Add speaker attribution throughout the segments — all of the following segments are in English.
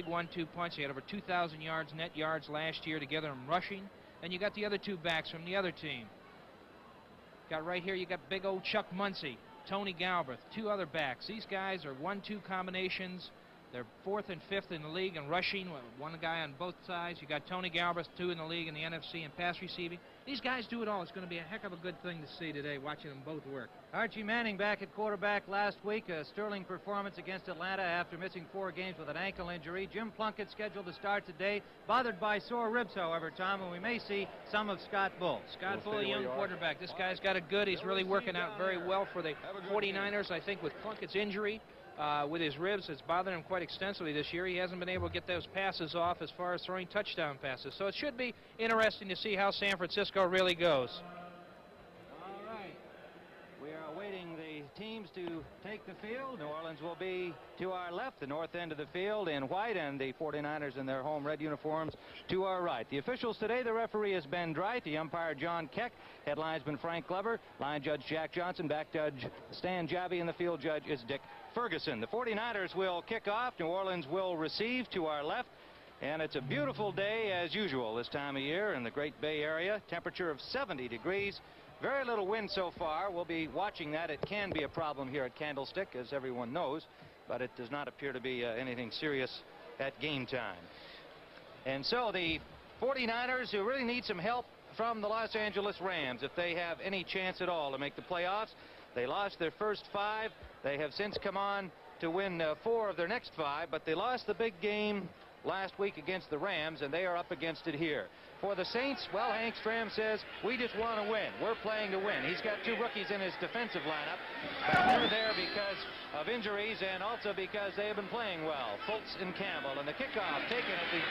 Speaker 1: big 1-2 punch. They had over 2,000 yards, net yards last year together in rushing. And you got the other two backs from the other team. Got right here, you got big old Chuck Muncie, Tony Galbraith, two other backs. These guys are 1-2 combinations. They're 4th and 5th in the league in rushing, one guy on both sides. You got Tony Galbraith, 2 in the league in the NFC in pass receiving. These guys do it all. It's going to be a heck of a good thing to see today, watching them both work.
Speaker 2: Archie Manning back at quarterback last week. A sterling performance against Atlanta after missing 4 games with an ankle injury. Jim Plunkett scheduled to start today, bothered by sore ribs, however, Tom, and we may see some of Scott Bull.
Speaker 1: Scott Bull, a young quarterback. This guy's got it good. He's really working out very well for the 49ers. I think with Plunkett's injury, with his ribs, it's bothered him quite extensively this year. He hasn't been able to get those passes off as far as throwing touchdown passes. So it should be interesting to see how San Francisco really goes.
Speaker 2: All right. We are awaiting the teams to take the field. New Orleans will be to our left, the north end of the field in white, and the 49ers in their home red uniforms to our right. The officials today, the referee is Ben Dreit, the umpire John Keck, head linesman Frank Glover, line judge Jack Johnson, back judge Stan Javi, and the field judge is Dick Ferguson. The 49ers will kick off. New Orleans will receive to our left. And it's a beautiful day as usual this time of year in the Great Bay Area. Temperature of 70 degrees. Very little wind so far. We'll be watching that. It can be a problem here at Candlestick, as everyone knows, but it does not appear to be anything serious at game time. And so the 49ers, who really need some help from the Los Angeles Rams if they have any chance at all to make the playoffs. They lost their first 5. They have since come on to win 4 of their next 5, but they lost the big game last week against the Rams, and they are up against it here. For the Saints, well, Hank Stram says, we just want to win. We're playing to win. He's got 2 rookies in his defensive lineup, but they're there because of injuries and also because they have been playing well. Fultz and Campbell, and the kickoff taken at the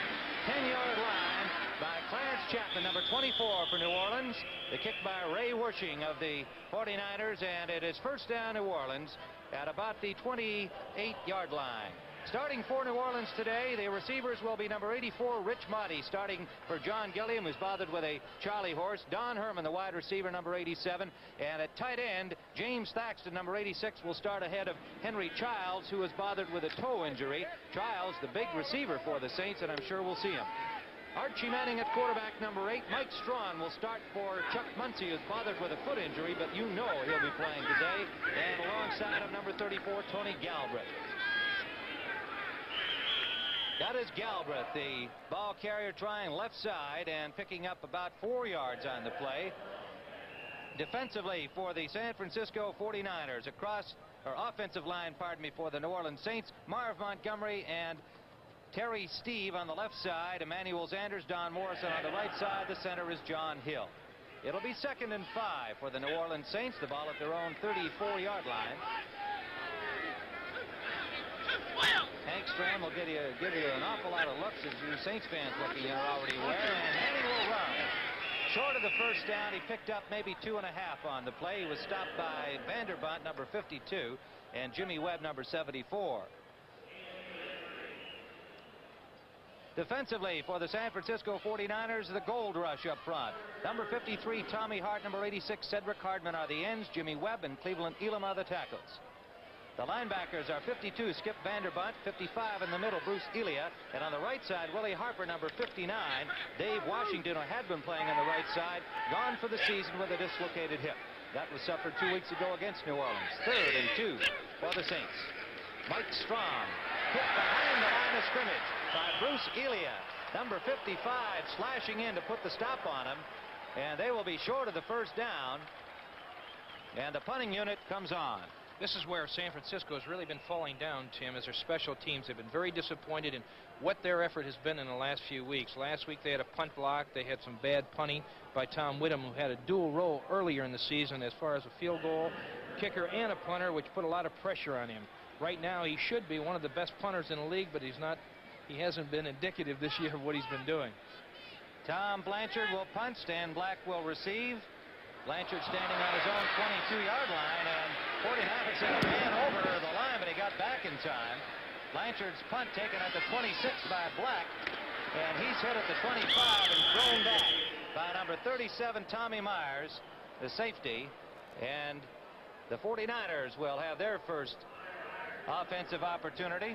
Speaker 2: 10-yard line by Clarence Chapman, number 24 for New Orleans. The kick by Ray Wersching of the 49ers, and it is first down New Orleans at about the 28-yard line. Starting for New Orleans today, the receivers will be number 84, Rich Motti, starting for John Gilliam, who's bothered with a Charlie horse. Don Herman, the wide receiver, number 87. And at tight end, James Thaxton, number 86, will start ahead of Henry Childs, who is bothered with a toe injury. Childs, the big receiver for the Saints, and I'm sure we'll see him. Archie Manning at quarterback, number 8. Mike Strawn will start for Chuck Muncie, who's bothered with a foot injury, but you know he'll be playing today. And alongside of number 34, Tony Galbraith. That is Galbraith, the ball carrier, trying left side and picking up about 4 yards on the play. Defensively for the San Francisco 49ers, offensive line, for the New Orleans Saints, Marv Montgomery and Terry Steve on the left side, Emmanuel Sanders, Don Morrison on the right side. The center is John Hill. It'll be 2nd and 5 for the New Orleans Saints, the ball at their own 34-yard line. Hank Stram will give you an awful lot of looks, as you Saints fans looking are already aware, and Manning will run. Short of the first down, he picked up maybe 2.5 on the play. He was stopped by Vanderbunt, number 52, and Jimmy Webb, number 74. Defensively for the San Francisco 49ers, the gold rush up front. Number 53, Tommy Hart, number 86, Cedric Hardman are the ends. Jimmy Webb and Cleveland Elam are the tackles. The linebackers are 52, Skip Vanderbunt, 55 in the middle, Bruce Elia, and on the right side, Willie Harper, number 59. Dave Washington, who had been playing on the right side, gone for the season with a dislocated hip. That was suffered 2 weeks ago against New Orleans. 3rd and 2 for the Saints. Mike Strong, hit behind the line of scrimmage by Bruce Elia, number 55, slashing in to put the stop on him, and they will be short of the first down, and the punting unit comes on.
Speaker 1: This is where San Francisco has really been falling down, Tim, as their special teams have been very disappointed in what their effort has been in the last few weeks. Last week they had a punt block. They had some bad punting by Tom Whittam, who had a dual role earlier in the season as far as a field goal kicker and a punter, which put a lot of pressure on him. Right now he should be one of the best punters in the league, but he hasn't been indicative this year of what he's been doing.
Speaker 2: Tom Blanchard will punt. Stan Black will receive. Blanchard standing on his own 22-yard line, and 49ers sent a man over the line, but he got back in time. Blanchard's punt taken at the 26 by Black, and he's hit at the 25 and thrown back by number 37, Tommy Myers, the safety, and the 49ers will have their first offensive opportunity.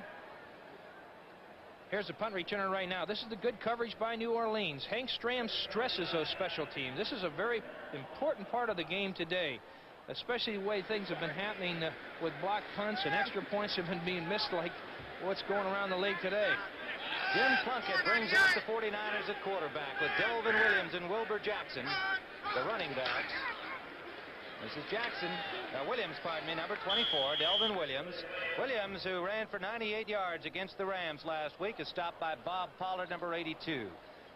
Speaker 1: Here's the punt returner right now. This is the good coverage by New Orleans. Hank Stram stresses those special teams. This is a very important part of the game today, especially the way things have been happening with blocked punts and extra points have been being missed like what's going around the league today.
Speaker 2: Jim Plunkett brings out the 49ers at quarterback with Delvin Williams and Wilbur Jackson, the running backs. This is Williams, pardon me, number 24, Delvin Williams. Williams, who ran for 98 yards against the Rams last week, is stopped by Bob Pollard, number 82.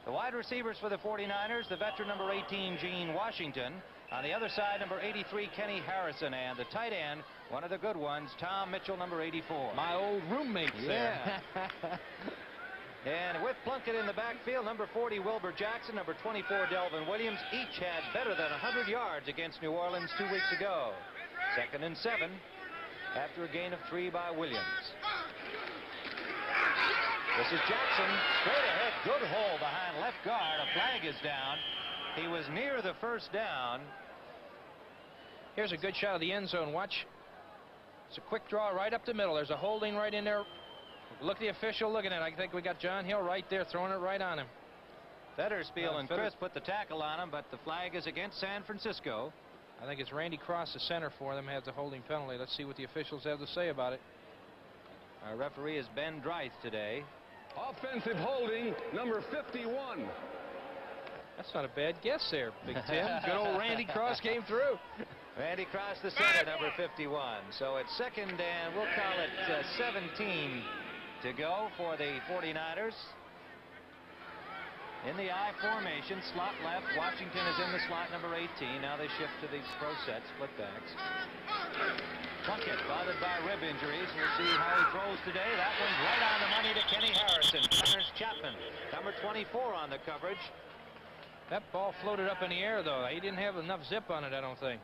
Speaker 2: The wide receivers for the 49ers, the veteran number 18, Gene Washington. On the other side, number 83, Kenny Harrison, and the tight end, one of the good ones, Tom Mitchell, number 84.
Speaker 1: My old roommates there.
Speaker 2: And with Plunkett in the backfield, number 40, Wilbur Jackson, number 24, Delvin Williams, each had better than 100 yards against New Orleans 2 weeks ago. 2nd and 7 after a gain of 3 by Williams. This is Jackson, straight ahead, good hole behind left guard. A flag is down. He was near the first down.
Speaker 1: Here's a good shot of the end zone. Watch. It's a quick draw right up the middle. There's a holding right in there. Look at the official looking at it. I think we got John Hill right there throwing it right on him.
Speaker 2: Fetterspiel and Chris put the tackle on him, but the flag is against San Francisco.
Speaker 1: I think it's Randy Cross, the center for them, has the holding penalty. Let's see what the officials have to say about it.
Speaker 2: Our referee is Ben Dreith today.
Speaker 3: Offensive holding, number 51.
Speaker 1: That's not a bad guess there, Big Tim. Good old Randy Cross came through.
Speaker 2: Randy Cross, the center, number 51. So it's 2nd and we'll call it 17 to go for the 49ers. In the I formation, slot left. Washington is in the slot, number 18. Now they shift to the pro set, split backs. Plunkett bothered by rib injuries. We'll see how he throws today. That one's right on the money to Kenny Harrison. Connors Chapman, number 24 on the coverage.
Speaker 1: That ball floated up in the air, though. He didn't have enough zip on it, I don't think.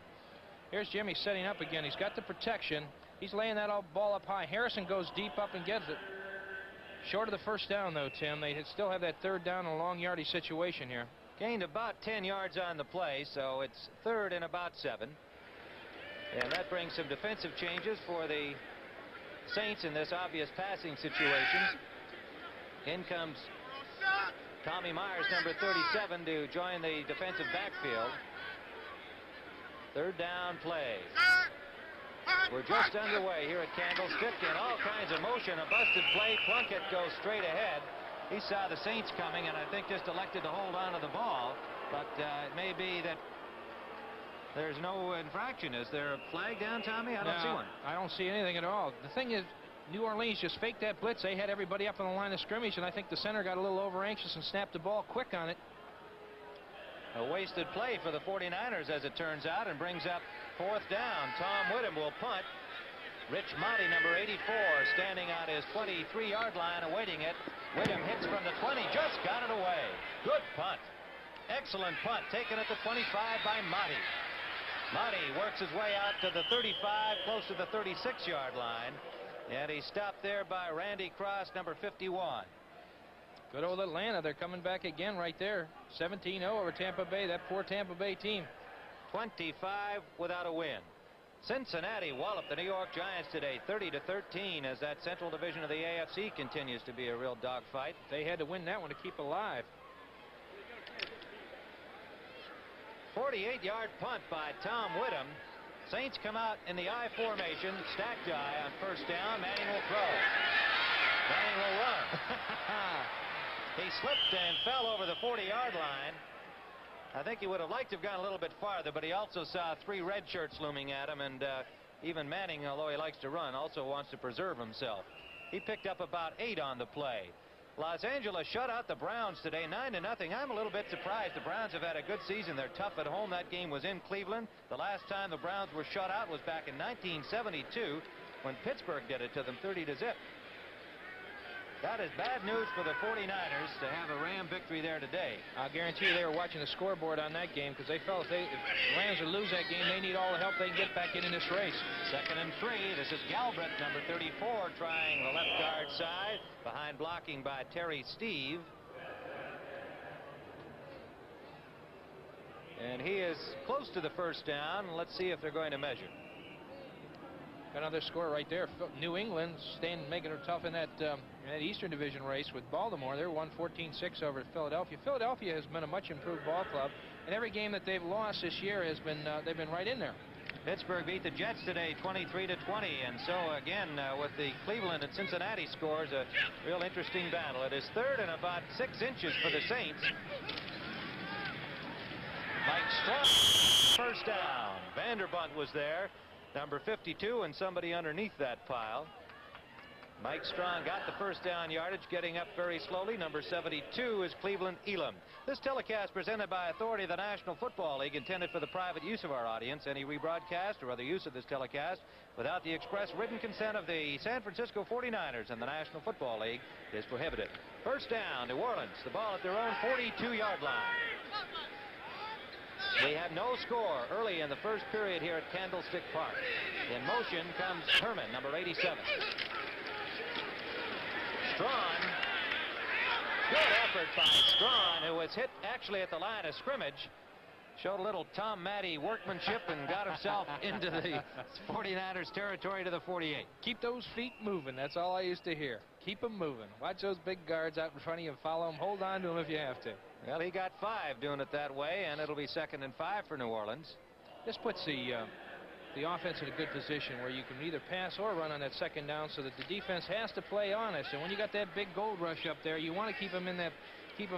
Speaker 1: Here's Jimmy setting up again. He's got the protection. He's laying that ball up high. Harrison goes deep up and gets it. Short of the first down, though, Tim. They still have that 3rd down and a long yardage situation here.
Speaker 2: Gained about 10 yards on the play, so it's 3rd and about 7. And that brings some defensive changes for the Saints in this obvious passing situation. In comes Tommy Myers, number 37, to join the defensive backfield. 3rd down play. We're just underway here at Candlestick, and all kinds of motion. A busted play. Plunkett goes straight ahead. He saw the Saints coming, and I think just elected to hold on to the ball. But it may be that there's no infraction. Is there a flag down, Tommy? I don't see one.
Speaker 1: I don't see anything at all. The thing is, New Orleans just faked that blitz. They had everybody up on the line of scrimmage, and I think the center got a little over anxious and snapped the ball quick on it.
Speaker 2: A wasted play for the 49ers, as it turns out, and brings up 4th down. Tom Whittem will punt. Rich Monty, number 84, standing on his 23-yard line awaiting it. Whittem hits from the 20, just got it away. Good punt. Excellent punt, taken at the 25 by Monty. Monty works his way out to the 35, close to the 36-yard line. And he's stopped there by Randy Cross, number 51.
Speaker 1: Good old Atlanta. They're coming back again right there. 17-0 over Tampa Bay. That poor Tampa Bay team.
Speaker 2: 25 without a win. Cincinnati walloped the New York Giants today 30-13 as that Central Division of the AFC continues to be a real dogfight.
Speaker 1: They had to win that one to keep alive.
Speaker 2: 48-yard punt by Tom Whittem. Saints come out in the I formation, stacked I on 1st down. Manning will throw. Manning will run. He slipped and fell over the 40-yard line. I think he would have liked to have gone a little bit farther, but he also saw 3 red shirts looming at him, and even Manning, although he likes to run, also wants to preserve himself. He picked up about 8 on the play. Los Angeles shut out the Browns today 9-0. I'm a little bit surprised. The Browns have had a good season. They're tough at home. That game was in Cleveland. The last time the Browns were shut out was back in 1972 when Pittsburgh did it to them 30-0. That is bad news for the 49ers to have a Ram victory there today.
Speaker 1: I'll guarantee you they were watching the scoreboard on that game because they felt if the Rams would lose that game, they need all the help they can get back in this race.
Speaker 2: 2nd and 3. This is Galbraith, number 34, trying the left guard side. Behind blocking by Terry Steve. And he is close to the 1st down. Let's see if they're going to measure.
Speaker 1: Another score right there. New England making her tough in that Eastern Division race with Baltimore. They're won 14-6 over Philadelphia. Philadelphia has been a much improved ball club, and every game that they've lost this year has been they've been right in there.
Speaker 2: Pittsburgh beat the Jets today 23-20, and so again with the Cleveland and Cincinnati scores, a real interesting battle. It is third and about 6 inches for the Saints. Mike Strong, first down. Vanderbunt was there, number 52, and somebody underneath that pile. Mike Strong got the first down yardage, getting up very slowly. Number 72 is Cleveland Elam. This telecast presented by authority of the National Football League, intended for the private use of our audience. Any rebroadcast or other use of this telecast without the express written consent of the San Francisco 49ers and the National Football League is prohibited. First down, New Orleans. The ball at their own 42-yard line. We have no score early in the first period here at Candlestick Park. In motion comes Herman, number 87. Strawn. Good effort by Strawn, who was hit actually at the line of scrimmage. Showed a little Tom Matte workmanship and got himself into the 49ers territory to the 48.
Speaker 1: Keep those feet moving. That's all I used to hear. Keep them moving. Watch those big guards out in front of you and follow them. Hold on to them if you have to.
Speaker 2: Well, he got 5 doing it that way, and it'll be 2nd and 5 for New Orleans.
Speaker 1: This puts the offense in a good position where you can either pass or run on that second down, so that the defense has to play honest. And when you got that big gold rush up there, you want to keep them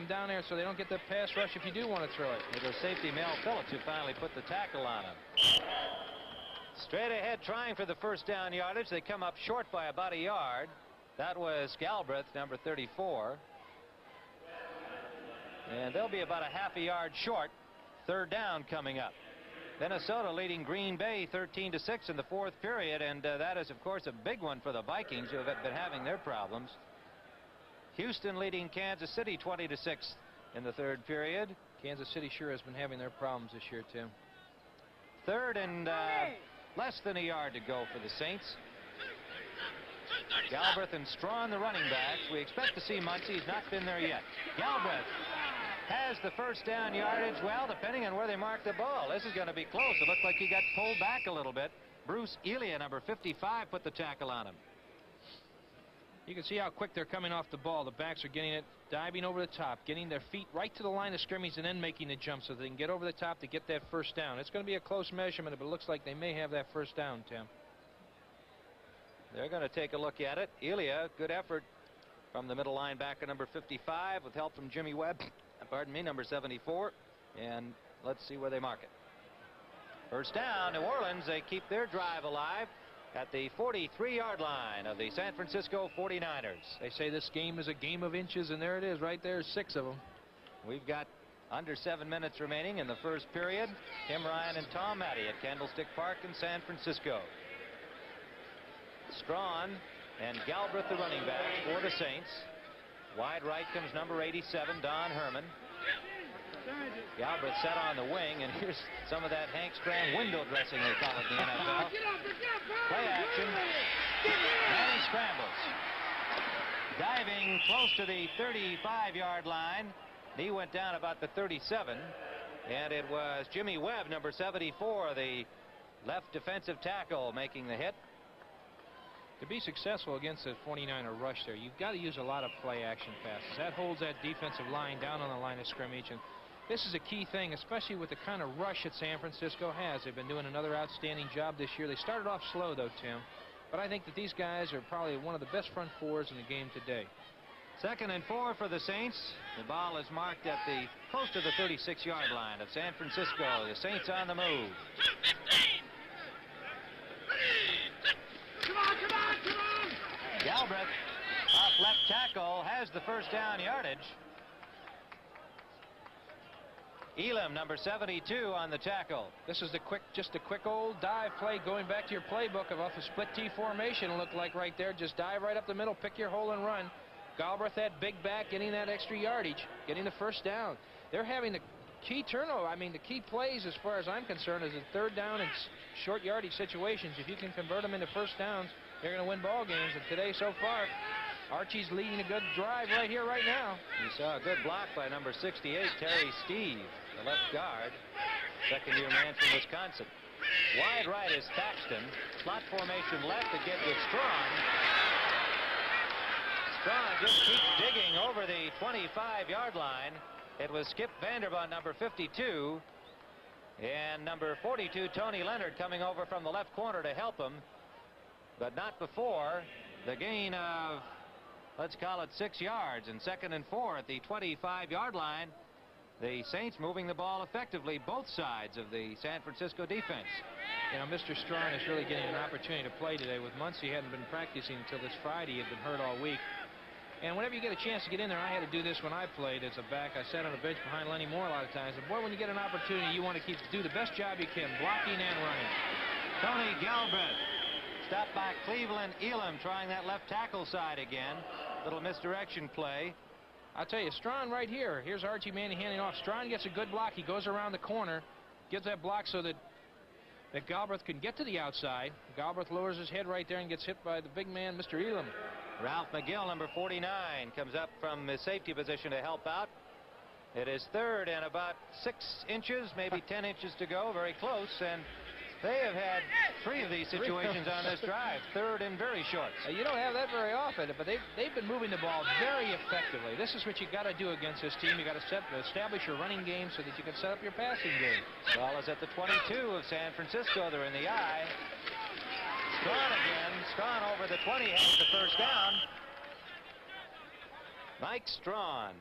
Speaker 1: down there so they don't get that pass rush if you do want to throw it.
Speaker 2: It was safety Mel Phillips who finally put the tackle on him. Straight ahead trying for the first down yardage. They come up short by about a yard. That was Galbraith, number 34. And they'll be about a half a yard short. Third down coming up. Minnesota leading Green Bay 13-6 in the fourth period, and that is of course a big one for the Vikings, who have been having their problems. Houston leading Kansas City 20-6 in the third period.
Speaker 1: Kansas City sure has been having their problems this year, Tim.
Speaker 2: Third and less than a yard to go for the Saints. Galbraith and Strawn, the running backs. We expect to see Muncie. He's not been there yet. Galbraith has the first down yardage. Well, depending on where they mark the ball, this is going to be close. It looked like he got pulled back a little bit. Bruce Elia, number 55, put the tackle on him.
Speaker 1: You can see how quick they're coming off the ball. The backs are getting it, diving over the top, getting their feet right to the line of scrimmage, and then making the jump so they can get over the top to get that first down. It's going to be a close measurement, but it looks like they may have that first down, Tim.
Speaker 2: They're going to take a look at it. Elia, good effort from the middle linebacker, number 55, with help from Jimmy Webb. Pardon me, number 74. And let's see where they mark it. First down, New Orleans. They keep their drive alive at the 43-yard line of the San Francisco 49ers.
Speaker 1: They say this game is a game of inches, and there it is right there, 6 of them.
Speaker 2: We've got under 7 minutes remaining in the first period. Tim Ryan and Tom Matte at Candlestick Park in San Francisco. Strawn and Galbraith, the running back for the Saints. Wide right comes number 87, Don Herman. Galbraith set on the wing, and here's some of that Hank Stram window dressing they call it in the NFL. Play action. Manning scrambles. Diving close to the 35-yard line. He went down about the 37, and it was Jimmy Webb, number 74, the left defensive tackle, making the hit.
Speaker 1: To be successful against the 49er rush there, you've got to use a lot of play action passes. That holds that defensive line down on the line of scrimmage, and this is a key thing, especially with the kind of rush that San Francisco has. They've been doing another outstanding job this year. They started off slow, though, Tim, but I think that these guys are probably one of the best front fours in the game today.
Speaker 2: 2nd and 4 for the Saints. The ball is marked at the close to the 36-yard line of San Francisco. The Saints on the move. Galbraith, off left tackle, has the first down yardage. Elam, number 72, on the tackle.
Speaker 1: This is just a quick old dive play, going back to your playbook of off a split T formation. It looked like right there. Just dive right up the middle, pick your hole and run. Galbraith, that big back, getting that extra yardage, getting the first down. They're having the key turnover. I mean, the key plays, as far as I'm concerned, is in third down and short yardage situations. If you can convert them into first downs, they're going to win ball games. And today, so far, Archie's leading a good drive right here, right now.
Speaker 2: You saw a good block by number 68, Terry Steve, the left guard, second-year man from Wisconsin. Wide right is Thaxton. Slot formation left to get with Strawn. Strawn just keeps digging over the 25-yard line. It was Skip Vanderbunt, number 52, and number 42, Tony Leonard, coming over from the left corner to help him, but not before the gain of, let's call it 6 yards, and 2nd and 4 at the 25-yard line. The Saints moving the ball effectively, both sides of the San Francisco defense.
Speaker 1: You know, Mr. Strawn is really getting an opportunity to play today. With Muncy, hadn't been practicing until this Friday. He had been hurt all week. And whenever you get a chance to get in there, I had to do this when I played as a back. I sat on a bench behind Lenny Moore a lot of times. And boy, when you get an opportunity, you want to do the best job you can, blocking and running.
Speaker 2: Tony Galbraith stopped by Cleveland Elam, trying that left tackle side again. Little misdirection play.
Speaker 1: I'll tell you, Strawn right here. Here's Archie Manning handing off. Strawn gets a good block. He goes around the corner, gives that block so that Galbraith can get to the outside. Galbraith lowers his head right there and gets hit by the big man, Mr. Elam.
Speaker 2: Ralph McGill, number 49, comes up from his safety position to help out. It is 3rd and about 6 inches, maybe 10 inches to go, very close, and they have had 3 of these situations on this drive, 3rd and very short.
Speaker 1: You don't have that very often, but they've been moving the ball very effectively. This is what you got to do against this team. You got to establish your running game so that you can set up your passing game.
Speaker 2: Ball is at the 22 of San Francisco. They're in the eye. Strawn again. Strawn over the 20, has the first down. Mike Strawn.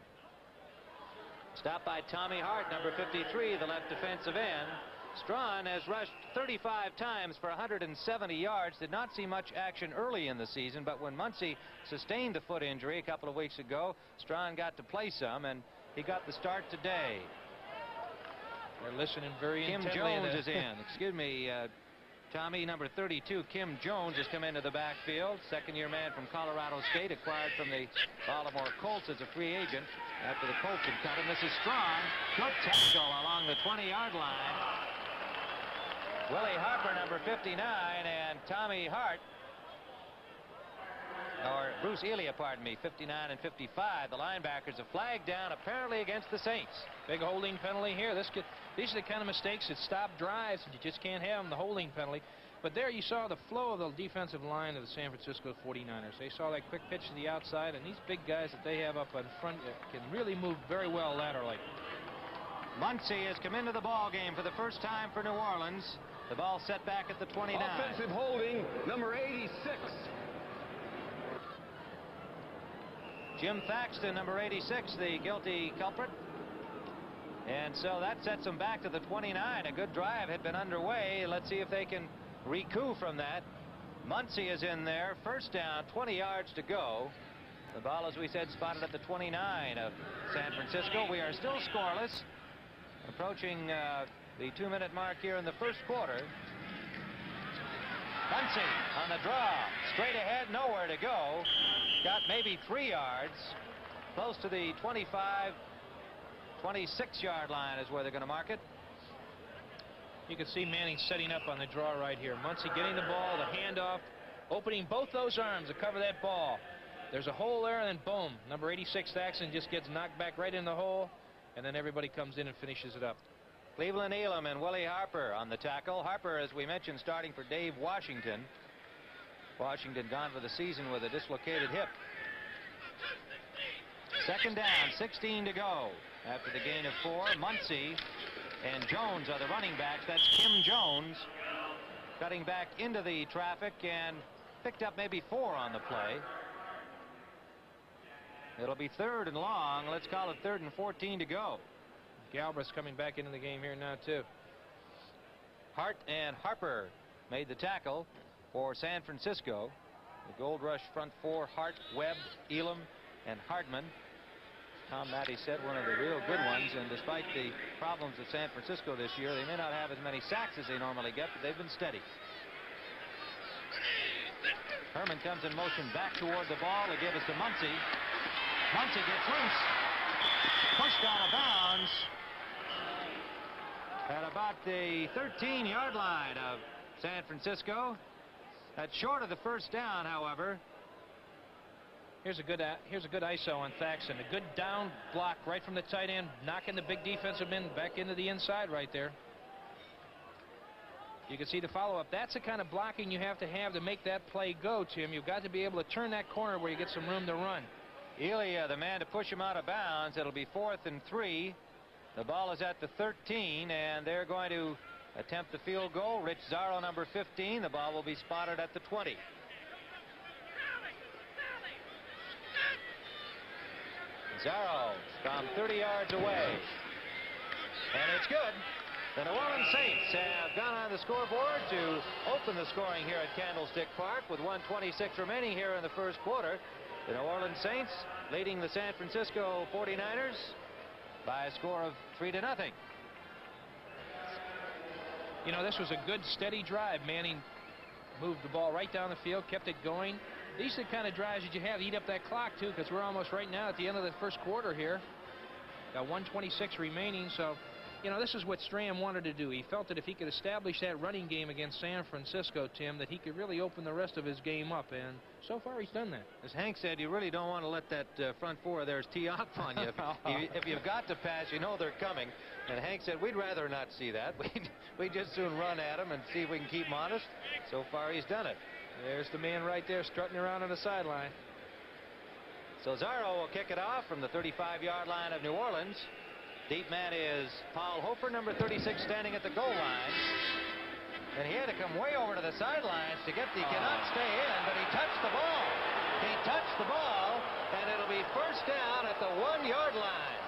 Speaker 2: Stopped by Tommy Hart, number 53, the left defensive end. Strawn has rushed 35 times for 170 yards. Did not see much action early in the season, but when Muncy sustained the foot injury a couple of weeks ago, Strawn got to play some, and he got the start today.
Speaker 1: They're listening very
Speaker 2: Kim
Speaker 1: intently.
Speaker 2: Jones is in. Excuse me, Tommy, number 32, Kim Jones, has come into the backfield. Second-year man from Colorado State, acquired from the Baltimore Colts as a free agent after the Colts had cut him. This is Strawn. Good tackle along the 20-yard line. Willie Harper, number 59, and Tommy Hart, or Bruce Elia, pardon me, 59 and 55. The linebackers, a flag down apparently against the Saints.
Speaker 1: Big holding penalty here. These are the kind of mistakes that stop drives. You just can't have them, the holding penalty. But there you saw the flow of the defensive line of the San Francisco 49ers. They saw that quick pitch to the outside, and these big guys that they have up in front can really move very well laterally.
Speaker 2: Muncy has come into the ball game for the first time for New Orleans. The ball set back at the 29.
Speaker 3: Offensive holding, number 86.
Speaker 2: Jim Thaxton, number 86, the guilty culprit. And so that sets them back to the 29. A good drive had been underway. Let's see if they can recoup from that. Muncy is in there. First down, 20 yards to go. The ball, as we said, spotted at the 29 of San Francisco. We are still scoreless. Approaching the 2-minute mark here in the first quarter. Muncy on the draw. Straight ahead, nowhere to go. Got maybe 3 yards. Close to the 25, 26-yard line is where they're going to mark it.
Speaker 1: You can see Manning setting up on the draw right here. Muncy getting the ball, the handoff, opening both those arms to cover that ball. There's a hole there, and then boom. Number 86, Thaxton, just gets knocked back right in the hole, and then everybody comes in and finishes it up.
Speaker 2: Cleveland Elam and Willie Harper on the tackle. Harper, as we mentioned, starting for Dave Washington. Washington gone for the season with a dislocated hip. Second down, 16 to go. After the gain of 4, Muncy and Jones are the running backs. That's Kim Jones cutting back into the traffic and picked up maybe 4 on the play. It'll be 3rd and long. Let's call it 3rd and 14 to go.
Speaker 1: Galbraith's coming back into the game here now, too.
Speaker 2: Hart and Harper made the tackle for San Francisco. The Gold Rush front 4, Hart, Webb, Elam, and Hardman. Tom Matty said one of the real good ones, and despite the problems of San Francisco this year, they may not have as many sacks as they normally get, but they've been steady. Herman comes in motion back toward the ball to give us to Muncy. Muncy gets loose. Pushed out of bounds at about the 13-yard line of San Francisco. That's short of the first down, however.
Speaker 1: Here's a good ISO on Thaxton. A good down block right from the tight end, knocking the big defensive men back into the inside right there. You can see the follow-up. That's the kind of blocking you have to make that play go, Tim. You've got to be able to turn that corner where you get some room to run.
Speaker 2: Elia, the man to push him out of bounds. It'll be 4th and 3. The ball is at the 13, and they're going to attempt the field goal. Rich Zarro, number 15. The ball will be spotted at the 20. Zarro from 30 yards away. And it's good. The New Orleans Saints have gone on the scoreboard to open the scoring here at Candlestick Park with 1:26 remaining here in the first quarter. The New Orleans Saints leading the San Francisco 49ers by a score of 3-0.
Speaker 1: You know, this was a good, steady drive. Manning moved the ball right down the field, kept it going. These are the kind of drives that you have to eat up that clock, too, because we're almost right now at the end of the first quarter here. Got 1:26 remaining, so, you know, this is what Strahm wanted to do. He felt that if he could establish that running game against San Francisco, Tim, that he could really open the rest of his game up, and so far he's done that.
Speaker 2: As Hank said, you really don't want to let that front four of theirs tee off on you. If you've got to pass, you know they're coming. And Hank said, we'd rather not see that. We'd just soon run at him and see if we can keep him honest. So far, he's done it.
Speaker 1: There's the man right there strutting around on the sideline.
Speaker 2: So Zarro will kick it off from the 35-yard line of New Orleans. Deep man is Paul Hofer, number 36, standing at the goal line. And he had to come way over to the sidelines to get the cannot stay in, but he touched the ball. He touched the ball, and it'll be first down at the 1-yard line.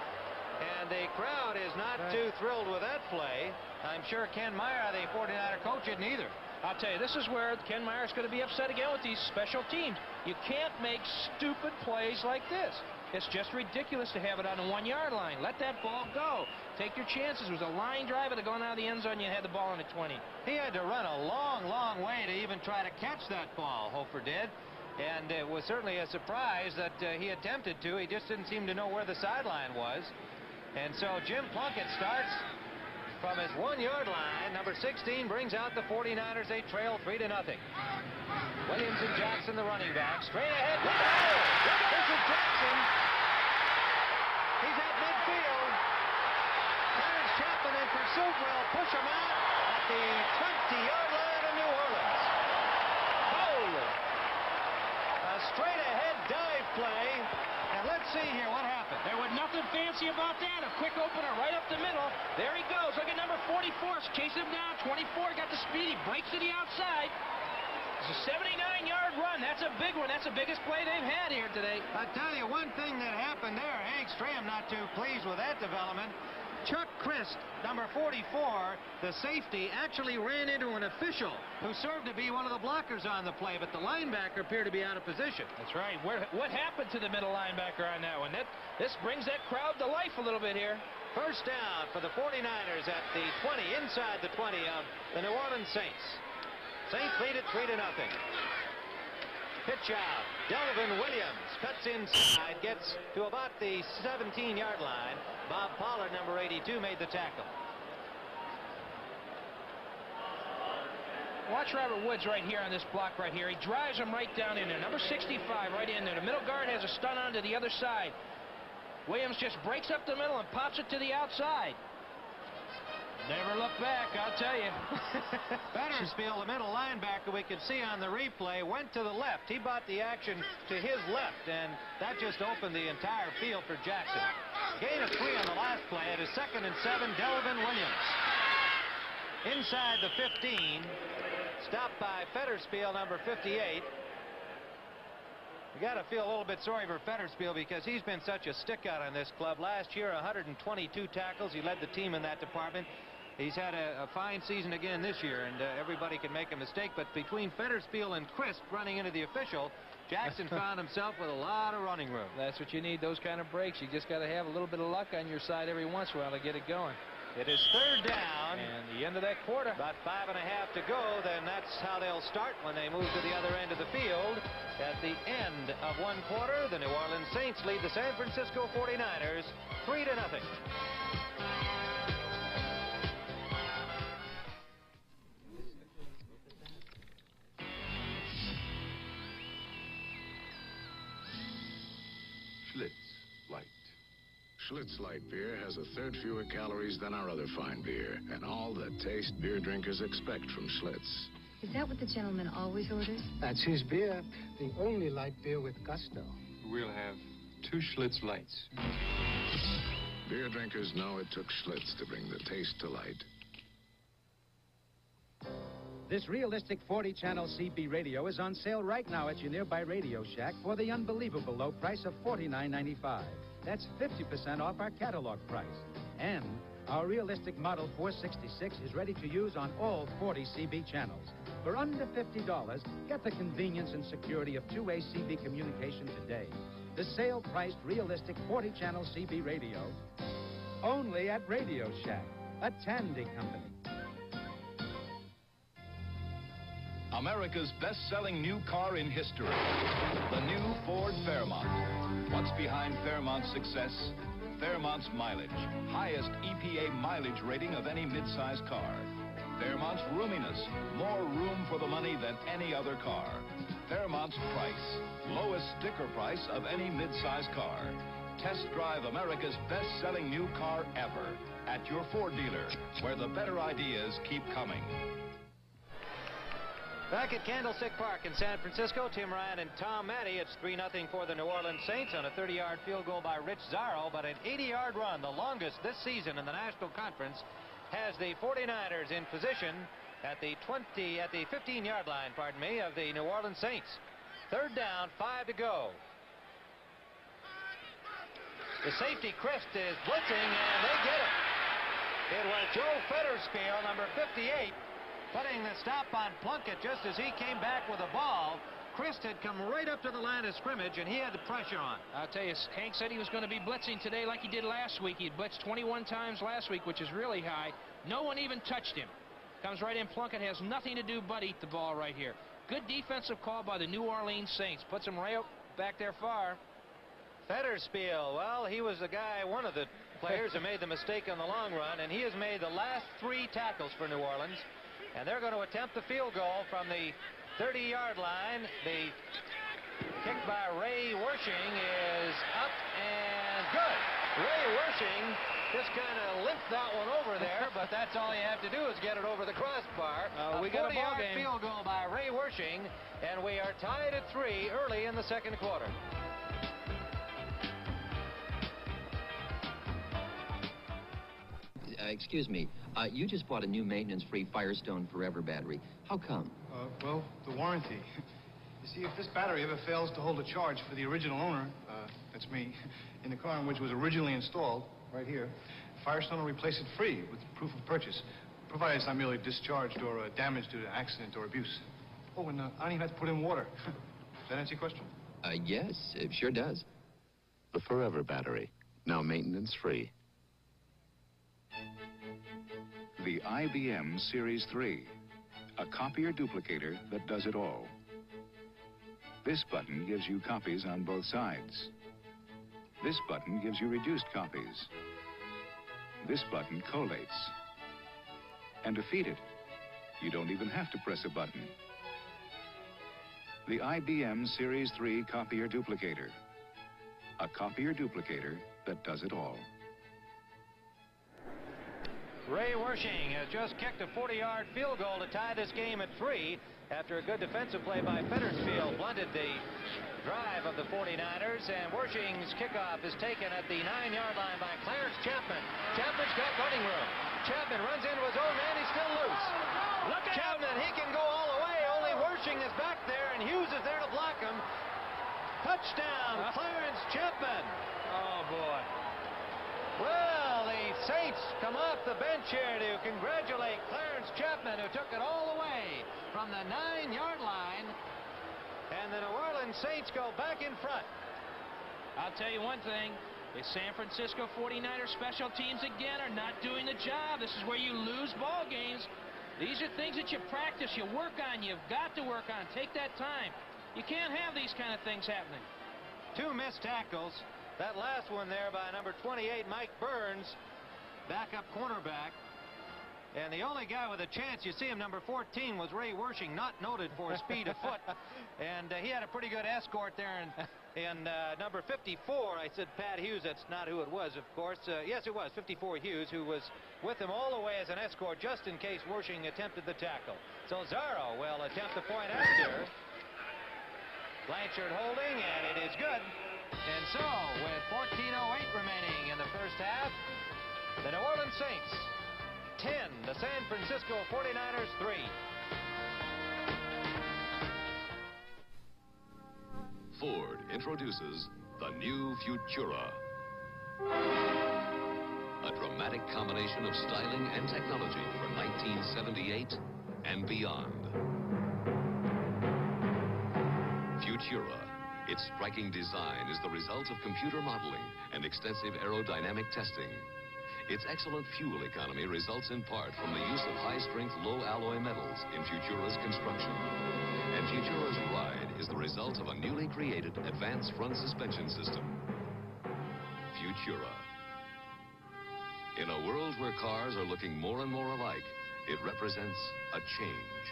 Speaker 2: And the crowd is not too thrilled with that play. I'm sure Ken Meyer, the 49er coach, isn't either.
Speaker 1: I'll tell you, this is where Ken Meyer's going to be upset again with these special teams. You can't make stupid plays like this. It's just ridiculous to have it on the 1-yard line. Let that ball go. Take your chances. It was a line drive. It had gone out of the end zone. You had the ball on the 20.
Speaker 2: He had to run a long, long way to even try to catch that ball, Hofer did. And it was certainly a surprise that he attempted to. He just didn't seem to know where the sideline was. And so Jim Plunkett starts from his 1-yard line. Number 16 brings out the 49ers. They trail 3-0. Williams and Jackson, the running back, straight ahead. This is Jackson. He's at midfield. Clarence Chapman in pursuit will push him out at the 20-yard line of New Orleans. Oh! A straight ahead dive play. And let's see here what happened.
Speaker 1: There was nothing fancy about that. A quick opener right up the middle. There he goes. Look at number 44. Chasing him down. 24 got the speed. He breaks to the outside. It's a 79-yard run. That's a big one. That's the biggest play they've had here today.
Speaker 2: I tell you, one thing that happened there, Hank Strahm not too pleased with that development. Chuck Christ, number 44, the safety, actually ran into an official who served to be one of the blockers on the play, but the linebacker appeared to be out of position.
Speaker 1: That's right. What happened to the middle linebacker on that one? This brings that crowd to life a little bit here.
Speaker 2: First down for the 49ers at the 20, inside the 20 of the New Orleans Saints. Saints lead it 3-0. Pitch out. Delvin Williams cuts inside, gets to about the 17-yard line. Bob Pollard, number 82, made the tackle.
Speaker 1: Watch Robert Woods right here on this block right here. He drives him right down in there. Number 65 right in there. The middle guard has a stun on to the other side. Williams just breaks up the middle and pops it to the outside. Never look back, I'll tell you.
Speaker 2: Fetterspiel, the middle linebacker, we could see on the replay, went to the left. He bought the action to his left, and that just opened the entire field for Jackson. Gain of 3 on the last play. It is 2nd and 7. Delvin Williams. Inside the 15. Stopped by Fetterspiel, number 58. You got to feel a little bit sorry for Fetterspiel because he's been such a stick-out on this club. Last year, 122 tackles. He led the team in that department. He's had a fine season again this year, and everybody can make a mistake. But between Fetterspiel and Crisp running into the official, Jackson found himself with a lot of running room.
Speaker 1: That's what you need, those kind of breaks. You just got to have a little bit of luck on your side every once in a while to get it going.
Speaker 2: It is 3rd down.
Speaker 1: And the end of that quarter.
Speaker 2: About 5.5 to go. Then that's how they'll start when they move to the other end of the field. At the end of one quarter, the New Orleans Saints lead the San Francisco 49ers 3-0.
Speaker 4: Schlitz Light. Schlitz light beer has a third fewer calories than our other fine beer, and all the taste beer drinkers expect from Schlitz.
Speaker 5: Is that what the gentleman always orders?
Speaker 6: That's his beer, the only light beer with gusto.
Speaker 7: We'll have 2 Schlitz lights.
Speaker 4: Beer drinkers know it took Schlitz to bring the taste to light.
Speaker 8: This realistic 40-channel CB radio is on sale right now at your nearby Radio Shack for the unbelievable low price of $49.95. That's 50% off our catalog price. And our realistic Model 466 is ready to use on all 40 CB channels. For under $50, get the convenience and security of two-way CB communication today. The sale-priced realistic 40-channel CB radio, only at Radio Shack, a Tandy company.
Speaker 9: America's best-selling new car in history, the new Ford Fairmont. What's behind Fairmont's success? Fairmont's mileage, highest EPA mileage rating of any midsize car. Fairmont's roominess, more room for the money than any other car. Fairmont's price, lowest sticker price of any midsize car. Test drive America's best-selling new car ever at your Ford dealer, where the better ideas keep coming.
Speaker 2: Back at Candlestick Park in San Francisco, Tim Ryan and Tom Matte. It's 3-0 for the New Orleans Saints on a 30-yard field goal by Rich Zarro, but an 80-yard run, the longest this season in the National Conference, has the 49ers in position at the 15-yard line, of the New Orleans Saints. Third down, 5 to go. The safety Christ is blitzing, and they get it. It was Joe Federspiel, number 58, putting the stop on Plunkett just as he came back with the ball. Christ had come right up to the line of scrimmage, and he had the pressure on.
Speaker 1: I'll tell you, Hank said he was going to be blitzing today like he did last week. He blitzed 21 times last week, which is really high. No one even touched him. Comes right in. Plunkett has nothing to do but eat the ball right here. Good defensive call by the New Orleans Saints. Puts him right up back there far.
Speaker 2: Federspiel, well, he was the guy, one of the players who made the mistake on the long run, and he has made the last 3 tackles for New Orleans. And they're going to attempt the field goal from the 30-yard line. The kick by Ray Wersching is up and good. Ray Wersching just kind of limped that one over there, but that's all you have to do is get it over the crossbar.
Speaker 1: We got a ball game.
Speaker 2: Field goal by Ray Wersching, and we are tied at 3 early in the second quarter.
Speaker 10: Excuse me, you just bought a new maintenance-free Firestone Forever battery. How come?
Speaker 11: Well, the warranty. You see, if this battery ever fails to hold a charge for the original owner, that's me, in the car in which it was originally installed, right here, Firestone will replace it free with proof of purchase, provided it's not merely discharged or damaged due to accident or abuse. Oh, and I don't even have to put in water. Does that answer your question?
Speaker 10: Yes, it sure does.
Speaker 4: The Forever battery, now maintenance-free.
Speaker 12: The IBM Series 3, a copier duplicator that does it all. This button gives you copies on both sides. This button gives you reduced copies. This button collates. And to feed it, you don't even have to press a button. The IBM Series 3 copier duplicator, a copier duplicator that does it all.
Speaker 2: Ray Wersching has just kicked a 40-yard field goal to tie this game at 3 after a good defensive play by Federspiel blunted the drive of the 49ers, and Wersching's kickoff is taken at the 9-yard line by Clarence Chapman. Chapman's got running room. Chapman runs into his own man. He's still loose. Look at Chapman. He can go all the way. Only Wersching is back there, and Hughes is there to block him. Touchdown, Clarence Chapman.
Speaker 1: Oh, boy.
Speaker 2: Well, the Saints come off the bench here to congratulate Clarence Chapman, who took it all the way from the 9-yard line. And the New Orleans Saints go back in front.
Speaker 1: I'll tell you one thing. The San Francisco 49ers special teams, again, are not doing the job. This is where you lose ball games. These are things that you practice, you work on, you've got to work on. Take that time. You can't have these kind of things happening.
Speaker 2: 2 missed tackles. That last one there by number 28, Mike Burns, backup cornerback. And the only guy with a chance, you see him, number 14, was Ray Wersching, not noted for speed of foot. And he had a pretty good escort there in number 54. I said Pat Hughes. That's not who it was, of course. Yes, it was 54 Hughes, who was with him all the way as an escort, just in case Wershing attempted the tackle. So Zarro will attempt the point after. Blanchard holding, and it is good. And so, with 14:08 remaining in the first half, the New Orleans Saints 10, the San Francisco 49ers 3.
Speaker 13: Ford introduces the new Futura. A dramatic combination of styling and technology for 1978 and beyond. Futura. Its striking design is the result of computer modeling and extensive aerodynamic testing. Its excellent fuel economy results in part from the use of high-strength, low-alloy metals in Futura's construction. And Futura's ride is the result of a newly created advanced front suspension system. Futura. In a world where cars are looking more and more alike, it represents a change.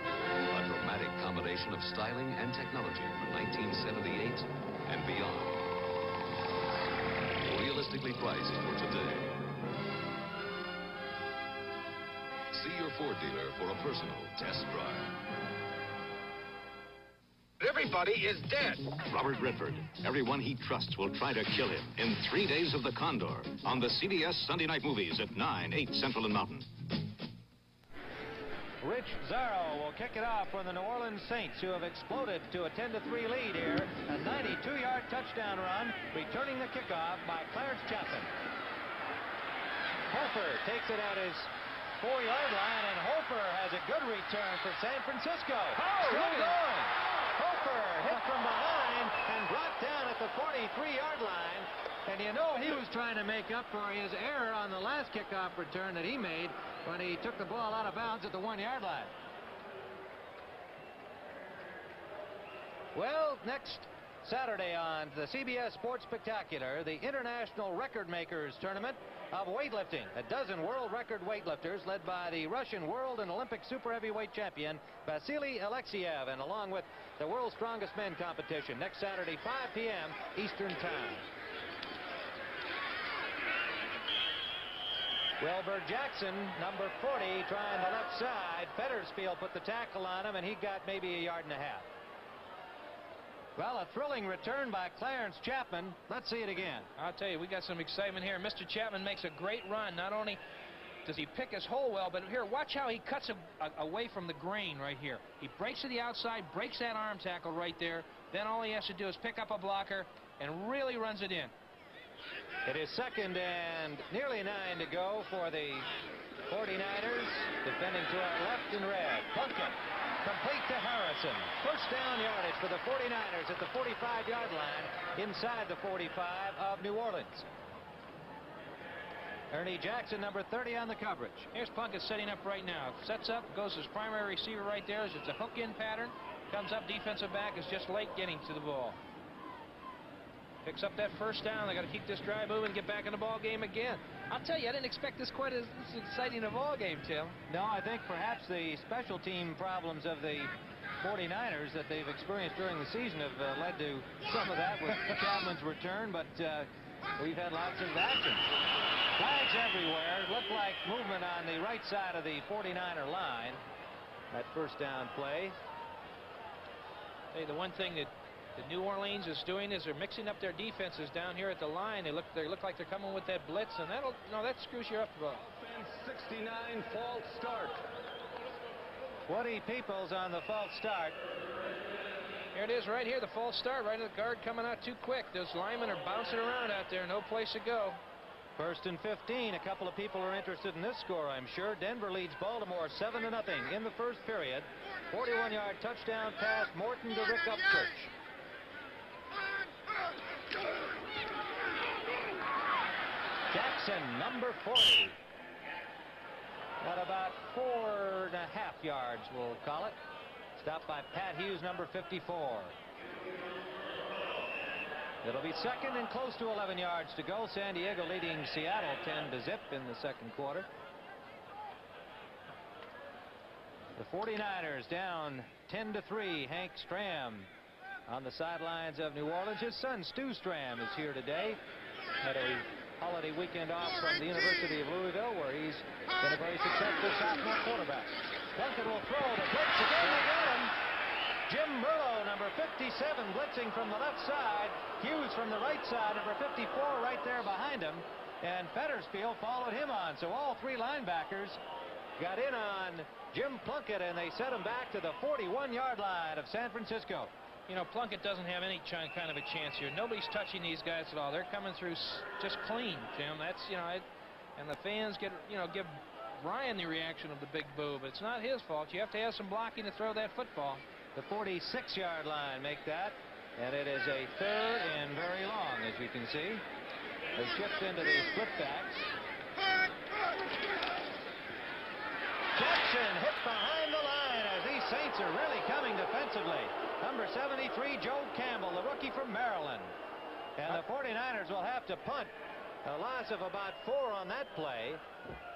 Speaker 13: A dramatic combination of styling and technology for 1978 and beyond. Realistically priced for today. See your Ford dealer for a personal test drive.
Speaker 3: Everybody is dead.
Speaker 14: Robert Redford. Everyone he trusts will try to kill him in 3 Days of the Condor on the CBS Sunday Night Movies at 9, 8 Central and Mountain.
Speaker 2: Rich Zarro will kick it off for the New Orleans Saints, who have exploded to a 10-3 lead here. A 92-yard touchdown run, returning the kickoff by Clarence Chapman. Hofer takes it at his 4-yard line, and Hofer has a good return for San Francisco. Still going. Hofer hit from behind and brought down at the 43-yard line. And you know he was trying to make up for his error on the last kickoff return that he made when he took the ball out of bounds at the 1-yard line. Well, next Saturday on the CBS Sports Spectacular, the International Record Makers Tournament of weightlifting. A dozen world record weightlifters led by the Russian world and Olympic super heavyweight champion Vasily Alexiev, and along with the World's Strongest Men competition next Saturday, 5 p.m. Eastern Time. Wilbur Jackson, number 40, trying the left side. Fettersfield put the tackle on him, and he got maybe 1.5 yards. Well, a thrilling return by Clarence Chapman. Let's see it again.
Speaker 1: I'll tell you, we got some excitement here. Mr. Chapman makes a great run. Not only does he pick his hole well, but here, watch how he cuts away from the grain right here. He breaks to the outside, breaks that arm tackle right there. Then all he has to do is pick up a blocker and really runs it in.
Speaker 2: It is 2nd and nearly 9 to go for the 49ers. Defending to our left in red. Plunkett complete to Harrison. First down yardage for the 49ers at the 45-yard line inside the 45 of New Orleans. Ernie Jackson, number 30, on the coverage.
Speaker 1: Here's Plunkett setting up right now. Sets up, goes his primary receiver right there. It's a hook-in pattern. Comes up, defensive back is just late getting to the ball. Picks up that first down. They got to keep this drive moving and get back in the ball game again. I'll tell you, I didn't expect this quite as exciting a ball game, Tim.
Speaker 2: No, I think perhaps the special team problems of the 49ers that they've experienced during the season have led to some of that with Chapman's return, but we've had lots of action. Flags everywhere. Looked like movement on the right side of the 49er line. That first down play.
Speaker 1: Hey, the one thing that New Orleans is doing is they're mixing up their defenses down here at the line. They look like they're coming with that blitz, and that screws you up.
Speaker 3: 69 false start.
Speaker 2: Woody Peoples on the false start.
Speaker 1: Here it is right here, the false start, right at the guard coming out too quick. Those linemen are bouncing around out there, no place to go.
Speaker 2: 1st and 15. A couple of people are interested in this score, I'm sure. Denver leads Baltimore 7-0 in the first period. 41-yard touchdown pass, Morton to Rick Upchurch. Jackson, number 40. At about 4.5 yards, we'll call it. Stopped by Pat Hughes, number 54. It'll be 2nd and close to 11 yards to go. San Diego leading Seattle 10-0 in the second quarter. The 49ers down 10-3. Hank Stram On the sidelines of New Orleans, his son Stu Stram is here today. Had a holiday weekend off from the University of Louisville, where he's been a very successful sophomore quarterback. Plunkett will throw the blitz again. They got him. Jim Merlo, number 57, blitzing from the left side. Hughes from the right side, number 54 right there behind him. And Fettersfield followed him on. So all three linebackers got in on Jim Plunkett, and they set him back to the 41-yard line of San Francisco.
Speaker 1: You know, Plunkett doesn't have any kind of a chance here. Nobody's touching these guys at all. They're coming through just clean, Jim. That's, you know, and the fans give Ryan the reaction of the big boo, but it's not his fault. You have to have some blocking to throw that football.
Speaker 2: The 46-yard line make that, and it is a third and very long, as you can see. They shift into the split backs. Jackson hit behind the line as these Saints are really coming defensively. Number 73, Joe Campbell, the rookie from Maryland. And the 49ers will have to punt. A loss of about 4 on that play.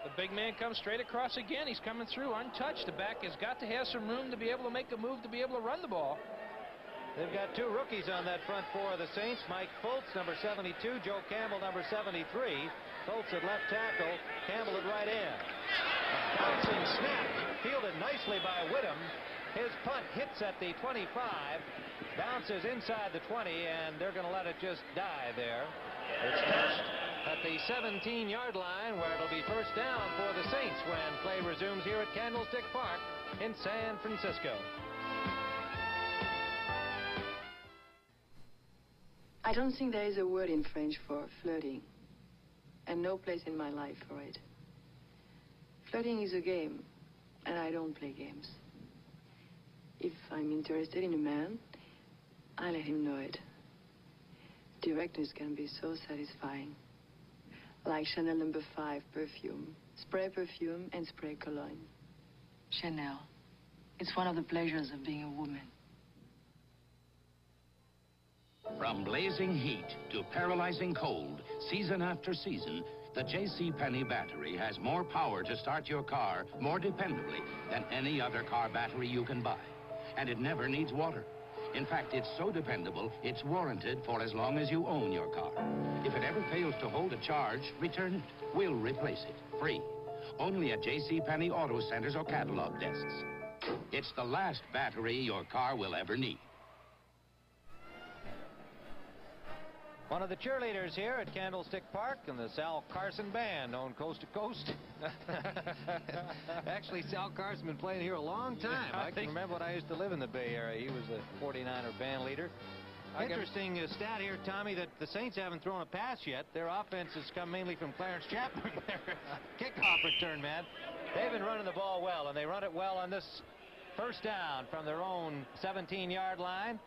Speaker 1: The big man comes straight across again. He's coming through untouched. The back has got to have some room to be able to make a move to be able to run the ball.
Speaker 2: They've got two rookies on that front four of the Saints. Mike Fultz, number 72. Joe Campbell, number 73. Fultz at left tackle. Campbell at right end. A bouncing snap. Fielded nicely by Whittam. His punt hits at the 25. Bounces inside the 20, and they're going to let it just die there. It's touched at the 17-yard line, where it'll be first down for the Saints when play resumes here at Candlestick Park in San Francisco.
Speaker 15: I don't think there is a word in French for flirting, and no place in my life for it. Flirting is a game, and I don't play games. If I'm interested in a man, I let him know it. Directness can be so satisfying. Like Chanel No. 5 perfume, spray perfume and spray cologne. Chanel. It's one of the pleasures of being a woman.
Speaker 14: From blazing heat to paralyzing cold, season after season, the J.C. Penney battery has more power to start your car more dependably than any other car battery you can buy. And it never needs water. In fact, it's so dependable, it's warranted for as long as you own your car. If it ever fails to hold a charge, return it. We'll replace it, free. Only at J.C. Penney Auto Centers or catalog desks. It's the last battery your car will ever need.
Speaker 2: One of the cheerleaders here at Candlestick Park and the Sal Carson Band, known coast to coast. Actually, Sal Carson been playing here a long time. I can remember when I used to live in the Bay Area. He was a 49er band leader. Interesting stat here, Tommy, that the Saints haven't thrown a pass yet. Their offense has come mainly from Clarence Chapman. Kickoff return, man. They've been running the ball well, and they run it well on this first down from their own 17-yard line.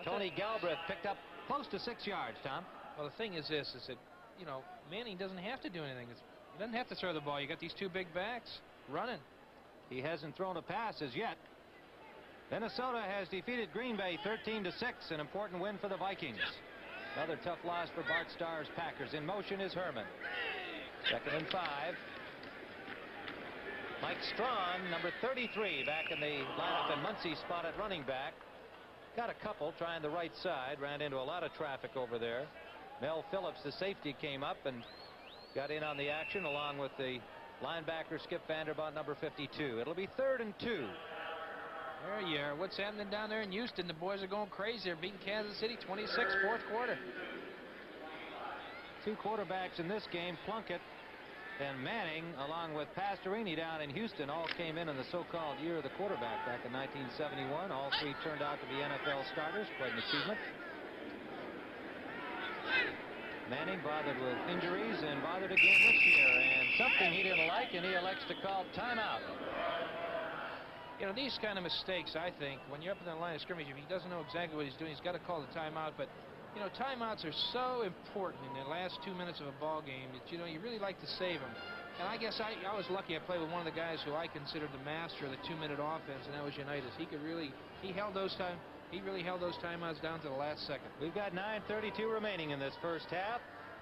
Speaker 2: Tony Galbraith picked up close to 6 yards, Tom.
Speaker 1: Well, the thing is this, is that, you know, Manning doesn't have to do anything. He doesn't have to throw the ball. You got these two big backs running.
Speaker 2: He hasn't thrown a pass as yet. Minnesota has defeated Green Bay 13-6, an important win for the Vikings. Another tough loss for Bart Starr's Packers. In motion is Herman. 2nd and 5. Mike Strawn, number 33, back in the lineup, and Muncie spot at running back. Got a couple trying the right side, ran into a lot of traffic over there. Mel Phillips, the safety, came up and got in on the action along with the linebacker Skip Vanderbilt, number 52. It'll be 3rd and 2.
Speaker 1: There you are. What's happening down there in Houston? The boys are going crazy. They're beating Kansas City 26, fourth quarter.
Speaker 2: Two quarterbacks in this game, Plunkett and Manning, along with Pastorini down in Houston, all came in the so-called year of the quarterback back in 1971. All three turned out to be NFL starters. Quite an achievement. Manning bothered with injuries and bothered again this year, and something he didn't like, and he elects to call timeout.
Speaker 1: You know, these kind of mistakes, I think, when you're up in the line of scrimmage, if he doesn't know exactly what he's doing, he's got to call the timeout. But you know, timeouts are so important in the last 2 minutes of a ball game that, you know, you really like to save them. And I guess I was lucky. I played with one of the guys who I considered the master of the 2-minute offense, and that was Unitas. He really held those timeouts down to the last second.
Speaker 2: We've got 9:32 remaining in this first half.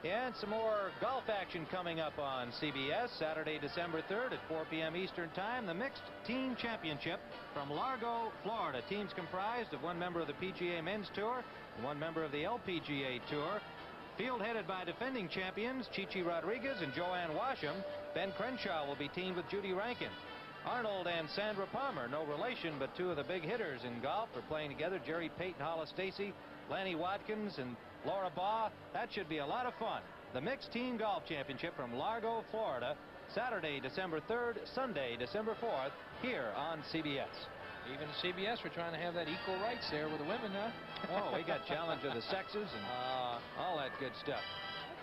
Speaker 2: And some more golf action coming up on CBS Saturday, December 3rd at 4 p.m. Eastern Time. The Mixed Team Championship from Largo, Florida. Teams comprised of one member of the PGA Men's Tour and one member of the LPGA Tour. Field headed by defending champions Chichi Rodriguez and Joanne Washam. Ben Crenshaw will be teamed with Judy Rankin. Arnold and Sandra Palmer, no relation, but two of the big hitters in golf, are playing together. Jerry Payton, Hollis Stacy, Lanny Watkins, and Laura Baugh. That should be a lot of fun. The Mixed Team Golf Championship from Largo, Florida, Saturday, December 3rd, Sunday, December 4th, here on CBS.
Speaker 1: Even CBS, we're trying to have that equal rights there with the women, huh?
Speaker 2: Oh, we got Challenge of the Sexes and all that good stuff.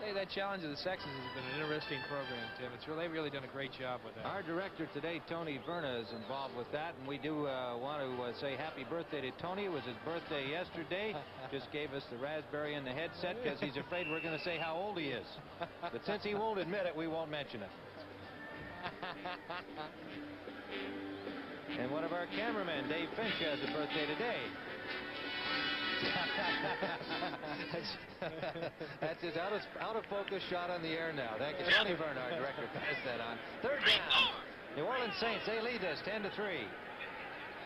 Speaker 1: I'd say that Challenge of the Sexes has been an interesting program, Tim. They've really done a great job with that.
Speaker 2: Our director today, Tony Verna, is involved with that, and we do want to say happy birthday to Tony. It was his birthday yesterday. Just gave us the raspberry in the headset because he's afraid we're going to say how old he is. But since he won't admit it, we won't mention it. And one of our cameramen, Dave Finch, has a birthday today. That's his out of focus shot on the air now. Thank you. Tony Verna, our director, passed that on. Third down. New Orleans Saints, they lead us 10-3.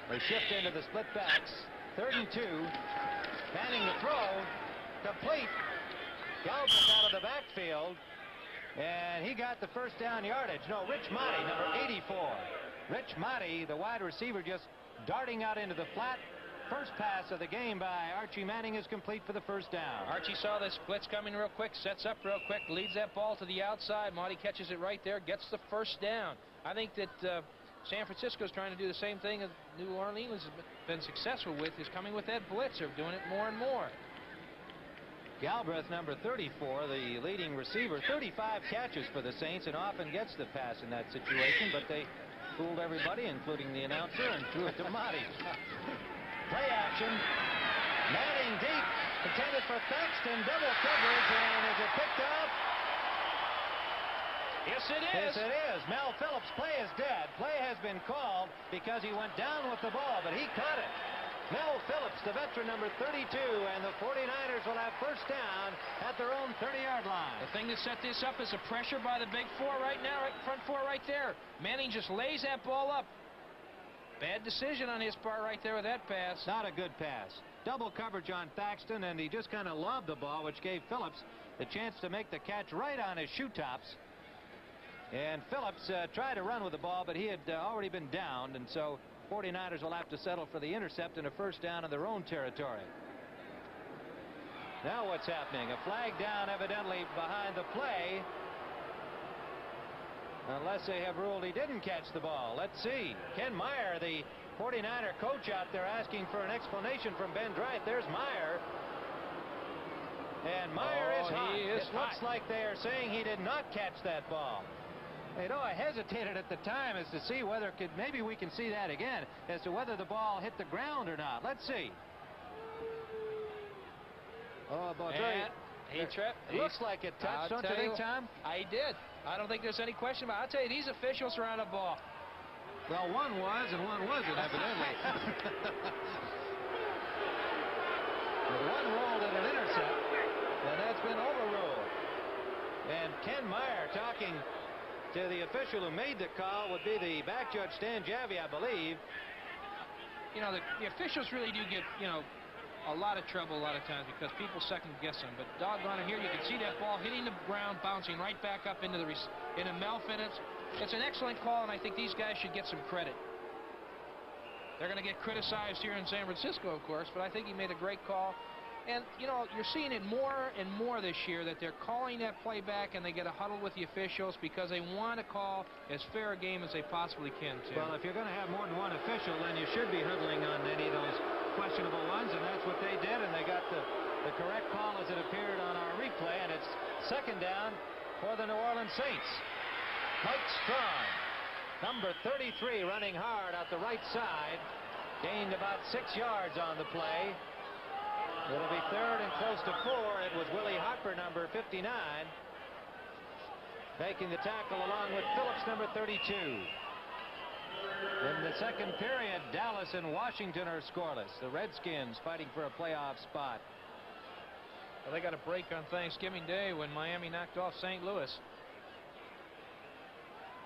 Speaker 2: They shift into the split backs. 3rd and 2. Fanning the throw. Complete. Galbraith out of the backfield. And he got the first down yardage. No, Rich Motti, number 84. Rich Motti, the wide receiver, just darting out into the flat. First pass of the game by Archie Manning is complete for the first down.
Speaker 1: Archie saw the splits coming real quick, sets up real quick, leads that ball to the outside. Motti catches it right there, gets the first down. I think that San Francisco's trying to do the same thing as New Orleans has been successful with, is coming with that blitz. They're doing it more and more.
Speaker 2: Galbraith, number 34, the leading receiver, 35 catches for the Saints and often gets the pass in that situation, but they fooled everybody, including the announcer, and threw it to Motti. Play action. Manning deep. Intended for Thaxton. Double coverage. And is it picked up?
Speaker 1: Yes, it is.
Speaker 2: Yes, it is. Mel Phillips' play is dead. Play has been called because he went down with the ball, but he caught it. Mel Phillips, the veteran, number 32, and the 49ers will have first down at their own 30-yard line.
Speaker 1: The thing that set this up is a pressure by the big four right now, front four right there. Manning just lays that ball up. Bad decision on his part right there with that pass.
Speaker 2: Not a good pass. Double coverage on Thaxton, and he just kind of lobbed the ball, which gave Phillips the chance to make the catch right on his shoe tops. And Phillips tried to run with the ball, but he had already been downed, and so 49ers will have to settle for the intercept and a first down in their own territory. Now what's happening? A flag down evidently behind the play. Unless they have ruled he didn't catch the ball. Let's see. Ken Meyer, the 49er coach out there, asking for an explanation from Ben Dreit. There's Meyer. And Meyer is hot. It looks like they are saying he did not catch that ball. You know, I hesitated at the time as to see whether maybe we can see that again as to whether the ball hit the ground or not. Let's see. Oh, boy. Looks like it touched, don't you think, Tom?
Speaker 1: I did. I don't think there's any question about it. I'll tell you, these officials are on the ball.
Speaker 2: Well, one was and one wasn't, evidently. One ruled it an intercept, and that's been overruled. And Ken Meyer, talking to the official who made the call, would be the back judge, Stan Javi, I believe.
Speaker 1: You know, the officials really do get, you know, a lot of trouble a lot of times because people second guess them. But doggone it, here you can see that ball hitting the ground, bouncing right back up into into Mel Phillips. It's an excellent call, and I think these guys should get some credit. They're going to get criticized here in San Francisco, of course, but I think he made a great call. And, you know, you're seeing it more and more this year that they're calling that play back and they get a huddle with the officials because they want to call as fair a game as they possibly can, too.
Speaker 2: Well, if you're going to have more than one official, then you should be huddling on any of those questionable ones, and that's what they did, and they got the correct call as it appeared on our replay, and it's second down for the New Orleans Saints. Mike Strong, number 33, running hard out the right side, gained about 6 yards on the play. It'll be third and close to 4. It was Willie Harper, number 59, making the tackle along with Phillips, number 32. In the second period, Dallas and Washington are scoreless. The Redskins fighting for a playoff spot.
Speaker 1: Well, they got a break on Thanksgiving Day when Miami knocked off St. Louis.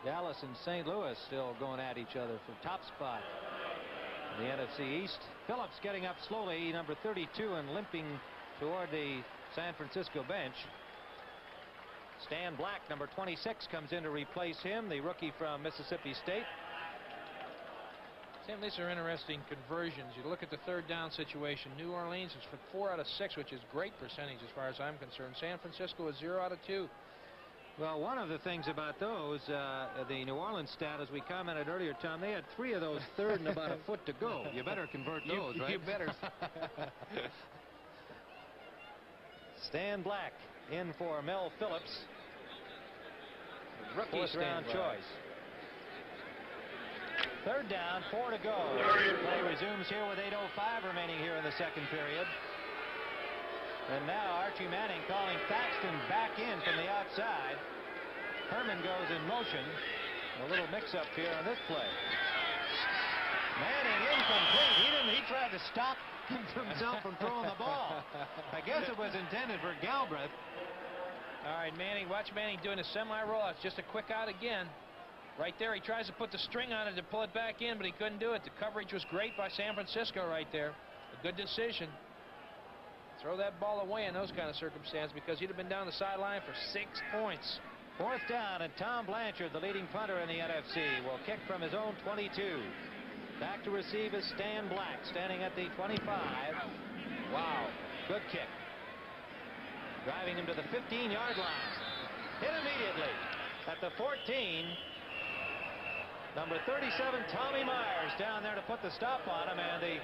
Speaker 2: Dallas and St. Louis still going at each other for top spot in the NFC East. Phillips getting up slowly, number 32, and limping toward the San Francisco bench. Stan Black, number 26, comes in to replace him, the rookie from Mississippi State.
Speaker 1: Tim, these are interesting conversions. You look at the third down situation. New Orleans is for 4 out of 6, which is great percentage as far as I'm concerned. San Francisco is 0 out of 2.
Speaker 2: Well, one of the things about those, the New Orleans stat, as we commented earlier, Tom, they had 3 of those third and about a foot to go. You better convert those, right?
Speaker 1: You better.
Speaker 2: Stan Black in for Mel Phillips. Rookie fourth-round choice. Third down, 4 to go. Play resumes here with 8:05 remaining here in the second period. And now Archie Manning calling Thaxton back in from the outside. Herman goes in motion. A little mix-up here on this play. Manning incomplete. He tried to stop himself from throwing the ball. I guess it was intended for Galbraith.
Speaker 1: All right, Manning. Watch Manning doing a semi-rollout. Just a quick out again. Right there, he tries to put the string on it to pull it back in, but he couldn't do it. The coverage was great by San Francisco right there. A good decision. Throw that ball away in those kind of circumstances because he'd have been down the sideline for 6 points.
Speaker 2: Fourth down, and Tom Blanchard, the leading punter in the NFC, will kick from his own 22. Back to receive is Stan Black, standing at the 25. Wow, good kick. Driving him to the 15-yard line. Hit immediately at the 14. Number 37, Tommy Myers, down there to put the stop on him, and the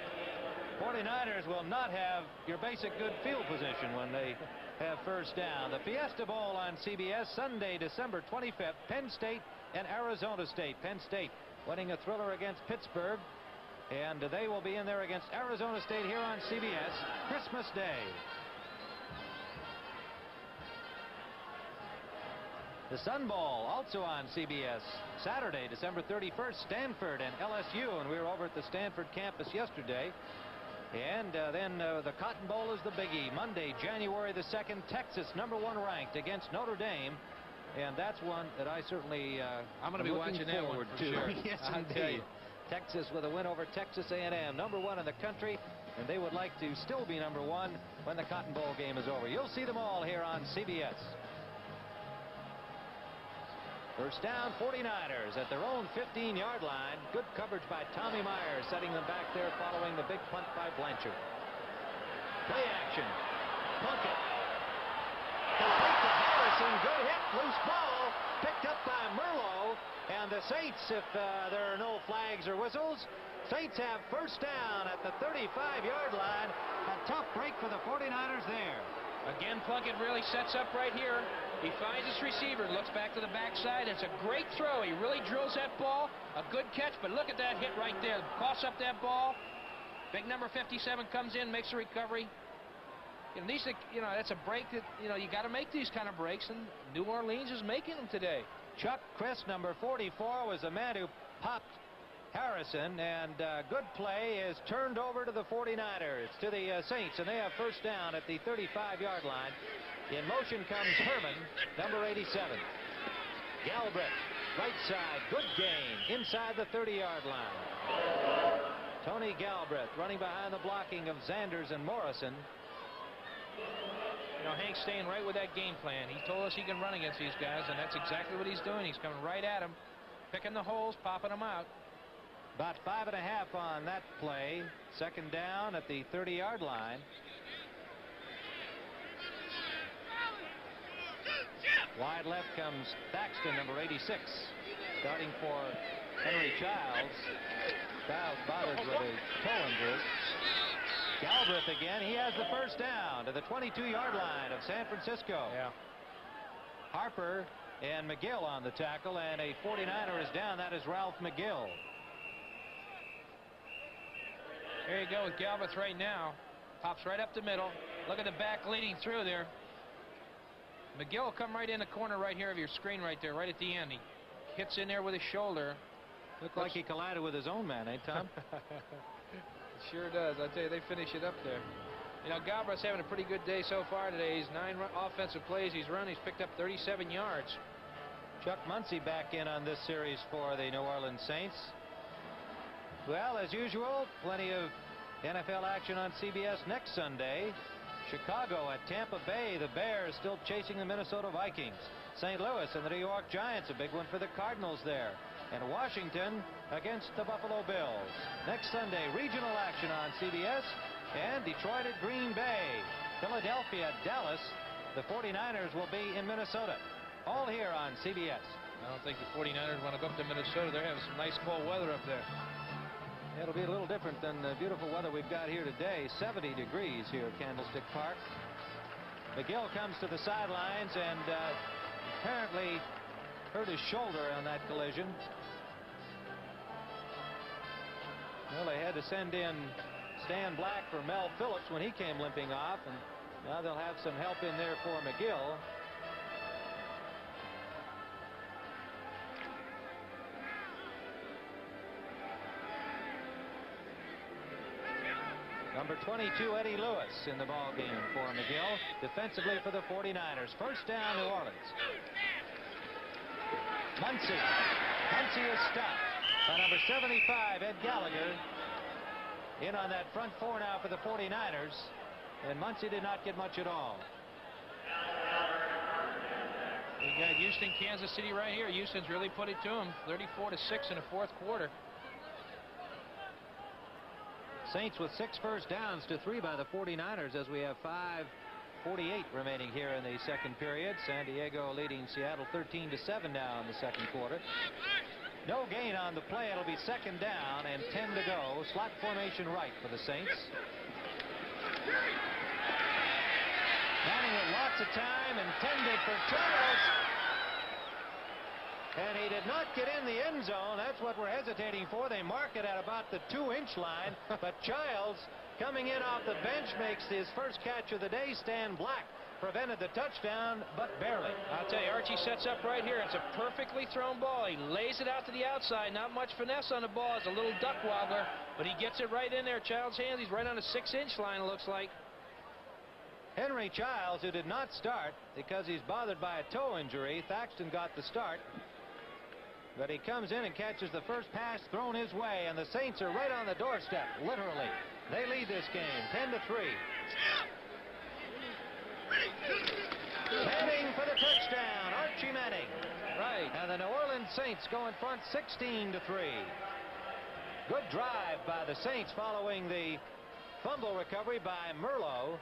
Speaker 2: 49ers will not have your basic good field position when they have first down. The Fiesta Bowl on CBS, Sunday, December 25th, Penn State and Arizona State. Penn State winning a thriller against Pittsburgh, and they will be in there against Arizona State here on CBS Christmas Day. The Sun Bowl also on CBS Saturday, December 31st, Stanford and LSU, and we were over at the Stanford campus yesterday. And then the Cotton Bowl is the biggie. Monday, January the 2nd, Texas, number 1 ranked against Notre Dame. And that's one that I certainly
Speaker 1: I'm going to be watching that one for sure.
Speaker 2: Yes, indeed. Texas with a win over Texas A&M, number 1 in the country, and they would like to still be number 1 when the Cotton Bowl game is over. You'll see them all here on CBS. First down, 49ers at their own 15-yard line. Good coverage by Tommy Myers, setting them back there following the big punt by Blanchard. Play action. Plunkett. Complete to Harrison. Good hit. Loose ball. Picked up by Merlo. And the Saints, if there are no flags or whistles, Saints have first down at the 35-yard line. A tough break for the 49ers there.
Speaker 1: Again, Plunkett really sets up right here. He finds his receiver, looks back to the backside. It's a great throw. He really drills that ball. A good catch, but look at that hit right there. Coughs up that ball. Big number 57 comes in, makes a recovery. That's a break that, you got to make these kind of breaks, and New Orleans is making them today.
Speaker 2: Chuck Crisp, number 44, was the man who popped Harrison, and good play is turned over to the 49ers, to the Saints, and they have first down at the 35-yard line. In motion comes Herman, number 87. Galbraith, right side, good gain, inside the 30-yard line. Tony Galbraith running behind the blocking of Zanders and Morrison.
Speaker 1: Hank's staying right with that game plan. He told us he can run against these guys, and that's exactly what he's doing. He's coming right at them, picking the holes, popping them out.
Speaker 2: About 5.5 on that play. Second down at the 30-yard line. Wide left comes Thaxton, number 86. Starting for Henry Childs. Childs bothered with a toe injury. Galbraith again. He has the first down to the 22-yard line of San Francisco.
Speaker 1: Yeah.
Speaker 2: Harper and McGill on the tackle, and a 49er is down. That is Ralph McGill.
Speaker 1: There you go with Galbraith right now. Pops right up the middle. Look at the back leading through there. McGill will come right in the corner right here of your screen right there, right at the end. He hits in there with his shoulder.
Speaker 2: Looked like he collided with his own man, eh, Tom?
Speaker 1: It sure does. I tell you, they finish it up there. You know, Galbraith's having a pretty good day so far today. He's 9 offensive plays he's run. He's picked up 37 yards.
Speaker 2: Chuck Muncy back in on this series for the New Orleans Saints. Well, as usual, plenty of NFL action on CBS next Sunday. Chicago at Tampa Bay. The Bears still chasing the Minnesota Vikings. St. Louis and the New York Giants, a big one for the Cardinals there. And Washington against the Buffalo Bills. Next Sunday, regional action on CBS. And Detroit at Green Bay. Philadelphia at Dallas. The 49ers will be in Minnesota. All here on CBS.
Speaker 1: I don't think the 49ers want to go up to Minnesota. They're having some nice cold weather up there.
Speaker 2: It'll be a little different than the beautiful weather we've got here today. 70 degrees here at Candlestick Park. McGill comes to the sidelines and apparently hurt his shoulder on that collision. Well, they had to send in Stan Black for Mel Phillips when he came limping off, and now they'll have some help in there for McGill. Number 22, Eddie Lewis, in the ball game for McGill. Defensively for the 49ers. First down, New Orleans. Muncy. Muncy is stopped by number 75, Ed Gallagher. In on that front four now for the 49ers. And Muncy did not get much at all.
Speaker 1: We got Houston, Kansas City right here. Houston's really put it to them. 34-6 in the fourth quarter.
Speaker 2: Saints with 6 first downs to 3 by the 49ers as we have 5:48 remaining here in the second period. San Diego leading Seattle 13-7 now in the second quarter. No gain on the play. It'll be second down and 10 to go. Slot formation right for the Saints. Manning with lots of time, intended for Charles. And he did not get in the end zone. That's what we're hesitating for. They mark it at about the 2-inch line. But Childs, coming in off the bench, makes his first catch of the day. Stan Black prevented the touchdown, but barely.
Speaker 1: I'll tell you, Archie sets up right here. It's a perfectly thrown ball. He lays it out to the outside. Not much finesse on the ball. It's a little duck wobbler, but he gets it right in there. Childs' hands. He's right on a 6-inch line, it looks like.
Speaker 2: Henry Childs, who did not start because he's bothered by a toe injury. Thaxton got the start. But he comes in and catches the first pass thrown his way, and the Saints are right on the doorstep, literally. They lead this game 10-3. Manning for the touchdown. Archie Manning. Right. And the New Orleans Saints go in front 16-3. Good drive by the Saints following the fumble recovery by Merlo.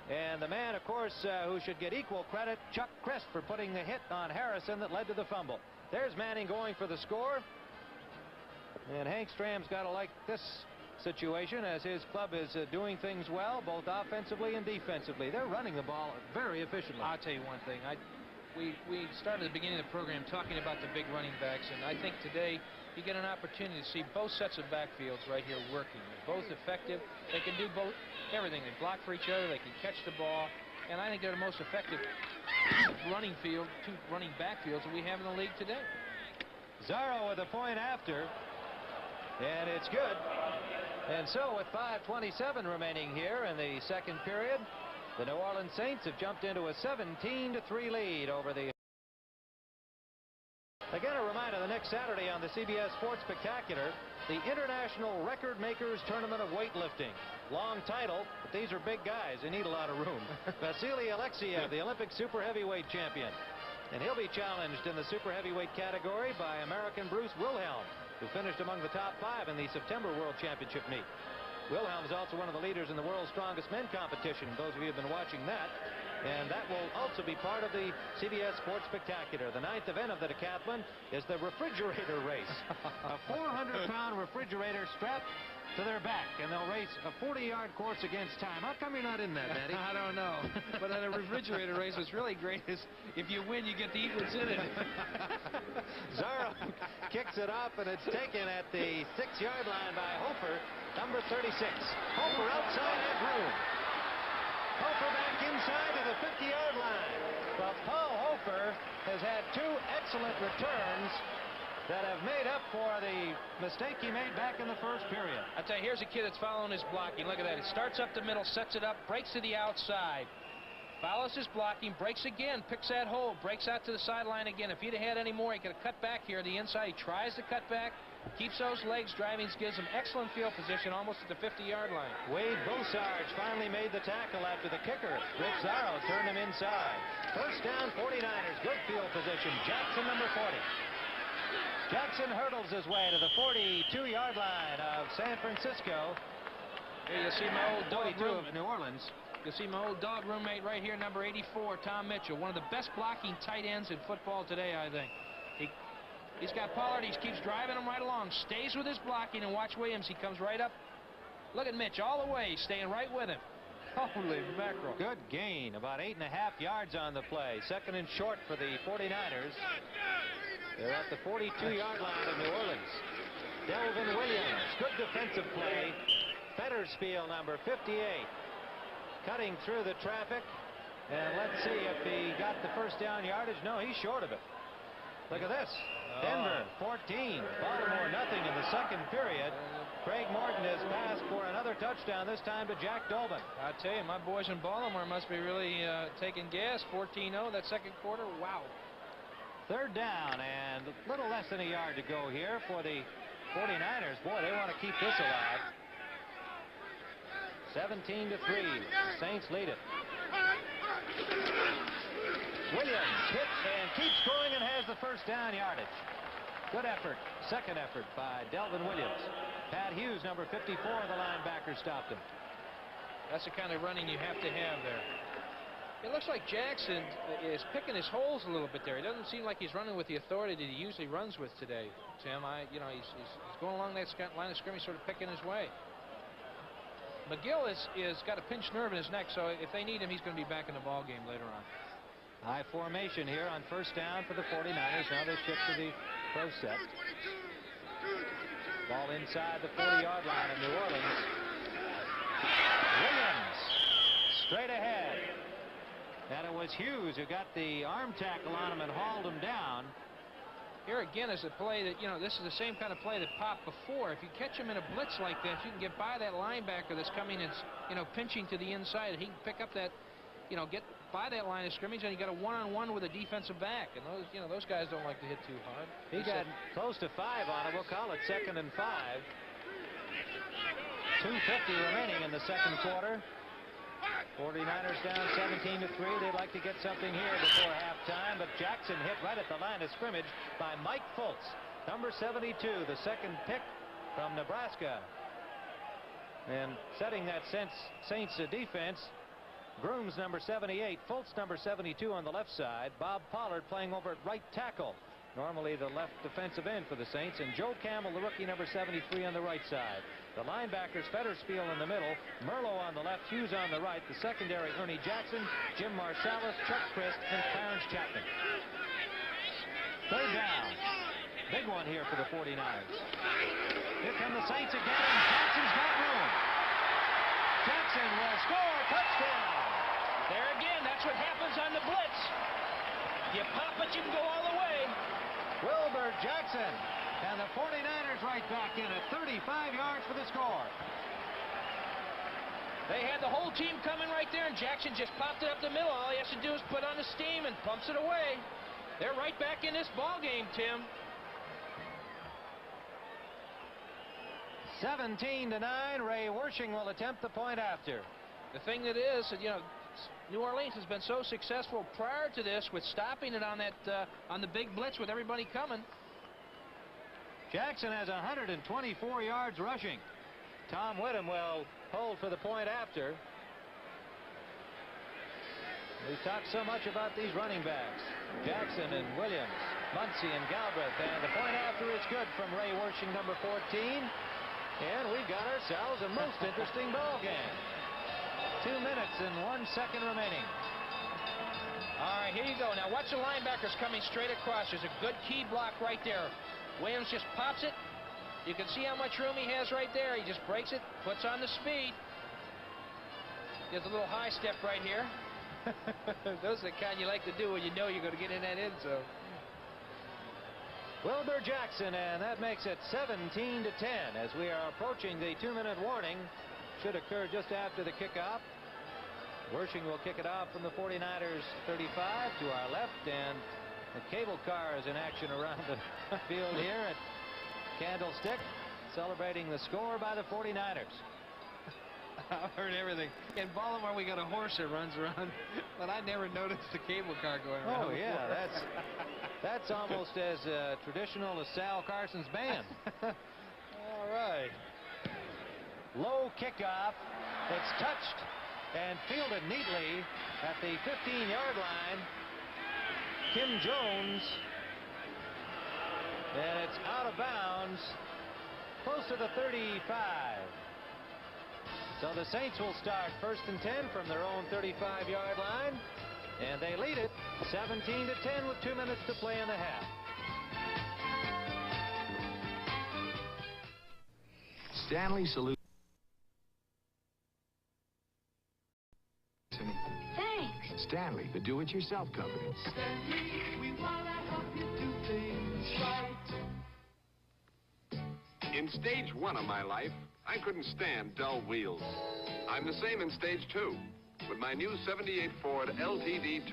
Speaker 2: And the man, of course, who should get equal credit, Chuck Crest, for putting the hit on Harrison that led to the fumble. There's Manning going for the score. And Hank Stram's got to like this situation as his club is doing things well, both offensively and defensively. They're running the ball very efficiently.
Speaker 1: I'll tell you one thing. We started at the beginning of the program talking about the big running backs, and I think today you get an opportunity to see both sets of backfields right here working. They're both effective. They can do both everything. They block for each other. They can catch the ball. And I think they're the most effective running backfields that we have in the league today.
Speaker 2: Zarro with a point after. And it's good. And so with 5:27 remaining here in the second period, the New Orleans Saints have jumped into a 17-3 lead over the... Again, a reminder, the next Saturday on the CBS Sports Spectacular, the International Record Makers Tournament of Weightlifting. Long title, but these are big guys. They need a lot of room. Vasily Alexiev, the Olympic super heavyweight champion. And he'll be challenged in the super heavyweight category by American Bruce Wilhelm, who finished among the top 5 in the September World Championship meet. Wilhelm is also one of the leaders in the World's Strongest Men competition, those of you who have been watching that. And that will also be part of the CBS Sports Spectacular. The 9th event of the decathlon is the refrigerator race. A 400-pound refrigerator strapped to their back, and they'll race a 40-yard course against time. How come you're not in that, Matty?
Speaker 1: I don't know. But at a refrigerator race, what's really great is if you win, you get to eat what's in it.
Speaker 2: Zarro kicks it up, and it's taken at the 6-yard line by Hofer, number 36. Hofer outside that room. Hofer back inside to the 50-yard line. Well, Paul Hofer has had 2 excellent returns that have made up for the mistake he made back in the first period.
Speaker 1: I tell you, here's a kid that's following his blocking. Look at that. He starts up the middle, sets it up, breaks to the outside. Follows his blocking, breaks again, picks that hole, breaks out to the sideline again. If he'd have had any more, he could have cut back here the inside. He tries to cut back, keeps those legs driving, gives him excellent field position almost at the 50-yard line.
Speaker 2: Wade Bosarge finally made the tackle after the kicker, Rick Zarro, turned him inside. First down, 49ers, good field position. Jackson, number 40. Jackson hurdles his way to the 42-yard line of San Francisco.
Speaker 1: Here you see my old dog
Speaker 2: 42 of New Orleans.
Speaker 1: You'll see my old dog roommate right here, number 84, Tom Mitchell. One of the best blocking tight ends in football today, I think. He's got Pollard. He keeps driving him right along. Stays with his blocking, and watch Williams. He comes right up. Look at Mitch all the way, staying right with him. Holy mackerel.
Speaker 2: Good gain, about 8.5 yards on the play. Second and short for the 49ers. They're at the 42-yard line of New Orleans. Delvin Williams, good defensive play. Fetterspiel, number 58. Cutting through the traffic, and let's see if he got the first down yardage. No, he's short of it. Look at this. Denver 14, Baltimore nothing in the second period. Craig Morton has passed for another touchdown, this time to Jack Dolben.
Speaker 1: I tell you, my boys in Baltimore must be really taking gas. 14-0 that second quarter. Wow.
Speaker 2: Third down and a little less than a yard to go here for the 49ers. Boy, they want to keep this alive. 17-3. The Saints lead it. Williams hits and keeps going and has the first down yardage. Good effort. Second effort by Delvin Williams. Pat Hughes, number 54, the linebacker, stopped him.
Speaker 1: That's the kind of running you have to have there. It looks like Jackson is picking his holes a little bit there. He doesn't seem like he's running with the authority that he usually runs with today, Tim. He's going along that line of scrimmage, sort of picking his way. McGill is got a pinched nerve in his neck, so if they need him, he's going to be back in the ball game later on.
Speaker 2: High formation here on first down for the 49ers. Now they shift to the pro set. Ball inside the 40-yard line of New Orleans. Williams straight ahead. And it was Hughes who got the arm tackle on him and hauled him down.
Speaker 1: Here again is a play that, this is the same kind of play that popped before. If you catch him in a blitz like this, you can get by that linebacker that's coming and, pinching to the inside. He can pick up that, get by that line of scrimmage, and you got a one-on-one with a defensive back. And those guys don't like to hit too hard.
Speaker 2: He got close to 5 on it. We'll call it 2nd and 5. 2:50 remaining in the second quarter. 49ers down 17-3. They'd like to get something here before halftime, but Jackson hit right at the line of scrimmage by Mike Fultz, number 72, the second pick from Nebraska. And setting that Saints defense, Grooms, number 78, Fultz, number 72 on the left side, Bob Pollard playing over at right tackle, normally the left defensive end for the Saints, and Joe Campbell, the rookie, number 73 on the right side. The linebackers, Fetterspiel in the middle, Merlo on the left, Hughes on the right. The secondary, Ernie Jackson, Jim Marsalis, Chuck Christ, and Clarence Chapman. Third down. Big one here for the 49ers. Here come the Saints again, and Jackson's got room. Jackson will score. Touchdown.
Speaker 1: There again, that's what happens on the blitz. You pop it, you can go all the way.
Speaker 2: Wilbur Jackson. And the 49ers right back in at 35 yards for the score.
Speaker 1: They had the whole team coming right there, and Jackson just popped it up the middle. All he has to do is put on the steam and pumps it away. They're right back in this ball game, Tim.
Speaker 2: 17-9. Ray Wersching will attempt the point after.
Speaker 1: The thing that is, New Orleans has been so successful prior to this with stopping it on that on the big blitz with everybody coming.
Speaker 2: Jackson has 124 yards rushing. Tom Whittem will hold for the point after. We talked so much about these running backs. Jackson and Williams, Muncie and Galbraith. And the point after is good from Ray Wersching, number 14. And we've got ourselves a most interesting ball game. 2 minutes and 1 second remaining.
Speaker 1: All right, here you go. Now watch the linebackers coming straight across. There's a good key block right there. Williams just pops it. You can see how much room he has right there. He just breaks it, puts on the speed. Gives a little high step right here. Those are the kind you like to do when you know you're going to get in that end zone.
Speaker 2: Wilbur Jackson, and that makes it 17-10 as we are approaching the 2-minute warning. Should occur just after the kickoff. Wersching will kick it off from the 49ers 35 to our left, and the cable car is in action around the field here at Candlestick, celebrating the score by the 49ers.
Speaker 1: I've heard everything. In Baltimore, we got a horse that runs around, but I never noticed the cable car going around.
Speaker 2: Oh, yeah, that's almost as traditional as Sal Carson's band. All right. Low kickoff. It's touched and fielded neatly at the 15-yard line. Kim Jones. And it's out of bounds, close to the 35. So the Saints will start 1st and 10 from their own 35-yard line. And they lead it 17-10 with 2 minutes to play in the half.
Speaker 12: Stanley salutes.
Speaker 5: Thanks.
Speaker 12: Stanley, the do-it-yourself company.
Speaker 16: Stanley, we want to help you do things right.
Speaker 3: In stage 1 of my life, I couldn't stand dull wheels. I'm the same in stage 2 with my new 78 Ford LTD2.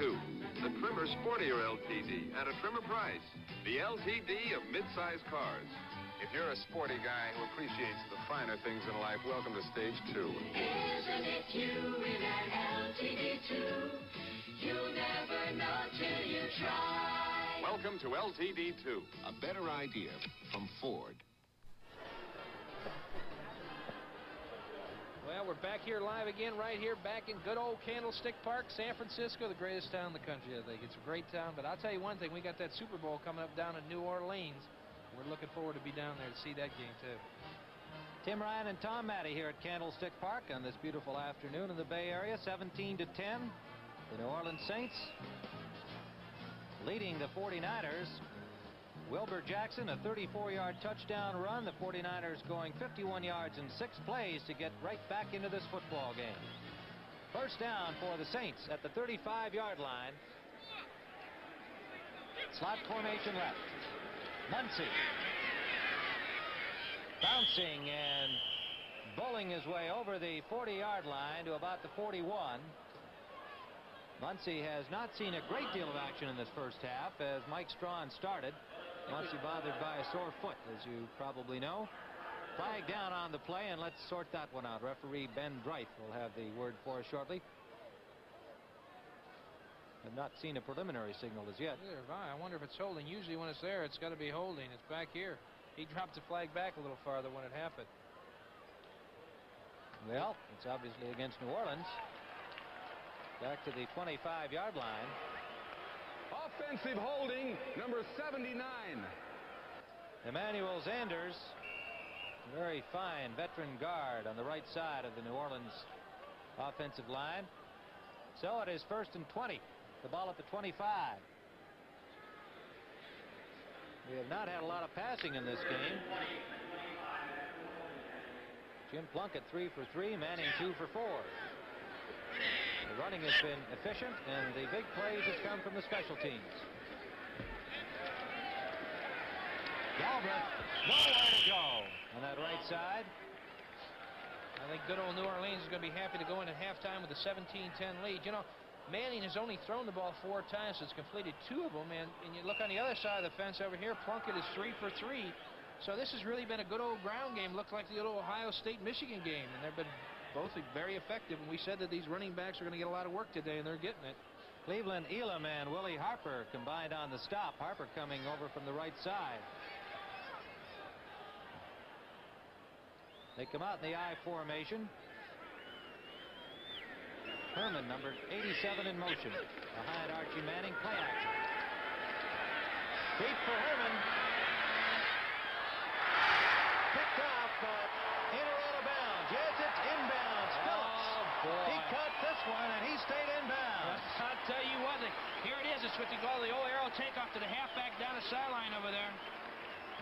Speaker 3: The trimmer, sportier LTD at a trimmer price. The LTD of mid-size cars. If you're a sporty guy who appreciates the finer things in life, welcome to stage 2.
Speaker 16: Isn't it you in an LTD2? You'll never know till you try.
Speaker 3: Welcome to LTD2.
Speaker 12: A better idea from Ford.
Speaker 1: Well, we're back here live again, right here, back in good old Candlestick Park, San Francisco, the greatest town in the country, I think. It's a great town, but I'll tell you one thing, we got that Super Bowl coming up down in New Orleans. We're looking forward to be down there to see that game, too.
Speaker 2: Tim Ryan and Tom Matty here at Candlestick Park on this beautiful afternoon in the Bay Area, 17-10. The New Orleans Saints leading the 49ers. Wilbur Jackson, a 34-yard touchdown run. The 49ers going 51 yards in 6 plays to get right back into this football game. First down for the Saints at the 35-yard line. Slot formation left. Muncy bouncing and bowling his way over the 40-yard line to about the 41. Muncy has not seen a great deal of action in this first half as Mike Strawn started. Muncy bothered by a sore foot, as you probably know. Flag down on the play, and let's sort that one out. Referee Ben Dreith will have the word for us shortly. I've not seen a preliminary signal as yet.
Speaker 1: Neither have I. I wonder if it's holding. Usually when it's there, it's got to be holding. It's back here. He dropped the flag back a little farther when it happened.
Speaker 2: Well, it's obviously against New Orleans. Back to the 25-yard line.
Speaker 3: Offensive holding, number 79.
Speaker 2: Emmanuel Sanders, very fine veteran guard on the right side of the New Orleans offensive line. So it is 1st and 20. The ball at the 25. We have not had a lot of passing in this game. Jim Plunkett 3 for 3, Manning 2 for 4. The running has been efficient, and the big plays has come from the special teams. Galbraith, nowhere to go on that right side.
Speaker 1: I think good old New Orleans is going to be happy to go in at halftime with a 17-10 lead. You know, Manning has only thrown the ball 4 times. Has completed 2 of them, and you look on the other side of the fence over here, Plunkett is 3 for 3. So this has really been a good old ground game. Looked like the old Ohio State-Michigan game, and they've been both very effective, and we said that these running backs are going to get a lot of work today, and they're getting it.
Speaker 2: Cleveland Elam and Willie Harper combined on the stop. Harper coming over from the right side. They come out in the I formation. Herman, number 87 in motion. Behind Archie Manning, play action. Deep for Herman. Picked off, but in or out of bounds. Yes, it's inbounds. Phillips.
Speaker 1: Oh, boy.
Speaker 2: He caught this one, and he stayed inbounds.
Speaker 1: I'll tell you what, here it is. It's with the old arrow takeoff to the halfback down the sideline over there.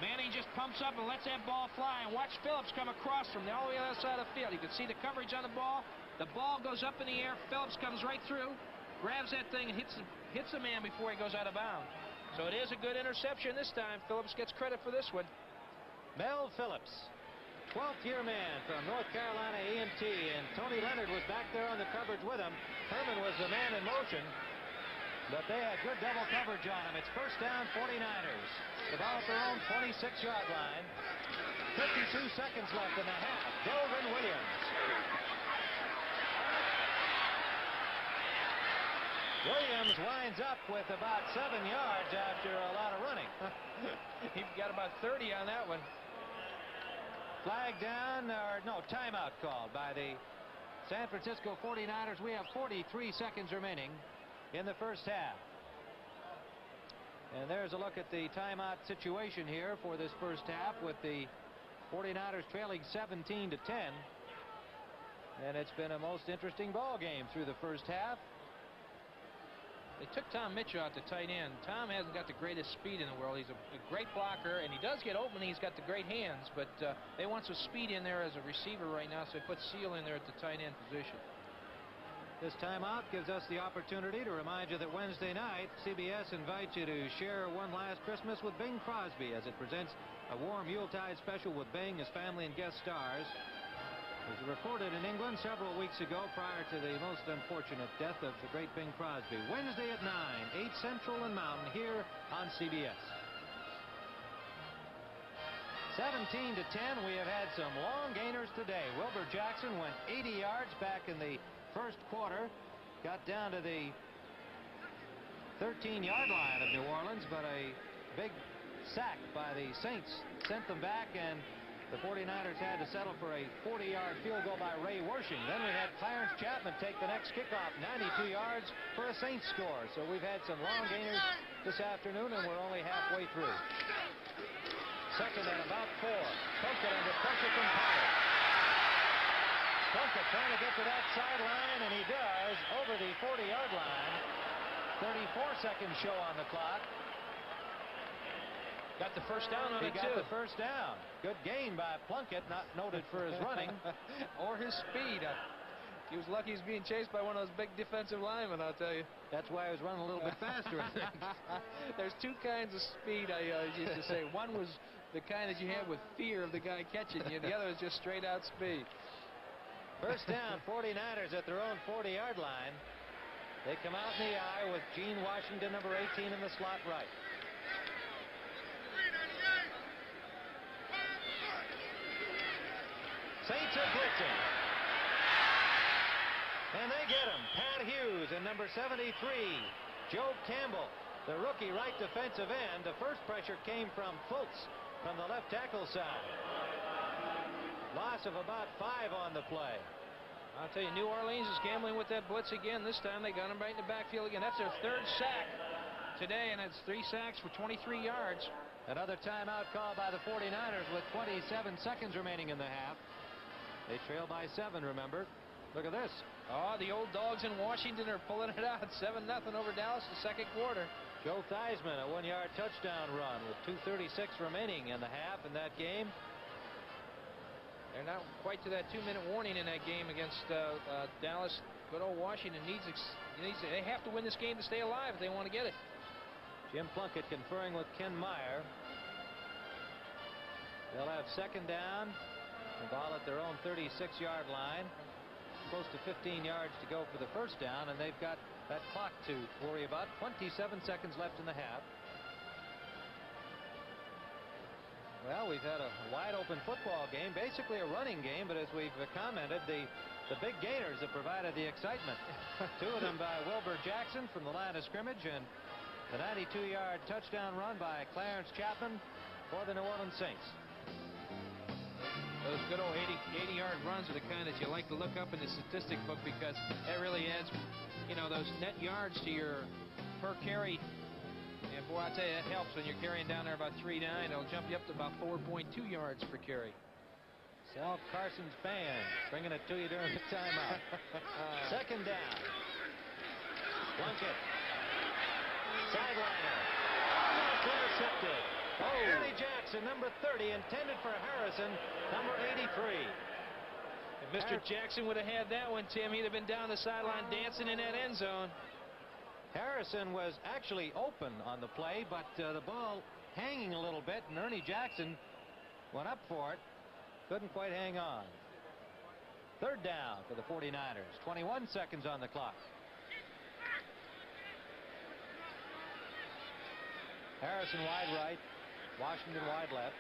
Speaker 1: Manning just pumps up and lets that ball fly. And watch Phillips come across from all the other side of the field. You can see the coverage on the ball. The ball goes up in the air. Phillips comes right through, grabs that thing, and hits the man before he goes out of bounds. So it is a good interception this time. Phillips gets credit for this one.
Speaker 2: Mel Phillips, 12th year man from North Carolina A&T, and Tony Leonard was back there on the coverage with him. Herman was the man in motion, but they had good double coverage on him. It's first down, 49ers. The ball at their own 26-yard line. 52 seconds left in the half. Delvin Williams. Williams winds up with about 7 yards after a lot of running.
Speaker 1: He got about 30 on that one.
Speaker 2: Flag down, or no, timeout called by the San Francisco 49ers. We have 43 seconds remaining in the first half. And there's a look at the timeout situation here for this first half, with the 49ers trailing 17-10. And it's been a most interesting ball game through the first half.
Speaker 1: They took Tom Mitchell out to tight end. Tom hasn't got the greatest speed in the world. He's a great blocker, and he does get open. He's got the great hands, but they want some speed in there as a receiver right now, so they put Seal in there at the tight end position.
Speaker 2: This timeout gives us the opportunity to remind you that Wednesday night, CBS invites you to share one last Christmas with Bing Crosby as it presents a warm Yuletide special with Bing, his family, and guest stars. It was recorded in England several weeks ago prior to the most unfortunate death of the great Bing Crosby. Wednesday at 9, 8 Central and Mountain here on CBS. 17-10, we have had some long gainers today. Wilbur Jackson went 80 yards back in the first quarter, got down to the 13-yard line of New Orleans, but a big sack by the Saints sent them back, and the 49ers had to settle for a 40-yard field goal by Ray Wersching. Then we had Clarence Chapman take the next kickoff, 92 yards for a Saints score. So we've had some long gainers this afternoon, and we're only halfway through. Second and about 4. Plunkett under pressure from Powell. Plunkett trying to get to that sideline, and he does over the 40-yard line. 34-second show on the clock.
Speaker 1: Got the first down on it, too.
Speaker 2: He got the first down. Good gain by Plunkett, not noted for his running.
Speaker 1: Or his speed. He was lucky he was being chased by one of those big defensive linemen, I'll tell you.
Speaker 2: That's why he was running a little bit faster, I think.
Speaker 1: There's two kinds of speed, I used to say. One was the kind that you have with fear of the guy catching you. The other was just straight-out speed.
Speaker 2: First down, 49ers at their own 40-yard line. They come out in the eye with Gene Washington, number 18, in the slot right. Saints are blitzing. And they get him. Pat Hughes and number 73, Joe Campbell, the rookie right defensive end. The first pressure came from Fultz from the left tackle side. Loss of about 5 on the play.
Speaker 1: I'll tell you, New Orleans is gambling with that blitz again. This time they got him right in the backfield again. That's their third sack today, and it's 3 sacks for 23 yards.
Speaker 2: Another timeout call by the 49ers with 27 seconds remaining in the half. They trail by 7, remember. Look at this.
Speaker 1: Oh, the old dogs in Washington are pulling it out. 7-0 over Dallas the second quarter.
Speaker 2: Joe Theismann, a 1-yard touchdown run with 2:36 remaining in the half in that game.
Speaker 1: They're not quite to that 2-minute warning in that game against Dallas. Good old Washington they have to win this game to stay alive if they want to get it.
Speaker 2: Jim Plunkett conferring with Ken Meyer. They'll have second down. The ball at their own 36-yard line. Close to 15 yards to go for the first down, and they've got that clock to worry about. 27 seconds left in the half. Well, we've had a wide-open football game, basically a running game, but as we've commented, the big gainers have provided the excitement. 2 of them by Wilbur Jackson from the line of scrimmage, and the 92-yard touchdown run by Clarence Chapman for the New Orleans Saints.
Speaker 1: Those good old 80-yard runs are the kind that you like to look up in the statistic book, because that really adds, those net yards to your per carry. And boy, I tell you, that helps when you're carrying down there about 3.9. It'll jump you up to about 4.2 yards per carry.
Speaker 2: Sal Carson's band bringing it to you during the timeout. Second down. Plunkett. Sideliner. Almost intercepted. Early Jackson, number 30, intended for Harrison, number 83.
Speaker 1: If Mr. Jackson would have had that one, Tim, he'd have been down the sideline dancing in that end zone.
Speaker 2: Harrison was actually open on the play, but the ball hanging a little bit, and Ernie Jackson went up for it. Couldn't quite hang on. Third down for the 49ers. 21 seconds on the clock. Harrison wide right. Washington wide left.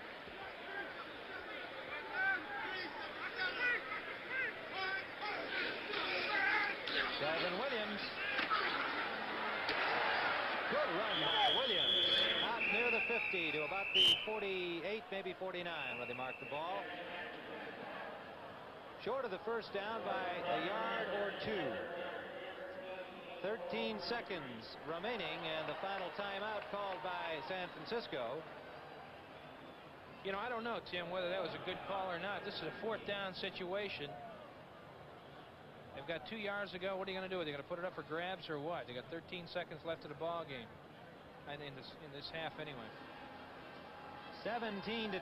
Speaker 2: Devin Williams. Good run by Williams. Out near the 50 to about the 48, maybe 49 where they mark the ball. Short of the first down by a yard or two. 13 seconds remaining, and the final timeout called by San Francisco.
Speaker 1: You know, I don't know, Tim, whether that was a good call or not. This is a fourth down situation. They've got 2 yards to go. What are you going to do? Are they going to put it up for grabs or what? They got 13 seconds left of the ball game, and in this half anyway.
Speaker 2: 17-10.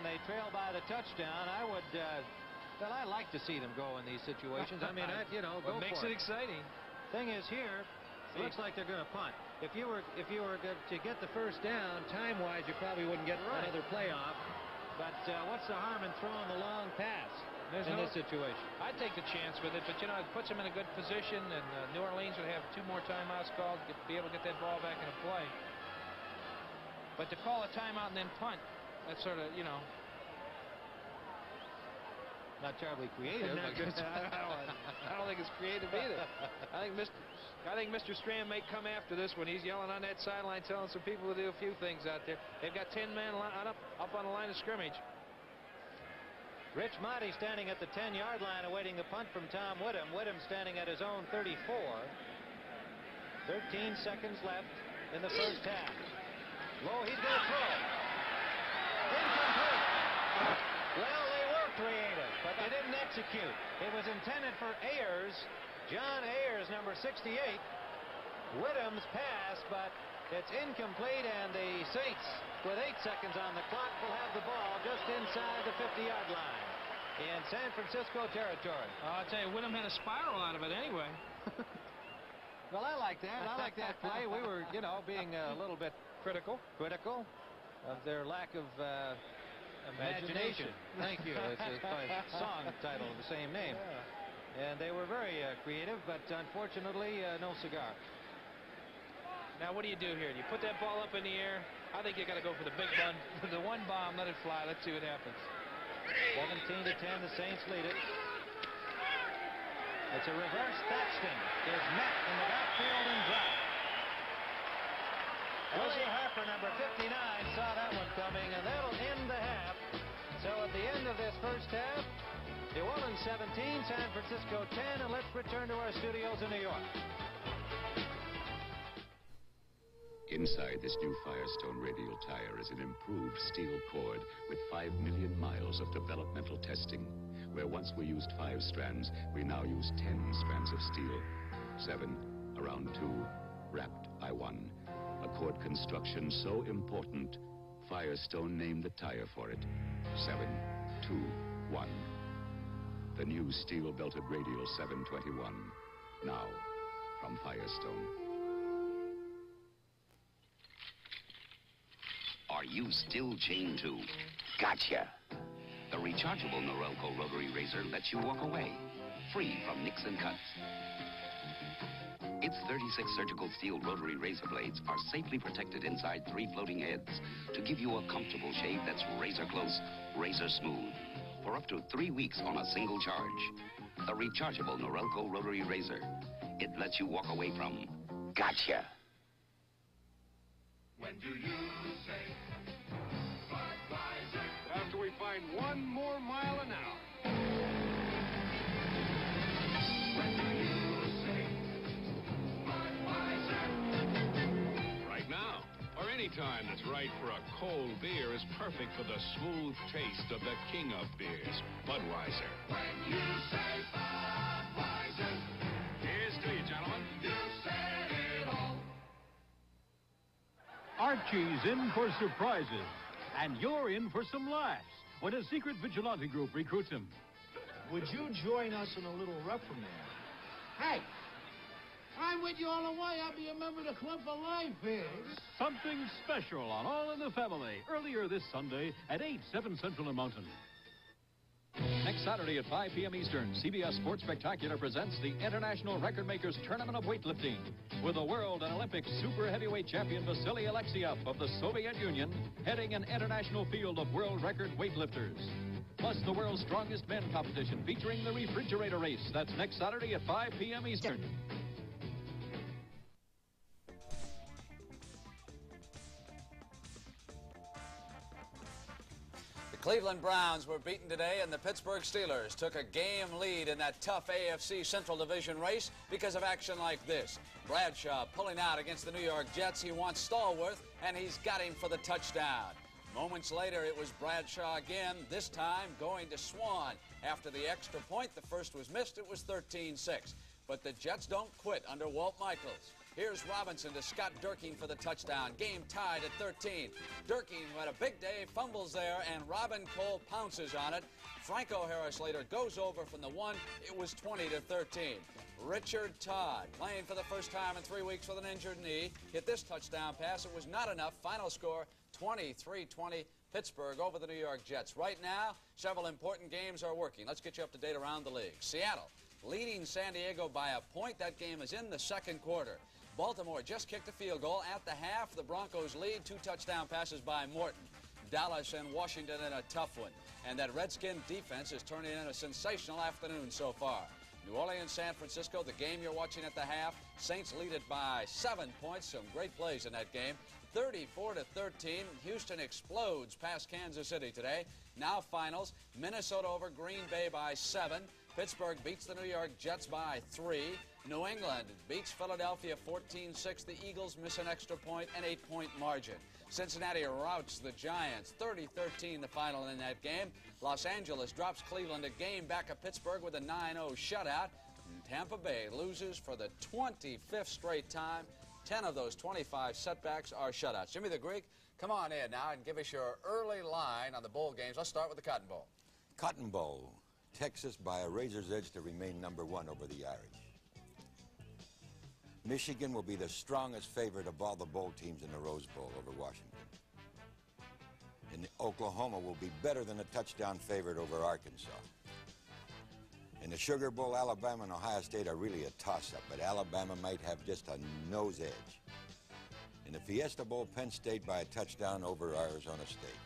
Speaker 2: They trail by the touchdown. I would. Well, I like to see them go in these situations. I mean, you know, go for it.
Speaker 1: What makes it exciting?
Speaker 2: Thing is, here it looks like they're going to punt. If you were to get the first down, time-wise, you probably wouldn't get another playoff. But what's the harm in throwing the long pass in this situation?
Speaker 1: I'd take the chance with it, but you know, it puts them in a good position, and New Orleans would have 2 more timeouts called, be able to get that ball back into play. But to call a timeout and then punt, that's sort of, you know,
Speaker 2: not terribly creative.
Speaker 1: I don't think it's creative either. I think Mr. Strand may come after this one. He's yelling on that sideline, telling some people to do a few things out there. They've got 10 men up on the line of scrimmage.
Speaker 2: Rich Motti standing at the 10-yard line awaiting the punt from Tom Whittem. Whittem standing at his own 34. 13 seconds left in the first half. Low, he's going to throw. Incomplete. Well, they were creative, but they didn't execute. It was intended for Ayers, John Ayers, number 68. Whittem's pass, but it's incomplete, and the Saints, with 8 seconds on the clock, will have the ball just inside the 50-yard line in San Francisco territory.
Speaker 1: I'll tell you, Whittem had a spiral out of it anyway.
Speaker 2: Well, I like that. I like that play. We were, you know, being a little bit critical of their lack of imagination. Thank you. It's a song title of the same name. Yeah. And they were very creative, but unfortunately, no cigar.
Speaker 1: Now, what do you do here? Do you put that ball up in the air? I think you got to go for the big one. The one bomb, let it fly. Let's see what happens.
Speaker 2: 17-10, the Saints lead it. It's a reverse. Thaxton is met in the backfield and dropped. Willie Harper, number 59, saw that one coming, and that'll end the half. So at the end of this first half, New Orleans 17, San Francisco 10, and let's return to our studios in New York.
Speaker 13: Inside this new Firestone radial tire is an improved steel cord with 5 million miles of developmental testing. Where once we used 5 strands, we now use 10 strands of steel. 7, around 2, wrapped by 1. A cord construction so important, Firestone named the tire for it. 7, 2, 1. The new steel-belted radial 721. Now, from Firestone.
Speaker 14: Are you still chained to? Gotcha! The rechargeable Norelco rotary razor lets you walk away, free from nicks and cuts. Its 36 surgical steel rotary razor blades are safely protected inside 3 floating heads to give you a comfortable shave that's razor close, razor smooth, for up to 3 weeks on a single charge. The rechargeable Norelco rotary razor. It lets you walk away from gotcha.
Speaker 3: When do you say Budweiser? After we find 1 more mile an hour. When do you say Budweiser? Right now, or any time that's right for a cold beer is perfect for the smooth taste of the king of beers, Budweiser. When you say Budweiser, here's to you, gentlemen. You said it all.
Speaker 17: Archie's in for surprises, and you're in for some laughs when a secret vigilante group recruits him.
Speaker 6: Would you join us in a little reprimand? Hey!
Speaker 18: I'm with you all the way. I'll be a member of the club for life here.
Speaker 17: Something special on All in the Family, earlier this Sunday at 8, 7 Central and Mountain. Next Saturday at 5 p.m. Eastern, CBS Sports Spectacular presents the International Record Makers Tournament of Weightlifting with the world and Olympic super heavyweight champion Vasily Alexiev of the Soviet Union heading an international field of world record weightlifters. Plus the world's strongest men competition featuring the refrigerator race. That's next Saturday at 5 p.m. Eastern.
Speaker 19: Cleveland Browns were beaten today, and the Pittsburgh Steelers took a game lead in that tough AFC Central Division race because of action like this. Bradshaw pulling out against the New York Jets. He wants Stallworth, and he's got him for the touchdown. Moments later, it was Bradshaw again, this time going to Swan. After the extra point, the first was missed. It was 13-6. But the Jets don't quit under Walt Michaels. Here's Robinson to Scott Durkin for the touchdown. Game tied at 13. Durkin had a big day, fumbles there, and Robin Cole pounces on it. Franco Harris later goes over from the 1. It was 20-13. Richard Todd, playing for the first time in 3 weeks with an injured knee, hit this touchdown pass. It was not enough. Final score, 23-20. Pittsburgh over the New York Jets. Right now, several important games are working. Let's get you up to date around the league. Seattle leading San Diego by a point. That game is in the second quarter. Baltimore just kicked a field goal at the half. The Broncos lead. 2 touchdown passes by Morton. Dallas and Washington in a tough one. And that Redskin defense is turning in a sensational afternoon so far. New Orleans, San Francisco, the game you're watching at the half. Saints lead it by 7 points. Some great plays in that game. 34-13. Houston explodes past Kansas City today. Now finals. Minnesota over Green Bay by 7. Pittsburgh beats the New York Jets by 3. New England beats Philadelphia 14-6. The Eagles miss an extra point, an 8-point margin. Cincinnati routs the Giants 30-13 the final in that game. Los Angeles drops Cleveland a game back at Pittsburgh with a 9-0 shutout. And Tampa Bay loses for the 25th straight time. 10 of those 25 setbacks are shutouts. Jimmy the Greek, come on in now and give us your early line on the bowl games. Let's start with the Cotton Bowl.
Speaker 20: Cotton Bowl. Texas by a razor's edge to remain #1 over the Irish. Michigan will be the strongest favorite of all the bowl teams in the Rose Bowl over Washington. And Oklahoma will be better than a touchdown favorite over Arkansas. In the Sugar Bowl, Alabama and Ohio State are really a toss-up, but Alabama might have just a nose edge. In the Fiesta Bowl, Penn State by a touchdown over Arizona State.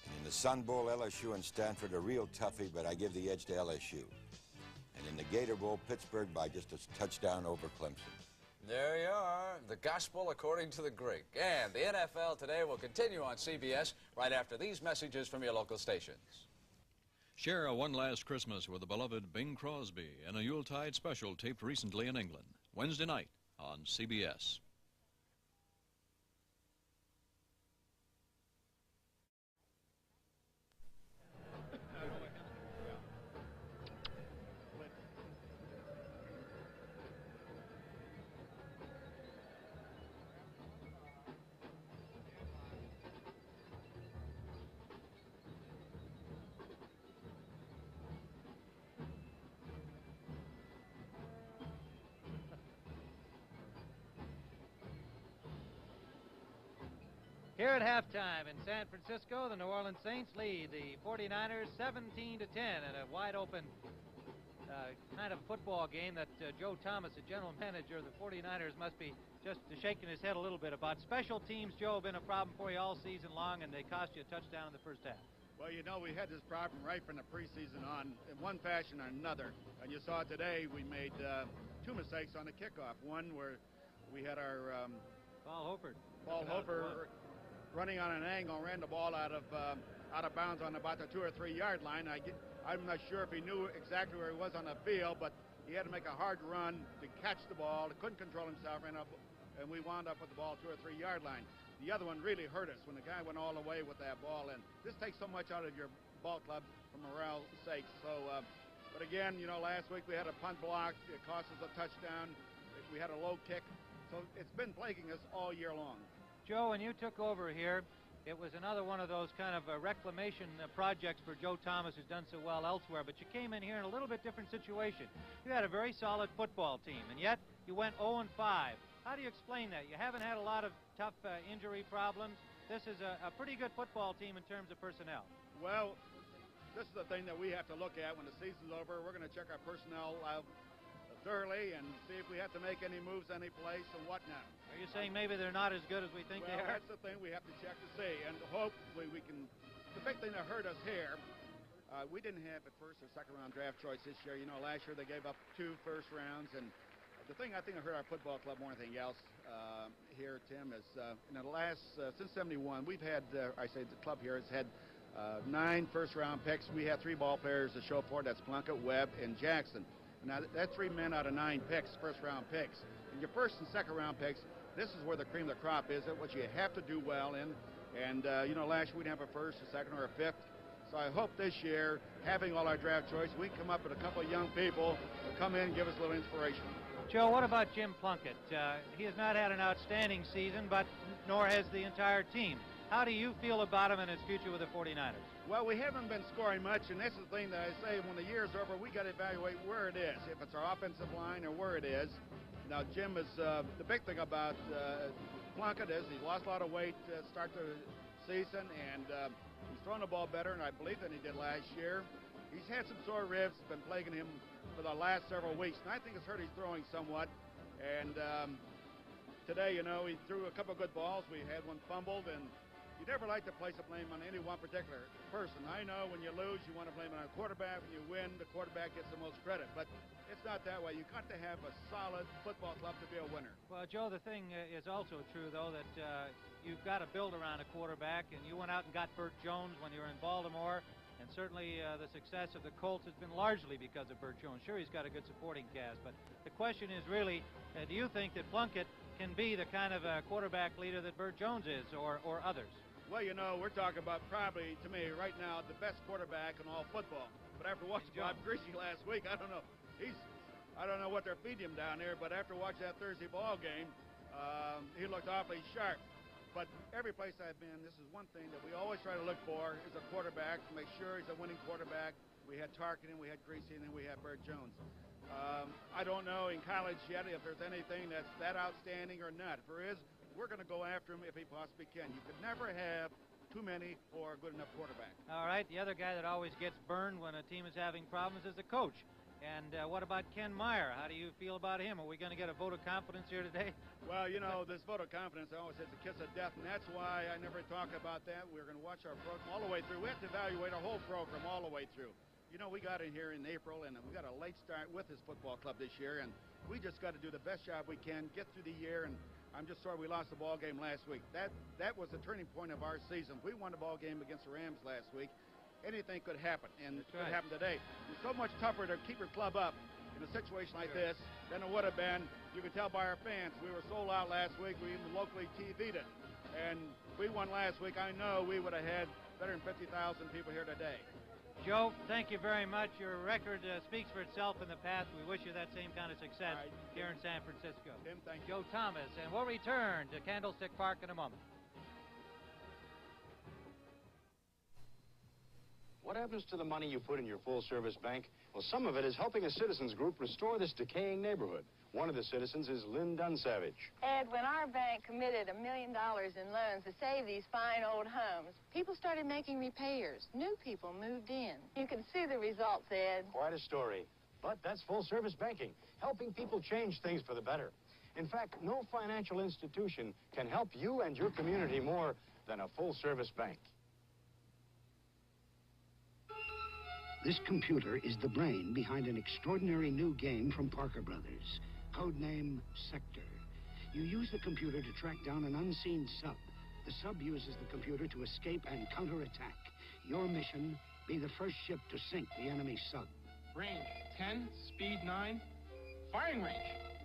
Speaker 20: And in the Sun Bowl, LSU and Stanford are real toughie, but I give the edge to LSU. And in the Gator Bowl, Pittsburgh by just a touchdown over Clemson.
Speaker 19: There you are, the gospel according to the Greek. And the NFL today will continue on CBS right after these messages from your local stations.
Speaker 21: Share a One Last Christmas with the beloved Bing Crosby in a Yuletide special taped recently in England. Wednesday night on CBS.
Speaker 22: Here at halftime in San Francisco, the New Orleans Saints lead the 49ers 17-10 in a wide-open kind of football game that Joe Thomas, the general manager of the 49ers, must be just shaking his head a little bit about. Special teams, Joe, have been a problem for you all season long, and they cost you a touchdown in the first half.
Speaker 23: Well, you know, we had this problem right from the preseason on in one fashion or another. And you saw today we made 2 mistakes on the kickoff. One where we had our
Speaker 22: Paul
Speaker 23: Hoper running on an angle, ran the ball out of bounds on about the 2 or 3 yard line. I'm not sure if he knew exactly where he was on the field, but he had to make a hard run to catch the ball. He couldn't control himself, and we wound up with the ball 2 or 3 yard line. The other one really hurt us when the guy went all the way with that ball, and this takes so much out of your ball club for morale's sake. So, but again, you know, last week we had a punt block. It cost us a touchdown. We had a low kick. So it's been plaguing us all year long.
Speaker 22: Joe, when you took over here, it was another one of those kind of reclamation projects for Joe Thomas, who's done so well elsewhere. But you came in here in a little bit different situation. You had a very solid football team, and yet You went 0-5. How do you explain that? You haven't had a lot of tough injury problems. This is a pretty good football team in terms of personnel.
Speaker 23: Well, this is the thing that we have to look at when the season's over. We're going to check our personnel out thoroughly and see if we have to make any moves any place and whatnot.
Speaker 22: Are you saying maybe they're not as good as we think they are?
Speaker 23: That's the thing we have to check to see, and hopefully we can. The big thing that hurt us here, we didn't have a first or second round draft choice this year. You know, last year they gave up 2 first rounds, and the thing I think that hurt our football club more than anything else here, Tim, is in the last, since 71, we've had, the club here has had 9 first-round picks. We have 3 ball players to show for it. That's Plunkett, Webb, and Jackson. Now, that's 3 men out of 9 picks, first-round picks. And your first and second-round picks, this is where the cream of the crop is, what you have to do well in. And, you know, last year we didn't have a first, a second, or a fifth. So I hope this year, having all our draft choice, we can come up with a couple of young people to come in and give us a little inspiration.
Speaker 22: Joe, what about Jim Plunkett? He has not had an outstanding season, but nor has the entire team. How do you feel about him and his future with the 49ers?
Speaker 23: Well, we haven't been scoring much, and this is the thing that I say, when the year's over, we got to evaluate where it is, if it's our offensive line or where it is. Now, Jim is, the big thing about Plunkett is he's lost a lot of weight to start the season, and he's thrown the ball better, and I believe, than he did last year. He's had some sore ribs, been plaguing him for the last several weeks, and I think it's hurt his throwing somewhat. And today, you know, he threw a couple of good balls. We had one fumbled, and you never like to place a blame on any one particular person. I know when you lose, you want to blame it on a quarterback. When you win, the quarterback gets the most credit. But it's not that way. You've got to have a solid football club to be a winner.
Speaker 22: Well, Joe, the thing is also true, though, that you've got to build around a quarterback, and you went out and got Burt Jones when you were in Baltimore. And certainly the success of the Colts has been largely because of Burt Jones. Sure, he's got a good supporting cast, but the question is really, do you think that Plunkett can be the kind of quarterback leader that Burt Jones is, or others?
Speaker 23: Well, you know, we're talking about probably, to me, right now, the best quarterback in all football. But after watching Bob Greasy last week, I don't know. I don't know what they're feeding him down there, but after watching that Thursday ball game, he looked awfully sharp. But every place I've been, this is one thing that we always try to look for is a quarterback to make sure he's a winning quarterback. We had Tarkenton, we had Greasy, and then we had Burt Jones. I don't know in college yet if there's anything that's that outstanding or not. If there is, we're going to go after him if he possibly can. You could never have too many for a good enough quarterback.
Speaker 22: All right, the other guy that always gets burned when a team is having problems is the coach. And what about Ken Meyer? How do you feel about him? Are we going to get a vote of confidence here today?
Speaker 23: Well, you know, this vote of confidence, I always say, it's a kiss of death, and that's why I never talk about that. We're going to watch our program all the way through. We have to evaluate our whole program all the way through. You know, we got in here in April, and we got a late start with this football club this year, and we just got to do the best job we can, get through the year, and I'm just sorry we lost the ball game last week. That was the turning point of our season. If we won the ball game against the Rams last week, anything could happen, and it could happen today. It's so much tougher to keep your club up in a situation like this than it would have been. You can tell by our fans. We were sold out last week. We even locally TV'd it. And if we won last week, I know we would have had better than 50,000 people here today.
Speaker 22: Joe, thank you very much. Your record speaks for itself in the past. We wish you that same kind of success here in San Francisco.
Speaker 23: Tim, thank you.
Speaker 22: Joe Thomas, and we'll return to Candlestick Park in a moment.
Speaker 7: What happens to the money you put in your full-service bank? Well, some of it is helping a citizens group restore this decaying neighborhood. One of the citizens is Lynn Dunsavage.
Speaker 8: Ed, when our bank committed $1 million in loans to save these fine old homes, people started making repairs. New people moved in. You can see the results, Ed.
Speaker 7: Quite a story. But that's full-service banking, helping people change things for the better. In fact, no financial institution can help you and your community more than a full-service bank.
Speaker 9: This computer is the brain behind an extraordinary new game from Parker Brothers, codename Sector. You use the computer to track down an unseen sub. The sub uses the computer to escape and counterattack. Your mission, be the first ship to sink the enemy sub.
Speaker 24: Range 10, speed 9, firing range.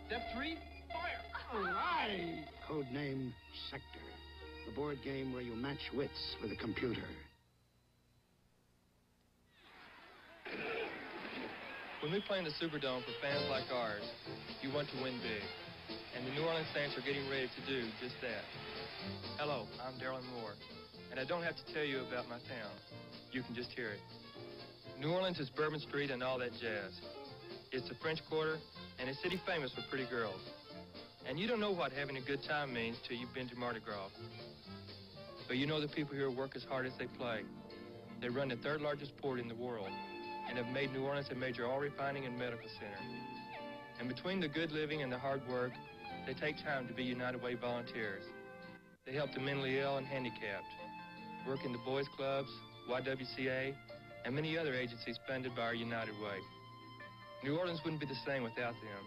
Speaker 24: Depth 3, fire. All right.
Speaker 9: Codename Sector, the board game where you match wits with a computer.
Speaker 25: When we play in the Superdome for fans like ours, you want to win big. And the New Orleans Saints are getting ready to do just that. Hello, I'm Darylyn Moore, and I don't have to tell you about my town. You can just hear it. New Orleans is Bourbon Street and all that jazz. It's the French Quarter and a city famous for pretty girls. And you don't know what having a good time means till you've been to Mardi Gras. But you know the people here work as hard as they play. They run the third largest port in the world and have made New Orleans a major oil refining and medical center. And between the good living and the hard work, they take time to be United Way volunteers. They help the mentally ill and handicapped, work in the boys clubs, YWCA, and many other agencies funded by our United Way. New Orleans wouldn't be the same without them.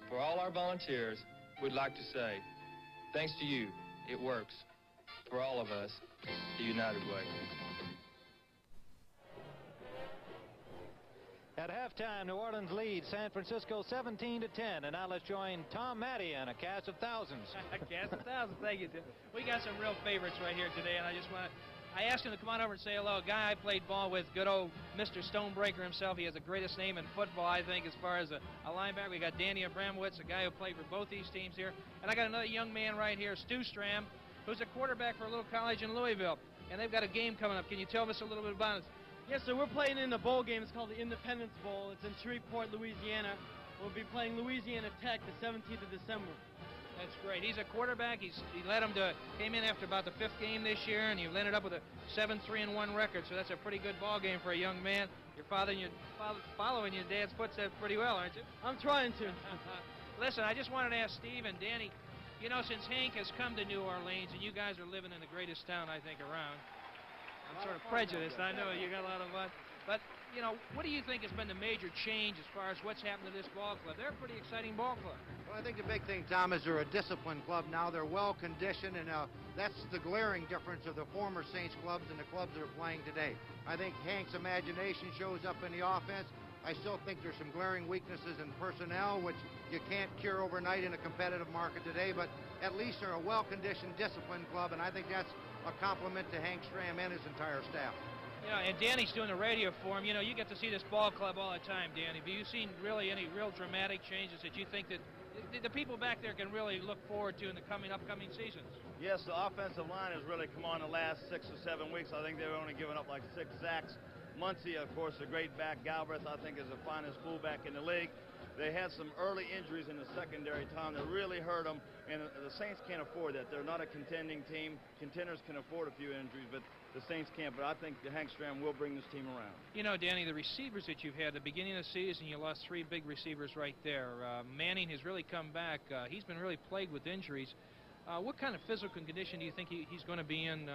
Speaker 25: For all our volunteers, we'd like to say, thanks to you, it works. For all of us, the United Way.
Speaker 22: At halftime, New Orleans leads San Francisco 17-10. And now let's join Tom Matty and a cast of thousands.
Speaker 4: A cast of thousands, thank you, Tim. We got some real favorites right here today, and I asked him to come on over and say hello. A guy I played ball with, good old Mr. Stonebreaker himself. He has the greatest name in football, I think, as far as a linebacker. We got Danny Abramowitz, a guy who played for both these teams here. And I got another young man right here, Stu Stram, who's a quarterback for a little college in Louisville. And they've got a game coming up. Can you tell us a little bit about it?
Speaker 5: Yes, sir. We're playing in a bowl game. It's called the Independence Bowl. It's in Shreveport, Louisiana. We'll be playing Louisiana Tech the 17th of December.
Speaker 1: That's great. He's a quarterback. He came in after about the 5th game this year, and he ended up with a 7-3-1 record. So that's a pretty good ball game for a young man. You're following your dad's footsteps pretty well, aren't you?
Speaker 5: I'm trying to.
Speaker 1: Listen, I just wanted to ask Steve and Danny, you know, since Hank has come to New Orleans, and you guys are living in the greatest town, I think, around. I'm sort of prejudiced. I know you got a lot of fun. But, you know, what do you think has been the major change as far as what's happened to this ball club? They're a pretty exciting ball club.
Speaker 10: Well, I think the big thing, Tom, is they're a disciplined club now. They're well-conditioned, and that's the glaring difference of the former Saints clubs and the clubs that are playing today. I think Hank's imagination shows up in the offense. I still think there's some glaring weaknesses in personnel, which you can't cure overnight in a competitive market today, but at least they're a well-conditioned, disciplined club, and I think that's a compliment to Hank Stram and his entire staff.
Speaker 1: You know, and Danny's doing the radio for him. You know, you get to see this ball club all the time, Danny. Have you seen really any real dramatic changes that you think that the people back there can really look forward to in the upcoming seasons?
Speaker 23: Yes, the offensive line has really come on the last 6 or 7 weeks. I think they've only given up like 6 sacks. Muncie, of course, a great back. Galbraith, I think, is the finest fullback in the league. They had some early injuries in the secondary, Tom, that really hurt them, and the Saints can't afford that. They're not a contending team. Contenders can afford a few injuries, but the Saints can't. But I think Hank Stram will bring this team around.
Speaker 1: You know, Danny, the receivers that you've had at the beginning of the season, you lost 3 big receivers right there. Manning has really come back. He's been really plagued with injuries. What kind of physical condition do you think he's going to be in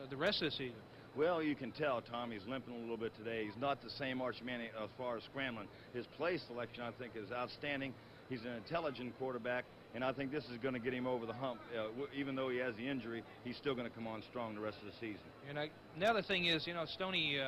Speaker 1: the rest of the season?
Speaker 23: Well, you can tell, Tom, he's limping a little bit today. He's not the same Arch Manning as far as scrambling. His play selection, I think, is outstanding. He's an intelligent quarterback, and I think this is going to get him over the hump. Even though he has the injury, he's still going to come on strong the rest of the season.
Speaker 1: And the other thing is, you know, Stoney,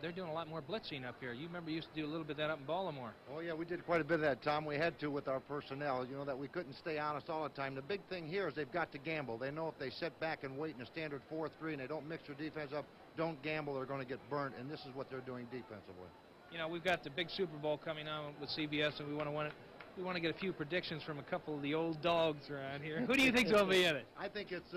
Speaker 1: they're doing a lot more blitzing up here. You remember you used to do a little bit of that up in Baltimore.
Speaker 10: Oh, yeah, we did quite a bit of that, Tom. We had to with our personnel, you know, that we couldn't stay honest all the time. The big thing here is they've got to gamble. They know if they sit back and wait in a standard 4-3 and they don't mix their defense up, don't gamble, they're going to get burnt, and this is what they're doing defensively.
Speaker 1: You know, we've got the big Super Bowl coming on with CBS, and we want to get a few predictions from a couple of the old dogs around here. Who do you think's going to be in it?
Speaker 10: I think it's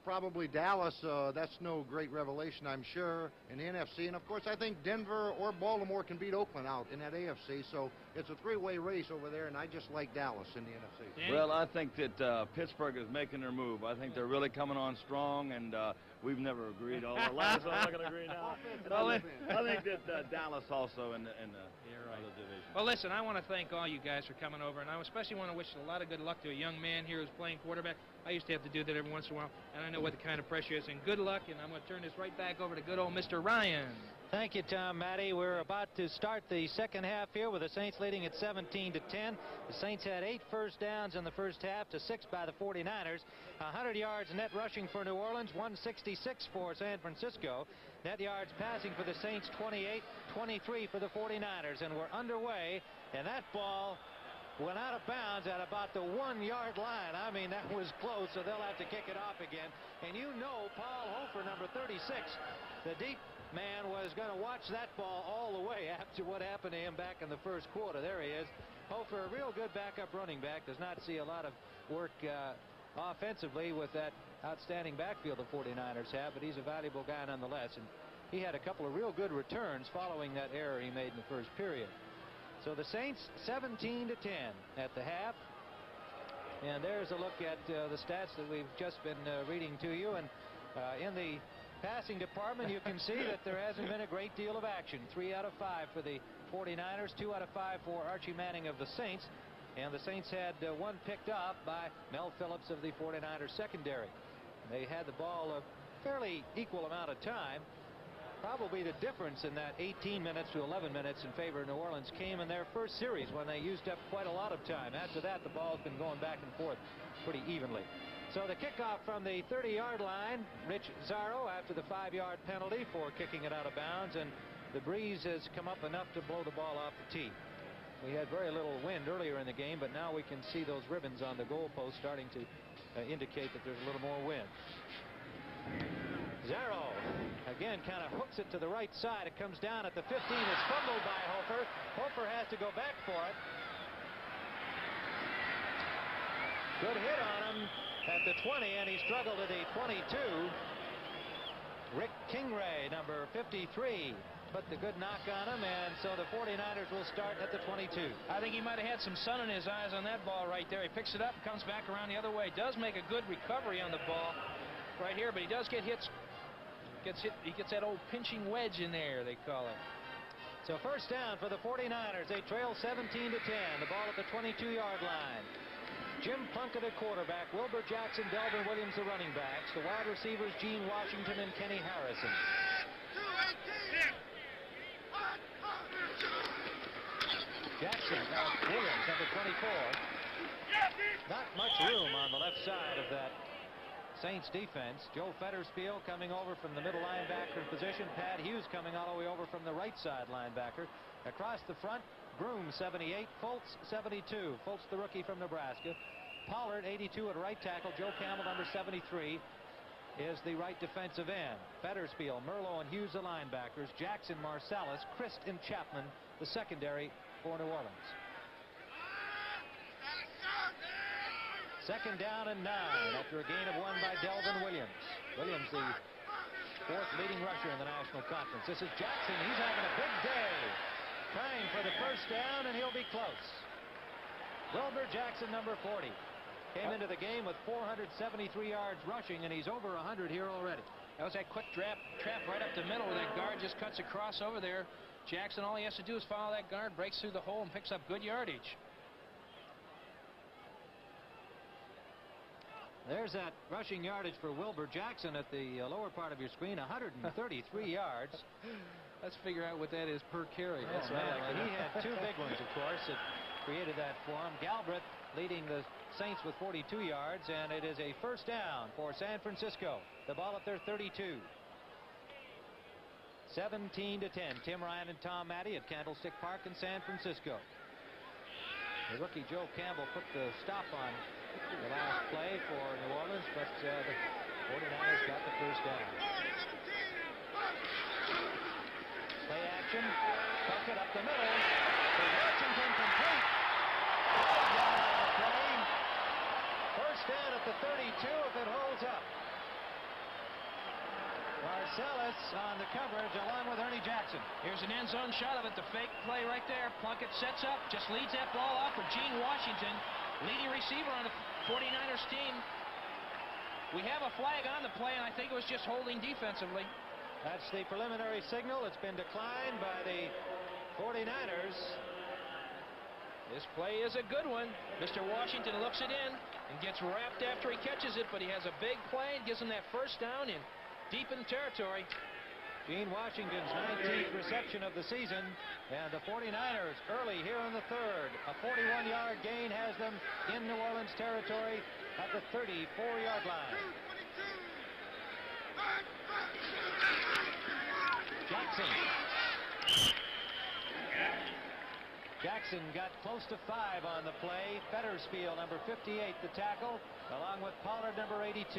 Speaker 10: probably Dallas. That's no great revelation, I'm sure, in the NFC. And, of course, I think Denver or Baltimore can beat Oakland out in that AFC. So it's a 3-way race over there, and I just like Dallas in the NFC.
Speaker 23: Well, I think that Pittsburgh is making their move. I think they're really coming on strong, and we've never agreed all our lives, so I'm not going to agree now. I think that Dallas also in the other division.
Speaker 1: Well, listen, I want to thank all you guys for coming over, and I especially want to wish a lot of good luck to a young man here who's playing quarterback. I used to have to do that every once in a while, and I know what the kind of pressure is. And good luck, and I'm going to turn this right back over to good old Mr. Ryan.
Speaker 22: Thank you, Tom Matty. We're about to start the second half here with the Saints leading at 17-10. The Saints had 8 first downs in the first half to 6 by the 49ers. 100 yards net rushing for New Orleans, 166 for San Francisco. Net yards passing for the Saints, 28, 23 for the 49ers. And we're underway, and that ball went out of bounds at about the 1-yard line. I mean, that was close, so they'll have to kick it off again. And you know Paul Hofer, number 36, the deep man, was going to watch that ball all the way after what happened to him back in the first quarter. There he is. Hofer, a real good backup running back, does not see a lot of work offensively with that outstanding backfield the 49ers have, but he's a valuable guy nonetheless. And he had a couple of real good returns following that error he made in the first period. So the Saints 17-10 at the half. And there's a look at the stats that we've just been reading to you. And in the passing department, you can see that there hasn't been a great deal of action. 3 out of 5 for the 49ers, 2 out of 5 for Archie Manning of the Saints. And the Saints had one picked up by Mel Phillips of the 49ers secondary. They had the ball a fairly equal amount of time. Probably the difference in that 18 minutes to 11 minutes in favor of New Orleans came in their first series when they used up quite a lot of time. After that, the ball's been going back and forth pretty evenly. So the kickoff from the 30-yard line, Rich Zarro after the 5-yard penalty for kicking it out of bounds, and the breeze has come up enough to blow the ball off the tee. We had very little wind earlier in the game, but now we can see those ribbons on the goalpost starting to indicate that there's a little more wind. Zarro again kind of hooks it to the right side. It comes down at the 15. It's fumbled by Hofer. Hofer has to go back for it. Good hit on him at the 20, and he struggled at the 22. Rick Kingray, number 53, put the good knock on him, and so the 49ers will start at the 22.
Speaker 1: I think he might have had some sun in his eyes on that ball right there. He picks it up, comes back around the other way. Does make a good recovery on the ball right here, but he does get hits. He gets that old pinching wedge in there, they call it.
Speaker 22: So first down for the 49ers. They trail 17-10. The ball at the 22-yard line. Jim Plunkett at quarterback. Wilbur Jackson, Delvin Williams the running backs. The wide receivers Gene Washington and Kenny Harrison. Jackson, Williams, number 24. Not much room on the left side of that Saints defense. Joe Fetterspiel coming over from the middle linebacker position. Pat Hughes coming all the way over from the right side linebacker. Across the front, Groom 78, Fultz 72. Fultz the rookie from Nebraska. Pollard 82 at right tackle. Joe Campbell number 73 is the right defensive end. Fetterspiel, Merlo and Hughes the linebackers. Jackson, Marsalis, Christ and Chapman the secondary for New Orleans. Second down and 9 after a gain of 1 by Delvin Williams. Williams, the 4th leading rusher in the National Conference. This is Jackson. He's having a big day. Trying for the first down, and he'll be close. Wilbur Jackson, number 40. Came into the game with 473 yards rushing, and he's over 100 here already.
Speaker 1: That was that quick trap right up the middle where that guard just cuts across over there. Jackson, all he has to do is follow that guard, breaks through the hole, and picks up good yardage.
Speaker 22: There's that rushing yardage for Wilbur Jackson at the lower part of your screen, 133 yards.
Speaker 1: Let's figure out what that is per carry.
Speaker 22: That's right. Well, he had 2 big ones, of course, that created that for him. Galbraith leading the Saints with 42 yards, and it is a first down for San Francisco. The ball at their 32. 17-10. Tim Ryan and Tom Matte at Candlestick Park in San Francisco. The rookie Joe Campbell put the stop on the last play for New Orleans, but the 49ers got the first down. Play action. Plunkett up the middle. For Washington complete. Down on the play. First down at the 32 if it holds up. Marsalis on the coverage along with Ernie Jackson.
Speaker 1: Here's an end zone shot of it. The fake play right there. Plunkett sets up, just leads that ball off for Gene Washington, leading receiver on the 49ers team. We have a flag on the play, and I think it was just holding defensively.
Speaker 22: That's the preliminary signal. It's been declined by the 49ers.
Speaker 1: This play is a good one. Mr. Washington looks it in and gets wrapped after he catches it, but he has a big play and gives him that first down in deep in territory.
Speaker 22: Gene Washington's 19th reception of the season, and the 49ers early here in the 3rd. A 41-yard gain has them in New Orleans territory at the 34-yard line. Jackson got close to 5 on the play. Fetterspiel, number 58, the tackle, along with Pollard, number 82.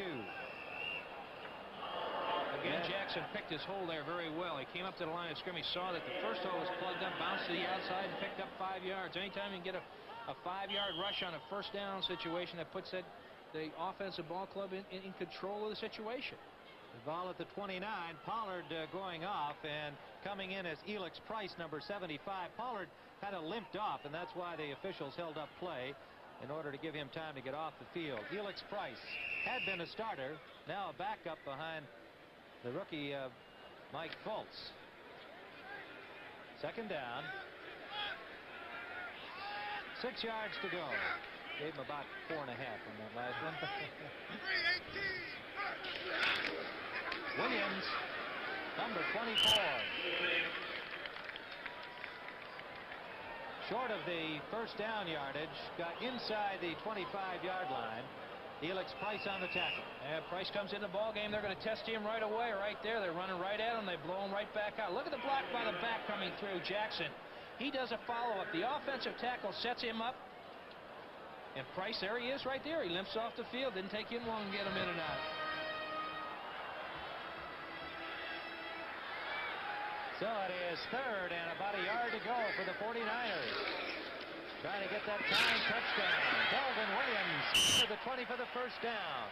Speaker 1: Again, Jackson picked his hole there very well. He came up to the line of scrimmage, saw that the first hole was plugged up, bounced to the outside, and picked up 5 yards. Anytime you can get a 5-yard rush on a first down situation, that puts the offensive ball club in control of the situation.
Speaker 22: The ball at the 29. Pollard going off, and coming in as Elix Price, number 75. Pollard kind of limped off, and that's why the officials held up play in order to give him time to get off the field. Elix Price had been a starter, now a backup behind the rookie Mike Fultz. Second down. 6 yards to go. Gave him about 4.5 on that last one. Williams, number 24. Short of the first down yardage, got inside the 25-yard line. Elix Price on the tackle.
Speaker 1: Yeah, Price comes in the ball game. They're going to test him right away. Right there, they're running right at him. They blow him right back out. Look at the block by the back coming through. Jackson. He does a follow-up. The offensive tackle sets him up. And Price, there he is right there. He limps off the field. Didn't take him long to get him in and out.
Speaker 22: So it is third and about a yard to go for the 49ers. Trying to get that time touchdown. Delvin Williams to the 20 for the first down.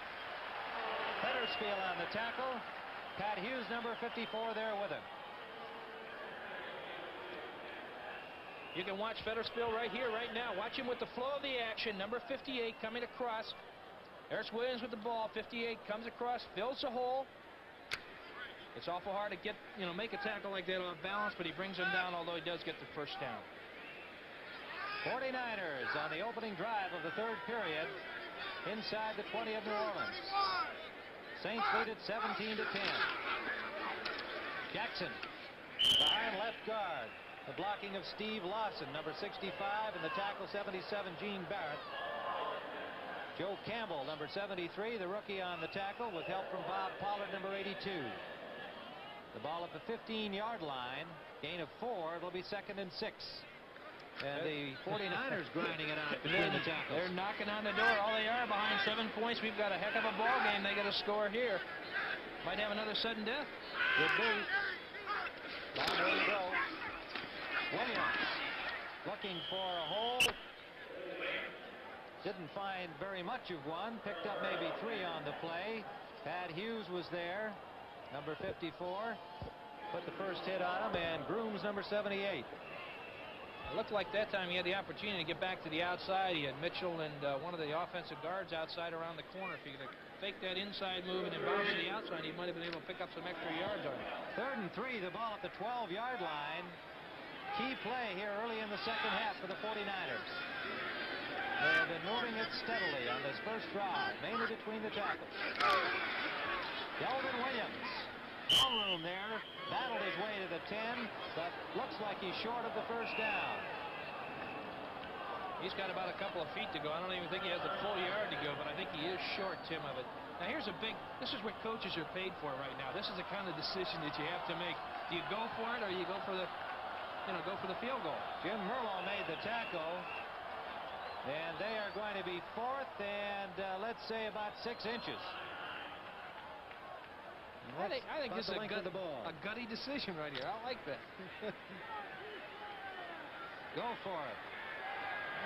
Speaker 22: Fetterspiel on the tackle. Pat Hughes, number 54, there with him.
Speaker 1: You can watch Fetterspiel right here, right now. Watch him with the flow of the action. Number 58 coming across. There's Williams with the ball. 58 comes across, fills the hole. It's awful hard to get, make a tackle like that off balance, but he brings him down, although he does get the first down.
Speaker 22: 49ers on the opening drive of the third period inside the 20 of New Orleans. Saints lead at 17-10. Jackson behind left guard. The blocking of Steve Lawson, number 65, and the tackle 77, Gene Barrett. Joe Campbell, number 73, the rookie on the tackle with help from Bob Pollard, number 82. The ball at the 15-yard line. Gain of 4. It'll be 2nd and 6. And the 49ers grinding it out between the tackles.
Speaker 1: They're knocking on the door. All they are behind 7 points. We've got a heck of a ball game. They got to score here. Might have another sudden death.
Speaker 22: Could be. Long way to go. Williams looking for a hole. Didn't find very much of one. Picked up maybe 3 on the play. Pat Hughes was there, number 54. Put the first hit on him, and Grooms, number 78.
Speaker 1: It looked like that time he had the opportunity to get back to the outside. He had Mitchell and one of the offensive guards outside around the corner. If he could fake that inside move and then bounce to the outside, he might have been able to pick up some extra yards on it.
Speaker 22: 3rd and 3, the ball at the 12-yard line. Key play here early in the second half for the 49ers. They've been moving it steadily on this first drive, mainly between the tackles. Delvin Williams, no room there, battled his way to the 10, but looks like he's short of the first down.
Speaker 1: He's got about a couple of feet to go. I don't even think he has a full yard to go, but I think he is short, Tim, of it. Now here's this is what coaches are paid for right now. This is the kind of decision that you have to make. Do you go for it, or you go for the, go for the field goal?
Speaker 22: Jim Merlo made the tackle. And they are going to be 4th and let's say about 6 inches.
Speaker 1: I think this is a gutty decision right here. I like that.
Speaker 22: Go for it.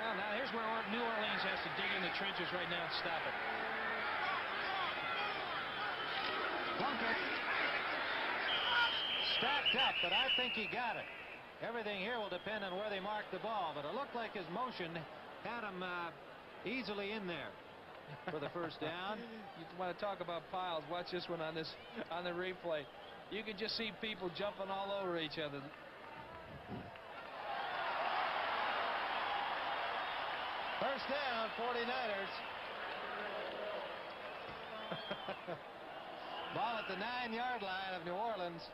Speaker 1: Well, now here's where New Orleans has to dig in the trenches right now and stop it.
Speaker 22: Plunkett stacked up, but I think he got it. Everything here will depend on where they mark the ball, but it looked like his motion had him easily in there for the first down.
Speaker 1: You want to talk about piles? Watch this one on the replay. You can just see people jumping all over each other.
Speaker 22: First down, 49ers. Ball at the 9-yard line of New Orleans.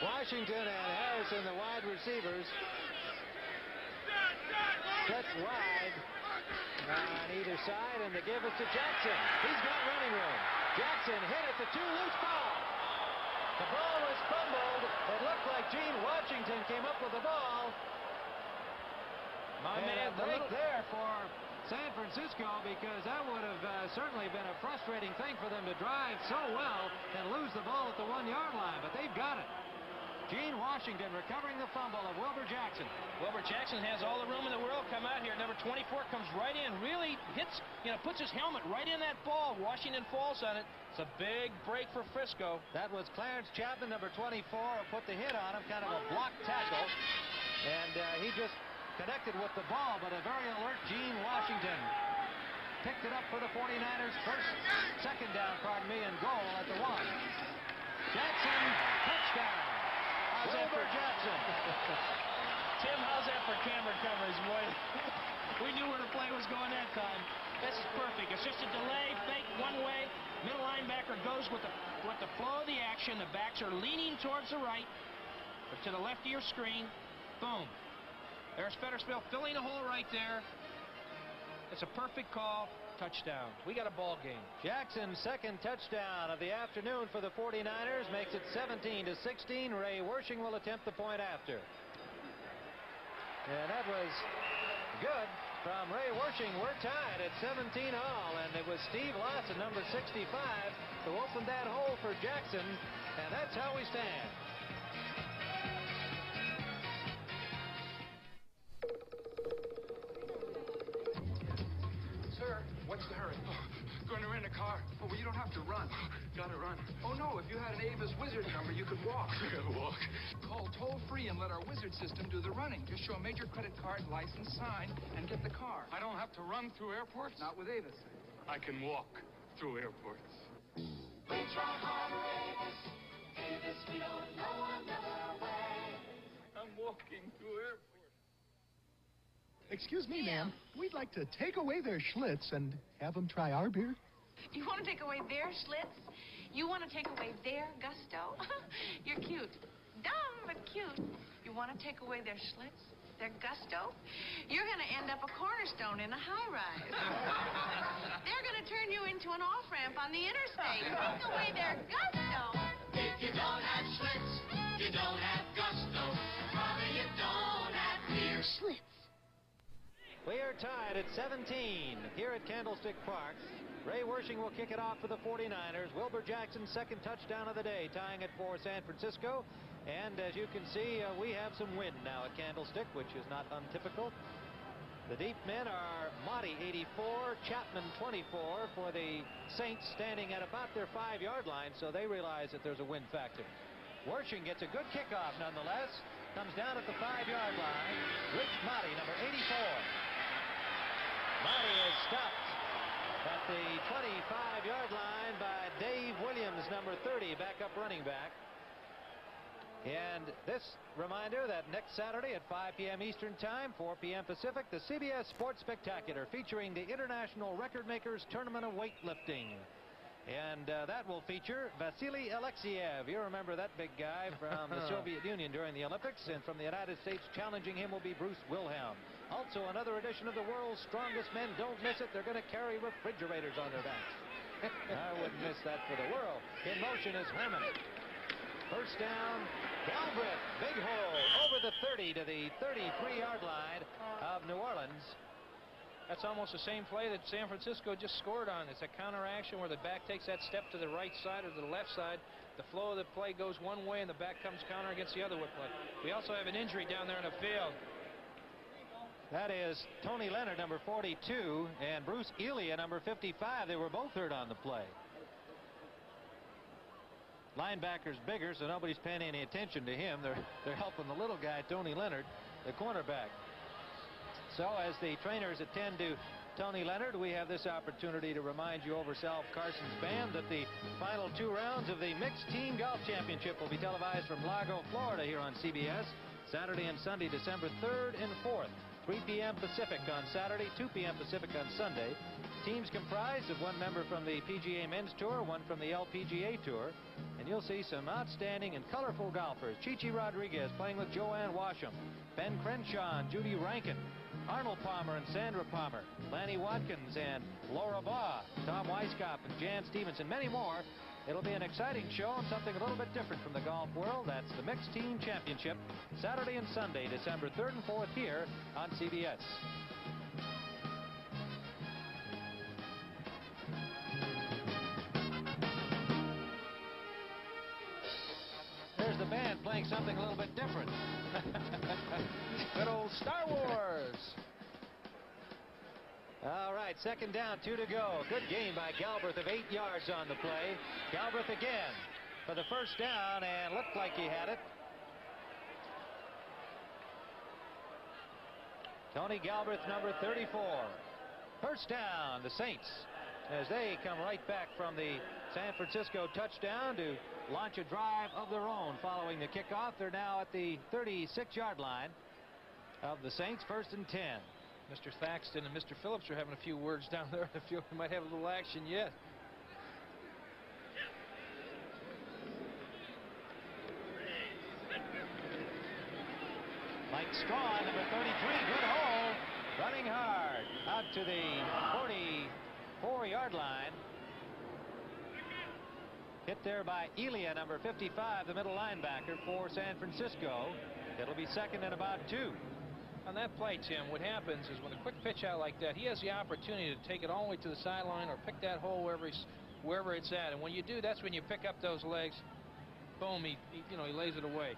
Speaker 22: Washington and Harrison, the wide receivers, stretch wide on either side, and the give it to Jackson. He's got running room. Jackson hit at the 2 loose ball. The ball was fumbled. It looked like Gene Washington came up with the ball.
Speaker 1: My man,
Speaker 22: a break there for San Francisco, because that would have certainly been a frustrating thing for them to drive so well and lose the ball at the 1-yard line, but they've got it. Gene Washington recovering the fumble of Wilbur Jackson.
Speaker 1: Wilbur Jackson has all the room in the world. Come out here. Number 24 comes right in, really hits, puts his helmet right in that ball. Washington falls on it. It's a big break for Frisco.
Speaker 22: That was Clarence Chapman, number 24, who put the hit on him, kind of a block tackle. And he just connected with the ball, but a very alert Gene Washington picked it up for the 49ers. Second down, and goal at the 1. Jackson, touchdown. Wilbur Jackson.
Speaker 1: Tim, how's that for camera coverage, boy? We knew where the play was going that time. This is perfect. It's just a delay, fake one way. Middle linebacker goes with the flow of the action. The backs are leaning towards the right, or to the left of your screen. Boom. There's Fettersville filling a hole right there. It's a perfect call. Touchdown. We got a ball game.
Speaker 22: Jackson's second touchdown of the afternoon for the 49ers makes it 17-16. Ray Wersching will attempt the point after. And that was good from Ray Wersching. We're tied at 17 all, and it was Steve Lawson, number 65, who opened that hole for Jackson, and that's how we stand.
Speaker 24: What's the hurry? Going to rent a car. Oh, well, you don't have to run. Gotta run. Oh, no, if you had an Avis Wizard number, you could walk. Walk? Call toll-free and let our Wizard system do the running. Just show a major credit card, license, sign, and get the car. I don't have to run through airports? Not with Avis. I can walk through airports.
Speaker 2: We try harder, Avis. Avis, we don't know another way.
Speaker 24: I'm walking through airports.
Speaker 11: Excuse me, ma'am. We'd like to take away their Schlitz and have them try our beer.
Speaker 8: You want to take away their Schlitz? You want to take away their gusto? You're cute. Dumb, but cute. You want to take away their Schlitz? Their gusto? You're going to end up a cornerstone in a high-rise. They're going to turn you into an off-ramp on the interstate. Take away their gusto.
Speaker 2: If you don't have Schlitz, you don't have gusto. Probably you don't have beer.
Speaker 8: Schlitz.
Speaker 22: We are tied at 17 here at Candlestick Park. Ray Wersching will kick it off for the 49ers. Wilbur Jackson's second touchdown of the day, tying it for San Francisco. And as you can see, we have some wind now at Candlestick, which is not untypical. The deep men are Motti, 84, Chapman, 24, for the Saints, standing at about their 5-yard line, so they realize that there's a wind factor. Wersching gets a good kickoff nonetheless. Comes down at the 5-yard line. Rich Motti, number 84. Motti is stopped at the 25-yard line by Dave Williams, number 30, backup running back. And this reminder that next Saturday at 5 p.m. Eastern Time, 4 p.m. Pacific, the CBS Sports Spectacular featuring the International Record Makers Tournament of Weightlifting. And that will feature Vasily Alexiev. You remember that big guy from the Soviet Union during the Olympics. And from the United States, challenging him will be Bruce Wilhelm. Also, another edition of the World's Strongest Men. Don't miss it. They're going to carry refrigerators on their backs. I wouldn't miss that for the world. In motion is Herman. First down, Galbraith. Big hole over the 30 to the 33-yard line of New Orleans.
Speaker 1: That's almost the same play that San Francisco just scored on. It's a counteraction where the back takes that step to the right side or to the left side. The flow of the play goes one way and the back comes counter against the other way. We also have an injury down there in the field.
Speaker 22: That is Tony Leonard, number 42, and Bruce Elia, number 55. They were both hurt on the play. Linebacker's bigger, so nobody's paying any attention to him. They're helping the little guy, Tony Leonard, the cornerback. So as the trainers attend to Tony Leonard, we have this opportunity to remind you over Sal Carson's band that the final 2 rounds of the Mixed Team Golf Championship will be televised from Lago, Florida here on CBS, Saturday and Sunday, December 3rd and 4th. 3 p.m. Pacific on Saturday, 2 p.m. Pacific on Sunday. Teams comprised of 1 member from the PGA Men's Tour, 1 from the LPGA Tour. And you'll see some outstanding and colorful golfers. Chichi Rodriguez playing with Joanne Washam. Ben Crenshaw and Judy Rankin. Arnold Palmer and Sandra Palmer. Lanny Watkins and Laura Baugh. Tom Weiskopf and Jan Stevenson. Many more. It'll be an exciting show and something a little bit different from the golf world. That's the Mixed Team Championship, Saturday and Sunday, December 3rd and 4th here on CBS. fans playing something a little bit different.
Speaker 1: Good old Star Wars.
Speaker 22: All right, second down, 2 to go. Good gain by Galbraith of 8 yards on the play. Galbraith again for the first down, and looked like he had it. Tony Galbraith, number 34. First down, the Saints, as they come right back from the San Francisco touchdown to launch a drive of their own following the kickoff. They're now at the 36-yard line of the Saints, 1st and 10.
Speaker 1: Mr. Thaxton and Mr. Phillips are having a few words down there. I feel we might have a little action yet.
Speaker 22: Mike Strawn, number 33, good hole, running hard out to the 44-yard line. Hit there by Elia, number 55, the middle linebacker for San Francisco. It'll be second and about 2.
Speaker 1: On that play, Tim, what happens is when a quick pitch out like that, he has the opportunity to take it all the way to the sideline or pick that hole wherever it's at. And when you do, that's when you pick up those legs. Boom, he lays it away.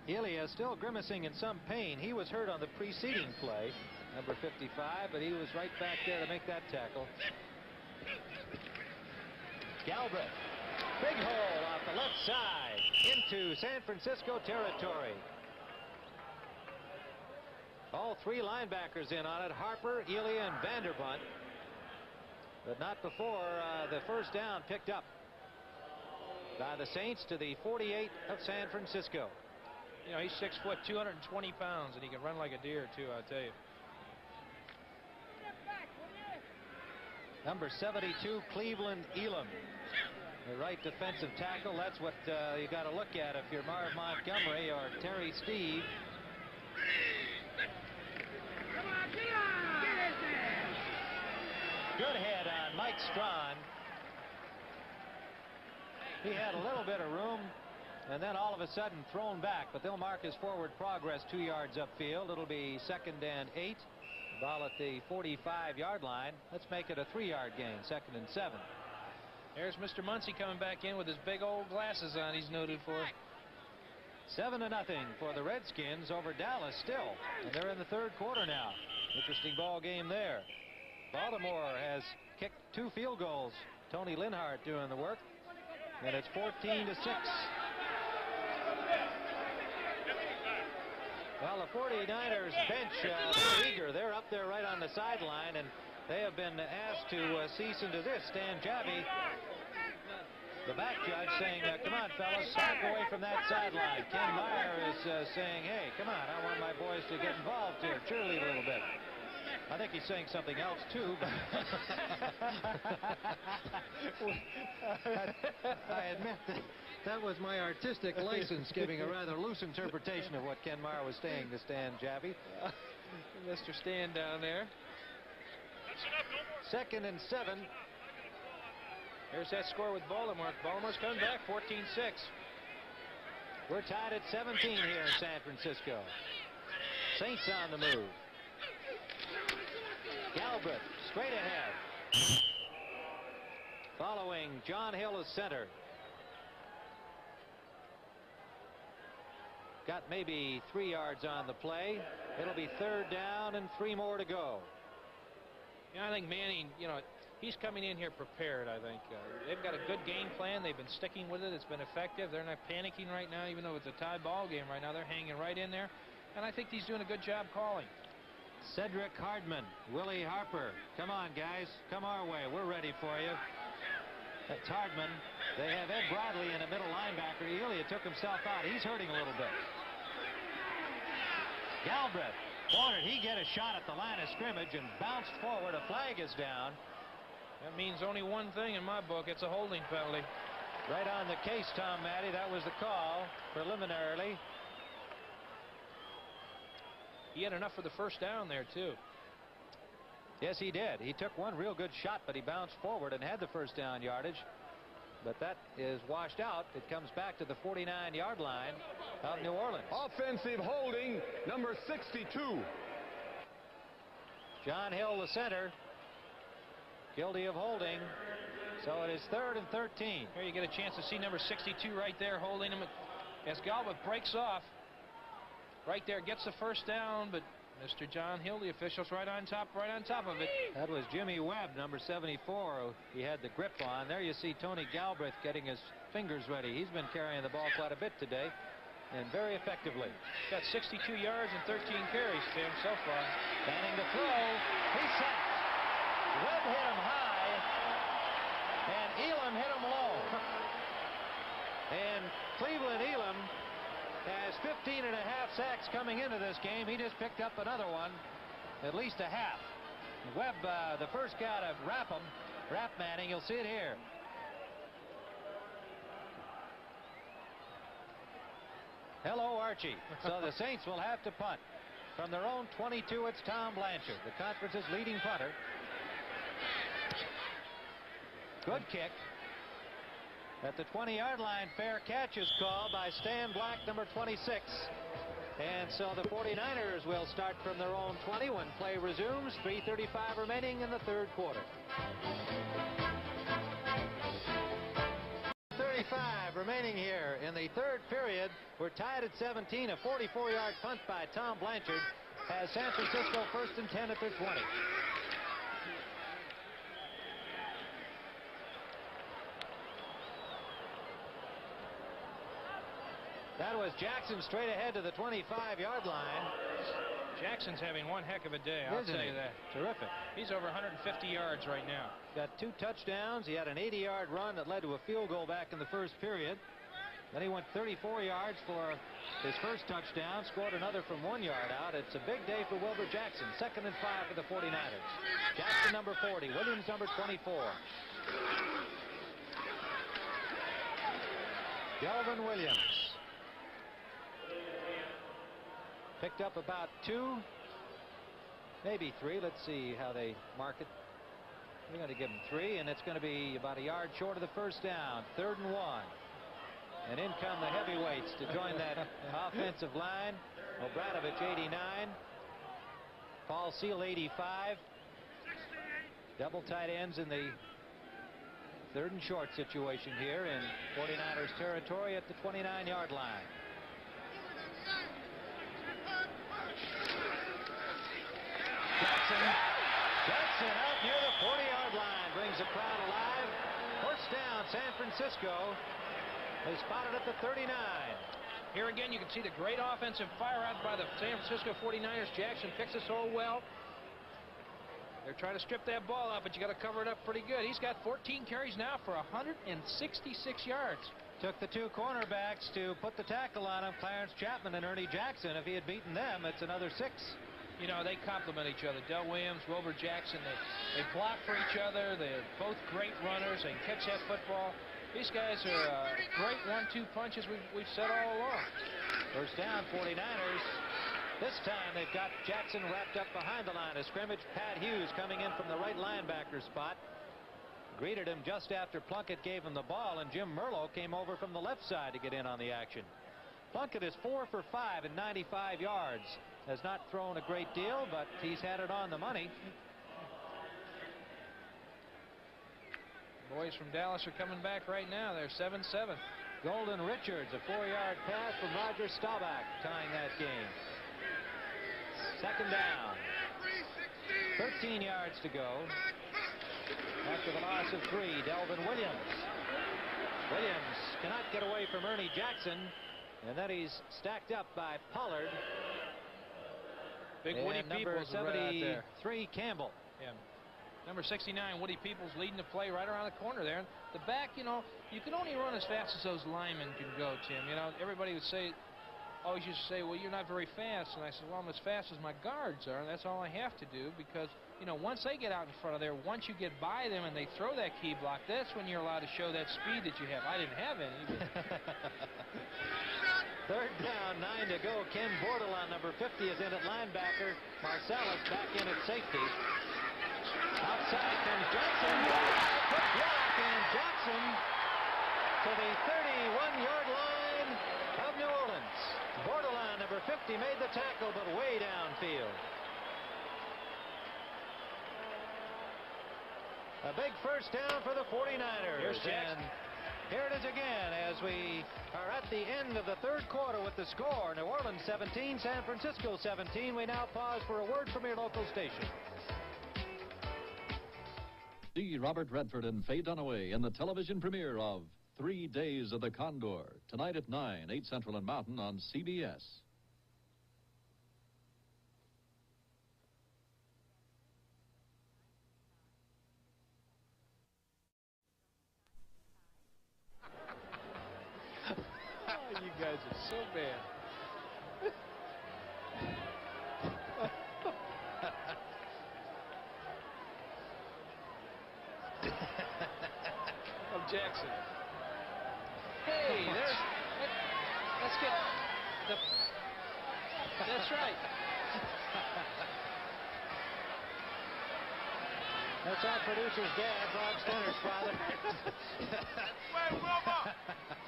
Speaker 22: Elia still grimacing in some pain. He was hurt on the preceding play, number 55, but he was right back there to make that tackle. Galbraith, big hole off the left side into San Francisco territory. All 3 linebackers in on it, Harper, Elia, and Vanderbunt. But not before the first down picked up by the Saints to the 48 of San Francisco.
Speaker 1: You know, he's 6 foot, 220 pounds, and he can run like a deer, too, I'll tell you.
Speaker 22: Number 72, Cleveland Elam, the right defensive tackle. That's what you got to look at if you're Marv Montgomery or Terry Steve. Good head on Mike Strawn. He had a little bit of room, and then all of a sudden thrown back, but they'll mark his forward progress 2 yards upfield. It'll be 2nd and 8. Ball at the 45-yard line. Let's make it a 3-yard gain, 2nd and 7.
Speaker 1: There's Mr. Muncy coming back in with his big old glasses on he's noted for.
Speaker 22: 7-0 for the Redskins over Dallas still, and they're in the 3rd quarter now. Interesting ball game there. Baltimore has kicked 2 field goals. Tony Linhart doing the work, and it's 14-6. Well, the 49ers bench, they're eager. They're up there right on the sideline, and they have been asked to cease and desist. Stan Javi, the back judge, saying, come on, fellas, back away from that sideline. Ken Meyer is saying, hey, come on, I want my boys to get involved here, cheerlead a little bit. I think he's saying something else, too. But I admit that was my artistic license, giving a rather loose interpretation of what Ken Meyer was saying to Stan Javi.
Speaker 1: Mr. Stan down there.
Speaker 22: 2nd and 7.
Speaker 1: Here's that score with Baltimore. Baltimore's coming back, 14-6.
Speaker 22: We're tied at 17 here in San Francisco. Saints on the move. Galbraith straight ahead. Following John Hill as center. Got maybe 3 yards on the play. It'll be 3rd down and 3 more to go.
Speaker 1: I think Manning, he's coming in here prepared, I think. They've got a good game plan. They've been sticking with it. It's been effective. They're not panicking right now, even though it's a tie ball game right now. They're hanging right in there. And I think he's doing a good job calling.
Speaker 22: Cedric Hardman, Willie Harper. Come on, guys. Come our way. We're ready for you. That's Hardman. They have Ed Bradley in a middle linebacker. Elia took himself out. He's hurting a little bit. Galbraith. Boy, did he get a shot at the line of scrimmage and bounced forward. A flag is down.
Speaker 1: That means only one thing in my book. It's a holding penalty.
Speaker 22: Right on the case, Tom Matty. That was the call preliminarily.
Speaker 1: He had enough for the first down there, too.
Speaker 22: Yes, he did. He took one real good shot, but he bounced forward and had the first down yardage. But that is washed out. It comes back to the 49-yard line of New Orleans.
Speaker 3: Offensive holding, number 62.
Speaker 22: John Hill, the center, guilty of holding. So it is 3rd and 13.
Speaker 1: Here you get a chance to see number 62 right there holding him. as Galbraith breaks off. Right there, gets the first down, but Mr. John Hill, the official's right on top of it.
Speaker 22: That was Jimmy Webb, number 74. He had the grip on. There you see Tony Galbraith getting his fingers ready. He's been carrying the ball quite a bit today, and very effectively.
Speaker 1: Got 62 yards and 13 carries, Tim, so far.
Speaker 22: Standing to throw. He's sacked. Webb hit him high, and Elam hit him low. And Cleveland Elam has 15 and a half sacks coming into this game. He just picked up another one, at least a half. Webb, the first guy to wrap Manning. You'll see it here. Hello, Archie. So the Saints will have to punt. From their own 22, it's Tom Blanchard, the conference's leading punter. Good kick. At the 20-yard line, fair catch is called by Stan Black, number 26. And so the 49ers will start from their own 20 when play resumes. 3:35 remaining in the third quarter. 35 remaining here in the third period. We're tied at 17. A 44-yard punt by Tom Blanchard has San Francisco first and 10 at their 20. That was Jackson straight ahead to the 25-yard line.
Speaker 1: Jackson's having one heck of a day, I'll tell you that.
Speaker 22: Terrific.
Speaker 1: He's over 150 yards right now.
Speaker 22: Got 2 touchdowns. He had an 80-yard run that led to a field goal back in the first period. Then he went 34 yards for his first touchdown, scored another from 1 yard out. It's a big day for Wilbur Jackson. 2nd and 5 for the 49ers. Jackson, number 40. Williams, number 24. Delvin Williams. Picked up about 2, maybe 3. Let's see how they mark it. We're going to give him 3, and it's going to be about a yard short of the first down. 3rd and 1. And in come the heavyweights to join that offensive line. Obradovich, 89. Paul Seal, 85. Double tight ends in the 3rd and short situation here in 49ers territory at the 29-yard line. Jackson out near the 40-yard line brings the crowd alive. First down, San Francisco. They spotted at the 39.
Speaker 1: Here again, you can see the great offensive fire out by the San Francisco 49ers. Jackson picks it so well. They're trying to strip that ball out, but you got to cover it up pretty good. He's got 14 carries now for 166 yards.
Speaker 22: Took the 2 cornerbacks to put the tackle on him, Clarence Chapman and Ernie Jackson. If he had beaten them, it's another 6.
Speaker 1: You know, they complement each other. Del Williams, Wilbur Jackson, they block for each other. They're both great runners. They can catch that football. These guys are great 1-2 punches we've said all along.
Speaker 22: First down, 49ers. This time they've got Jackson wrapped up behind the line of scrimmage. Pat Hughes coming in from the right linebacker spot. Greeted him just after Plunkett gave him the ball, and Jim Merlo came over from the left side to get in on the action. Plunkett is 4 for 5 and 95 yards. Has not thrown a great deal, but he's had it on the money.
Speaker 1: Boys from Dallas are coming back right now. They're 7-7.
Speaker 22: Golden Richards, a 4-yard pass from Roger Staubach, tying that game. 2nd down. 13 yards to go. After the loss of 3, Delvin Williams. Williams cannot get away from Ernie Jackson, and then he's stacked up by Pollard.
Speaker 1: Big
Speaker 22: and
Speaker 1: Woody
Speaker 22: number
Speaker 1: Peoples
Speaker 22: 73, Campbell.
Speaker 1: Yeah. Number 69, Woody Peoples leading the play right around the corner there. The back, you know, you can only run as fast as those linemen can go, Tim. You know, everybody would say, always used to say, well, you're not very fast. And I said, well, I'm as fast as my guards are, and that's all I have to do because, you know, once they get out in front of there, once you get by them and they throw that key block, that's when you're allowed to show that speed that you have. I didn't have any.
Speaker 22: Third down, 9 to go. Ken Bordelon, number 50, is in at linebacker. Marcellus back in at safety. Outside comes Jackson. Quick block, and Jackson to the 31-yard line of New Orleans. Bordelon, number 50, made the tackle, but way downfield. A big first down for the 49ers.
Speaker 1: Here's Jackson.
Speaker 22: And Here it is again as we are at the end of the third quarter with the score. New Orleans 17, San Francisco 17. We now pause for a word from your local station.
Speaker 17: See Robert Redford and Faye Dunaway in the television premiere of 3 Days of the Condor, tonight at 9, 8 Central and Mountain on CBS.
Speaker 1: Oh, you guys are so bad. Of Jackson. Hey, there's. Let's get the. That's right.
Speaker 22: That's our producer's dad, Bob Stenner's father.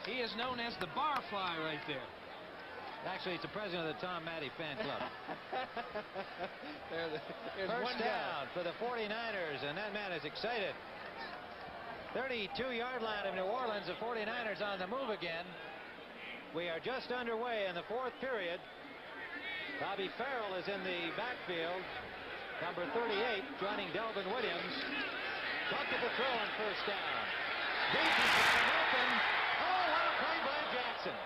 Speaker 1: He is known as the Barfly right there.
Speaker 22: Actually, it's the president of the Tom Matte fan club.
Speaker 1: There's
Speaker 22: First
Speaker 1: one
Speaker 22: down for the 49ers, and that man is excited. 32-yard line of New Orleans. The 49ers on the move again. We are just underway in the fourth period. Bobby Farrell is in the backfield. Number 38, joining Delvin Williams. Plunkett to throw on first down. Deep, he's got him open. Oh, what a play by Jackson.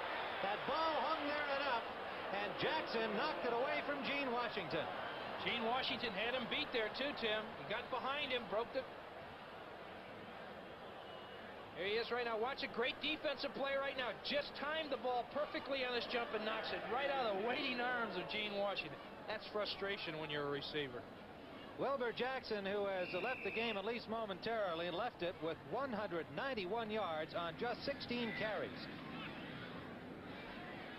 Speaker 22: That ball hung there enough, and Jackson knocked it away from Gene Washington.
Speaker 1: Gene Washington had him beat there too, Tim. He got behind him, broke the. Here he is right now. Watch a great defensive play right now. Just timed the ball perfectly on this jump and knocks it right out of the waiting arms of Gene Washington. That's frustration when you're a receiver.
Speaker 22: Wilbur Jackson, who has left the game at least momentarily, left it with 191 yards on just 16 carries.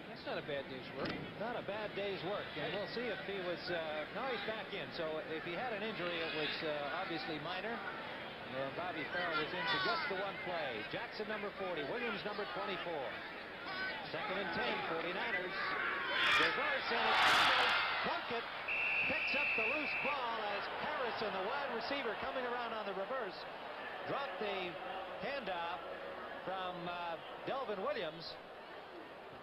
Speaker 1: That's not a bad day's work.
Speaker 22: Not a bad day's work. And we'll see if he was... now he's back in. So if he had an injury, it was obviously minor. And Bobby Farrell was in for just the one play. Jackson, number 40. Williams, number 24. Second and 10, 49ers. Reverse, and it's Plunkett picks up the loose ball as Harrison, the wide receiver, coming around on the reverse, dropped the handoff from Delvin Williams.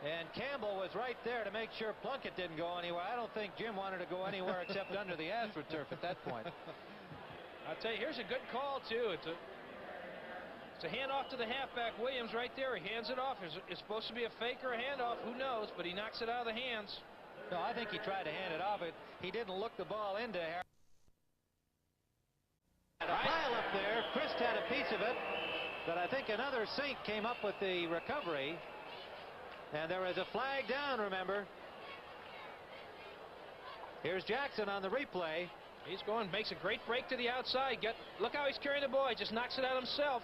Speaker 22: And Campbell was right there to make sure Plunkett didn't go anywhere. I don't think Jim wanted to go anywhere except under the AstroTurf at that point.
Speaker 1: I'll tell you, here's a good call, too. It's a handoff to the halfback, Williams, right there. He hands it off. It's supposed to be a fake or a handoff. Who knows? But he knocks it out of the hands.
Speaker 22: No, I think he tried to hand it off. He didn't look the ball into Harrison. A pile up there. Christ had a piece of it. But I think another Saint came up with the recovery. And there is a flag down, remember. Here's Jackson on the replay.
Speaker 1: He's going, makes a great break to the outside. Look how he's carrying the ball. He just knocks it out himself.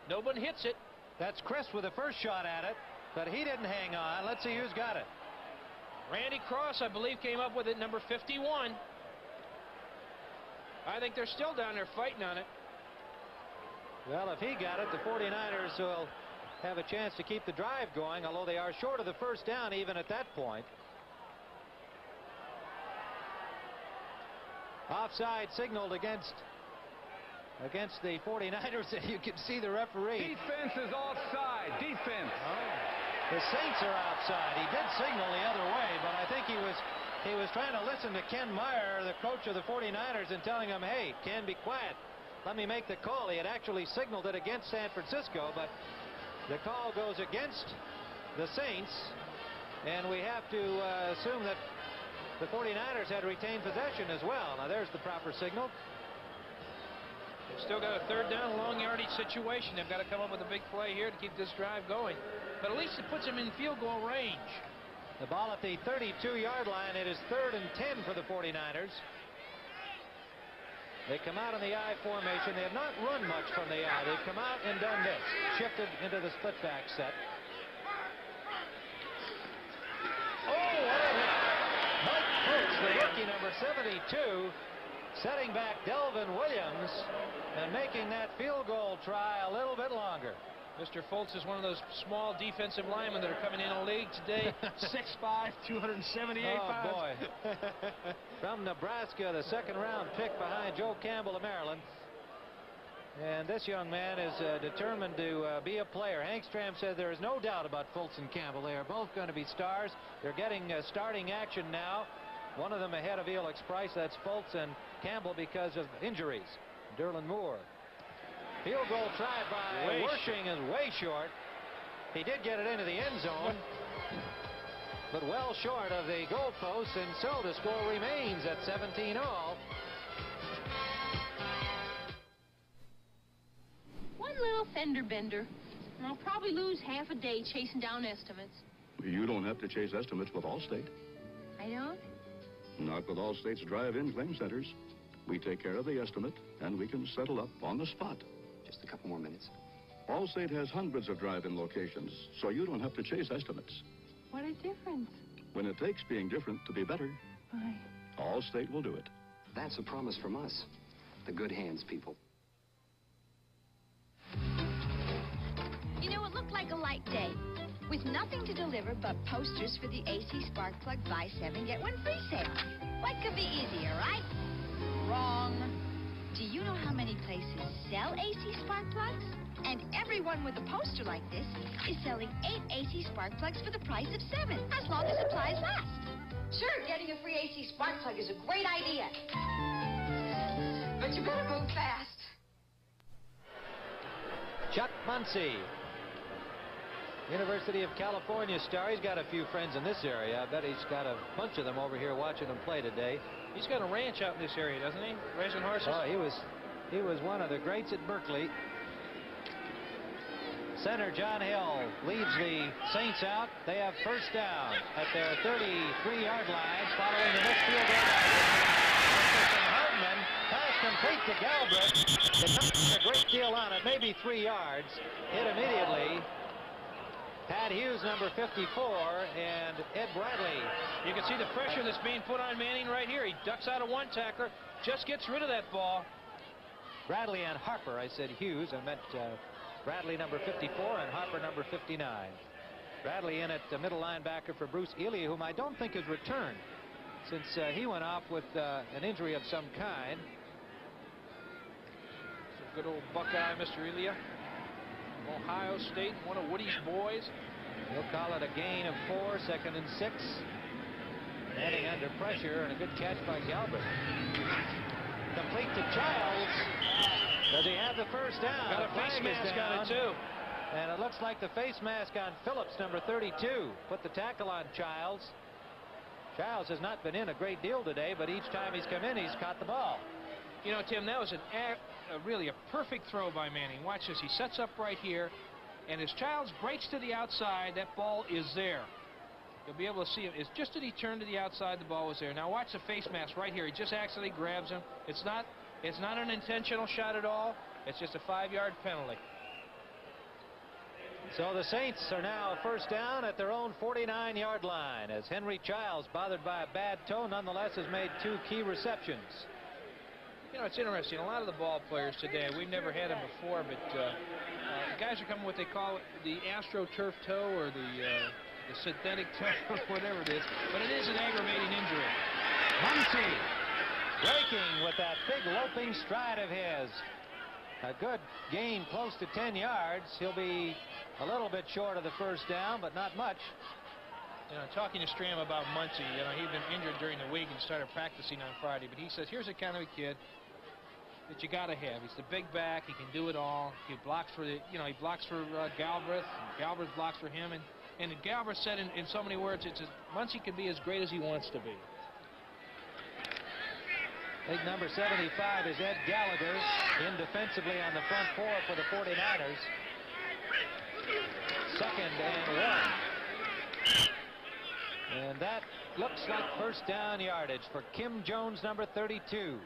Speaker 1: Nobody hits it.
Speaker 22: That's Chris with the first shot at it, but he didn't hang on. Let's see who's got it.
Speaker 1: Randy Cross, I believe, came up with it, number 51. I think they're still down there fighting on it.
Speaker 22: Well, if he got it, the 49ers will have a chance to keep the drive going, although they are short of the first down even at that point. Offside signaled against the 49ers, and you can see the referee.
Speaker 12: Defense is offside. Defense.
Speaker 22: Oh. The Saints are offside. He did signal the other way, but I think he was trying to listen to Ken Meyer, the coach of the 49ers, and telling him, hey, Ken, be quiet. Let me make the call. He had actually signaled it against San Francisco, but the call goes against the Saints, and we have to assume that the 49ers had retained possession as well. Now, there's the proper signal.
Speaker 1: They've still got a third down, long yardage situation. They've got to come up with a big play here to keep this drive going. But at least it puts them in field goal range.
Speaker 22: The ball at the 32-yard line. It is 3rd and 10 for the 49ers. They come out in the I formation. They have not run much from the I. They've come out and done this. Shifted into the split back set. Oh, what a hit. Mike Coates, the rookie, number 72, setting back Delvin Williams and making that field goal try a little bit longer.
Speaker 1: Mr. Fultz is one of those small defensive linemen that are coming in the league today. 6'5", 278 pounds.
Speaker 22: Oh, boy. From Nebraska, the second-round pick behind Joe Campbell of Maryland. And this young man is determined to be a player. Hank Stram said there is no doubt about Fultz and Campbell. They are both going to be stars. They're getting starting action now. One of them ahead of Elix Price. That's Fultz, and Campbell because of injuries. Derlin Moore. Field goal tried by Wersching is way short. He did get it into the end zone, but well short of the goalpost, and so the score remains at 17-all.
Speaker 6: One little fender bender, and I'll probably lose half a day chasing down estimates.
Speaker 13: You don't have to chase estimates with Allstate.
Speaker 6: I don't?
Speaker 13: Not with Allstate's drive-in claim centers. We take care of the estimate, and we can settle up on the spot.
Speaker 14: Just a couple more minutes.
Speaker 13: Allstate has hundreds of drive-in locations, so you don't have to chase estimates.
Speaker 6: What a difference.
Speaker 13: When it takes being different to be better,
Speaker 6: Bye.
Speaker 13: Allstate will do it.
Speaker 14: That's a promise from us, the good hands people.
Speaker 15: You know, it looked like a light day, with nothing to deliver but posters for the AC Spark Plug Buy 7 Get 1 free sale. What could be easier, right? Wrong. Do you know how many places sell AC Spark Plugs? And everyone with a poster like this is selling 8 AC Spark Plugs for the price of 7, as long as supplies last. Sure, getting a free AC Spark Plug is a great idea. But you better move fast.
Speaker 22: Chuck Muncy, University of California star. He's got a few friends in this area. I bet he's got a bunch of them over here watching him play today.
Speaker 4: He's got a ranch out in this area, doesn't he? Raising horses?
Speaker 22: Oh, he was one of the greats at Berkeley. Center John Hill leads the Saints out. They have first down at their 33-yard line following the missed field goal. Hardman, pass complete to Galbraith. They took a great deal on it, maybe 3 yards. Hit immediately Pat Hughes, number 54, and Ed Bradley.
Speaker 4: You can see the pressure that's being put on Manning right here. He ducks out of one tackler, just gets rid of that ball.
Speaker 22: Bradley and Harper. I said Hughes. I meant Bradley, number 54, and Harper, number 59. Bradley in at the middle linebacker for Bruce Elia, whom I don't think has returned since he went off with an injury of some kind.
Speaker 4: Good old Buckeye, Mr. Elia. Ohio State, one of Woody's boys.
Speaker 22: He'll call it a gain of 4, 2nd and 6. Manning under pressure, and a good catch by Galbraith. Complete to Childs. Does he have the first down?
Speaker 4: Got a face mask on it, too.
Speaker 22: And it looks like the face mask on Phillips, number 32. Put the tackle on Childs. Childs has not been in a great deal today, but each time he's come in, he's caught the ball.
Speaker 4: You know, Tim, that was really a perfect throw by Manning. Watch this. He sets up right here, and as Childs breaks to the outside, that ball is there. You'll be able to see it. It's just that he turned to the outside, the ball was there. Now watch the face mask right here. He just accidentally grabs him. It's not an intentional shot at all. It's just a 5-yard penalty.
Speaker 22: So the Saints are now first down at their own 49-yard line as Henry Childs, bothered by a bad toe, nonetheless has made 2 key receptions.
Speaker 4: You know, it's interesting. A lot of the ball players today, we've never had them before, but guys are coming what they call the AstroTurf toe or the synthetic toe or whatever it is, but it is an aggravating injury.
Speaker 22: Muncy breaking with that big loping stride of his. A good gain close to 10 yards. He'll be a little bit short of the first down, but not much.
Speaker 4: You know, talking to Stram about Muncy, you know, he'd been injured during the week and started practicing on Friday, but he says, here's the kind of a kid that you got to have. He's the big back. He can do it all. He blocks for he blocks for Galbraith. And Galbraith blocks for him. And Galbraith said in so many words, Muncy can be as great as he wants to be.
Speaker 22: Big number 75 is Ed Gallagher in defensively on the front 4 for the 49ers. 2nd and 1. And that looks like first down yardage for Kim Jones, number 32.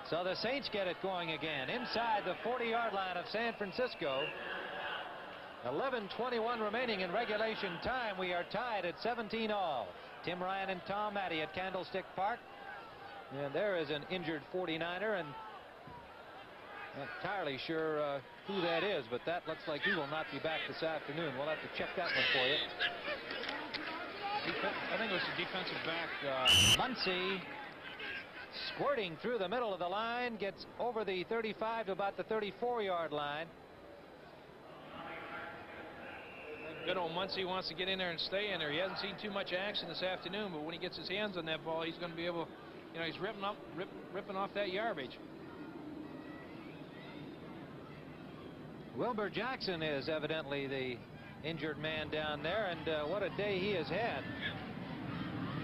Speaker 22: So the Saints get it going again inside the 40-yard line of San Francisco. 11:21 remaining in regulation time. We are tied at 17-all. Tim Ryan and Tom Addy at Candlestick Park. And there is an injured 49er, and not entirely sure who that is, but that looks like he will not be back this afternoon. We'll have to check that one for you.
Speaker 4: I think it was the defensive back.
Speaker 22: Muncy Squirting through the middle of the line, gets over the 35 to about the 34-yard line.
Speaker 1: Good old Muncie wants to get in there and stay in there. He hasn't seen too much action this afternoon, but when he gets his hands on that ball, he's going to be able, you know, he's ripping off that yardage.
Speaker 22: Wilbur Jackson is evidently the injured man down there, and what a day he has had.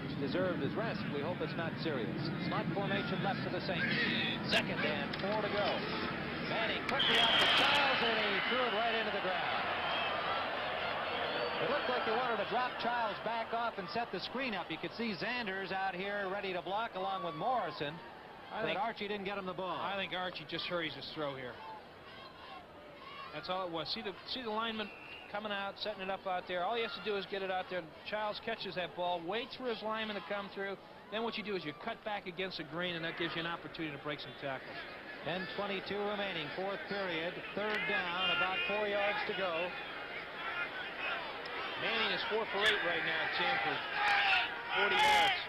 Speaker 22: He's deserved his rest. We hope it's not serious. Slot formation left to the Saints. 2nd and 4 to go. Manning quickly out to Childs, and he threw it right into the ground. It looked like they wanted to drop Childs back off and set the screen up. You could see Zanders out here ready to block along with Morrison. I think Archie didn't get him the ball.
Speaker 1: I think Archie just hurries his throw here. That's all it was. See the lineman coming out, setting it up out there. All he has to do is get it out there. Childs catches that ball, waits for his lineman to come through. Then what you do is you cut back against the green, and that gives you an opportunity to break some tackles.
Speaker 22: 10:22 remaining, 4th period, 3rd down, about 4 yards to go.
Speaker 1: Manning is 4 for 8 right now, Tim, for 40 yards.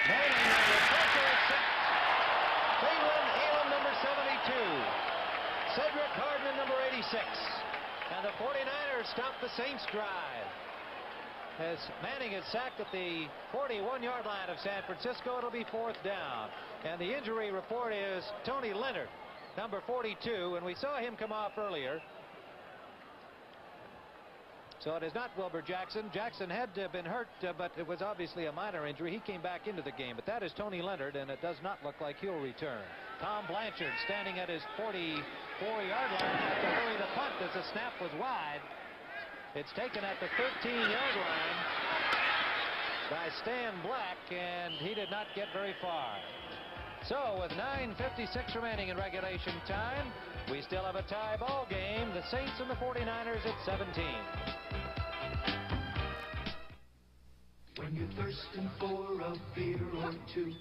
Speaker 22: Manning on the pressure is set. Cleveland Elam number 72. Cedric Hardman number 86. And the 49ers stop the Saints drive. As Manning is sacked at the 41-yard line of San Francisco, it'll be 4th down. And the injury report is Tony Leonard, number 42, and we saw him come off earlier. So it is not Wilbur Jackson. Jackson had been hurt, but it was obviously a minor injury. He came back into the game, but that is Tony Leonard, and it does not look like he'll return. Tom Blanchard standing at his 44-yard line to hurry the punt as the snap was wide. It's taken at the 13-yard line by Stan Black, and he did not get very far. So with 9:56 remaining in regulation time, we still have a tie ball game. The Saints and the 49ers at 17.
Speaker 2: When you're thirsting for a beer or two,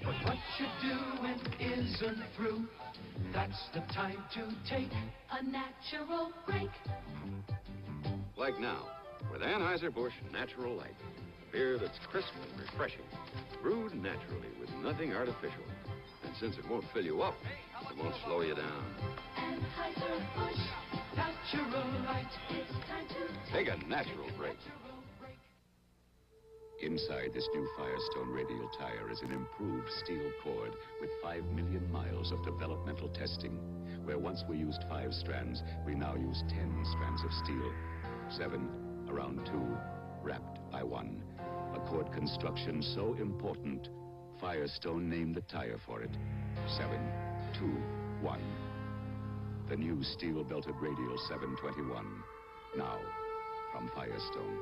Speaker 2: but what you're doing isn't through, that's the time to take a natural break.
Speaker 3: Like now, with Anheuser-Busch Natural Light. Beer that's crisp and refreshing, brewed naturally with nothing artificial. And since it won't fill you up, it won't slow you down.
Speaker 2: Anheuser-Busch Natural Light. It's time to
Speaker 3: Take a natural break.
Speaker 13: Inside this new Firestone radial tire is an improved steel cord with 5 million miles of developmental testing. Where once we used 5 strands, we now use 10 strands of steel. 7 around 2, wrapped by 1. A cord construction so important, Firestone named the tire for it. 7, 2, 1. The new steel-belted radial 721. Now, from Firestone.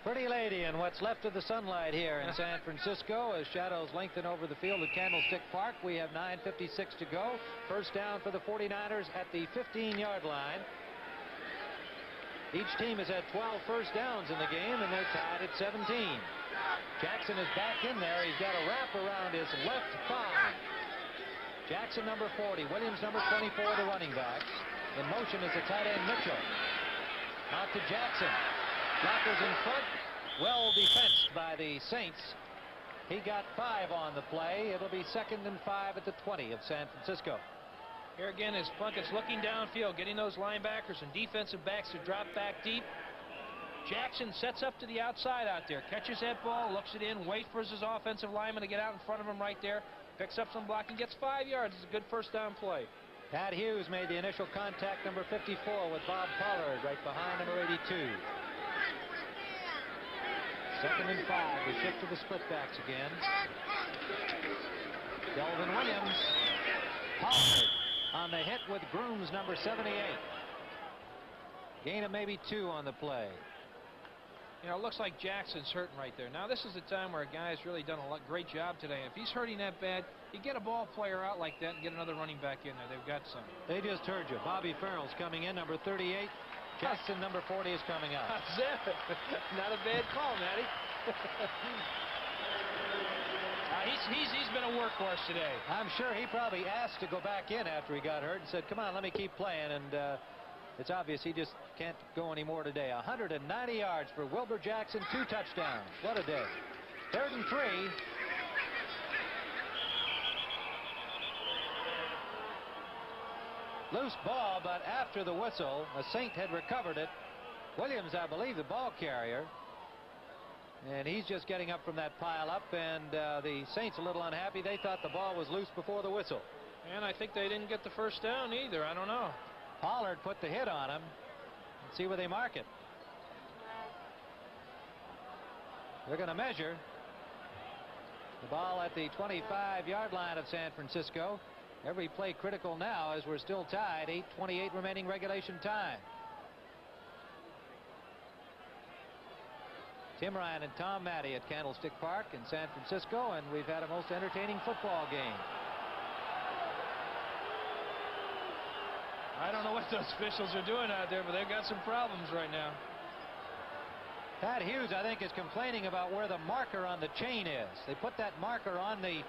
Speaker 22: Pretty lady in what's left of the sunlight here in San Francisco as shadows lengthen over the field at Candlestick Park. We have 9:56 to go. First down for the 49ers at the 15-yard line. Each team has had 12 first downs in the game, and they're tied at 17. Jackson is back in there. He's got a wrap around his left thigh. Jackson, number 40. Williams, number 24, the running back. In motion is the tight end, Mitchell. Out to Jackson. Blockers in front. Well defensed by the Saints. He got 5 on the play. It'll be 2nd and 5 at the 20 of San Francisco.
Speaker 1: Here again is Plunkett's looking downfield, getting those linebackers and defensive backs to drop back deep. Jackson sets up to the outside out there, catches that ball, looks it in, waits for his offensive lineman to get out in front of him right there, picks up some blocking, gets 5 yards. It's a good first down play.
Speaker 22: Pat Hughes made the initial contact, number 54, with Bob Pollard right behind number 82. 2nd and 5. We shift to the split backs again. Delvin Williams. Pollard on the hit with Grooms, number 78. Gain of maybe 2 on the play.
Speaker 1: You know, it looks like Jackson's hurting right there. Now, this is the time where a guy's really done a great job today. If he's hurting that bad, you get a ball player out like that and get another running back in there. They've got some.
Speaker 22: They just heard you. Bobby Farrell's coming in, number 38. Jackson, number 40, is coming out.
Speaker 1: Not a bad call, Matty. He's been a workhorse today.
Speaker 22: I'm sure he probably asked to go back in after he got hurt and said, come on, let me keep playing. And it's obvious he just can't go anymore today. 190 yards for Wilbur Jackson, 2 touchdowns. What a day. 3rd and 3. Loose ball, but after the whistle, a Saint had recovered it. Williams, I believe, the ball carrier. And he's just getting up from that pile up, and the Saints a little unhappy. They thought the ball was loose before the whistle.
Speaker 1: And I think they didn't get the first down either. I don't know.
Speaker 22: Pollard put the hit on him. Let's see where they mark it. They're going to measure. The ball at the 25-yard line of San Francisco. Every play critical now as we're still tied. 8:28 remaining regulation time. Tim Ryan and Tom Matty at Candlestick Park in San Francisco, and we've had a most entertaining football game.
Speaker 1: I don't know what those officials are doing out there, but they've got some problems right now.
Speaker 22: Pat Hughes, I think, is complaining about where the marker on the chain is. They put that marker on the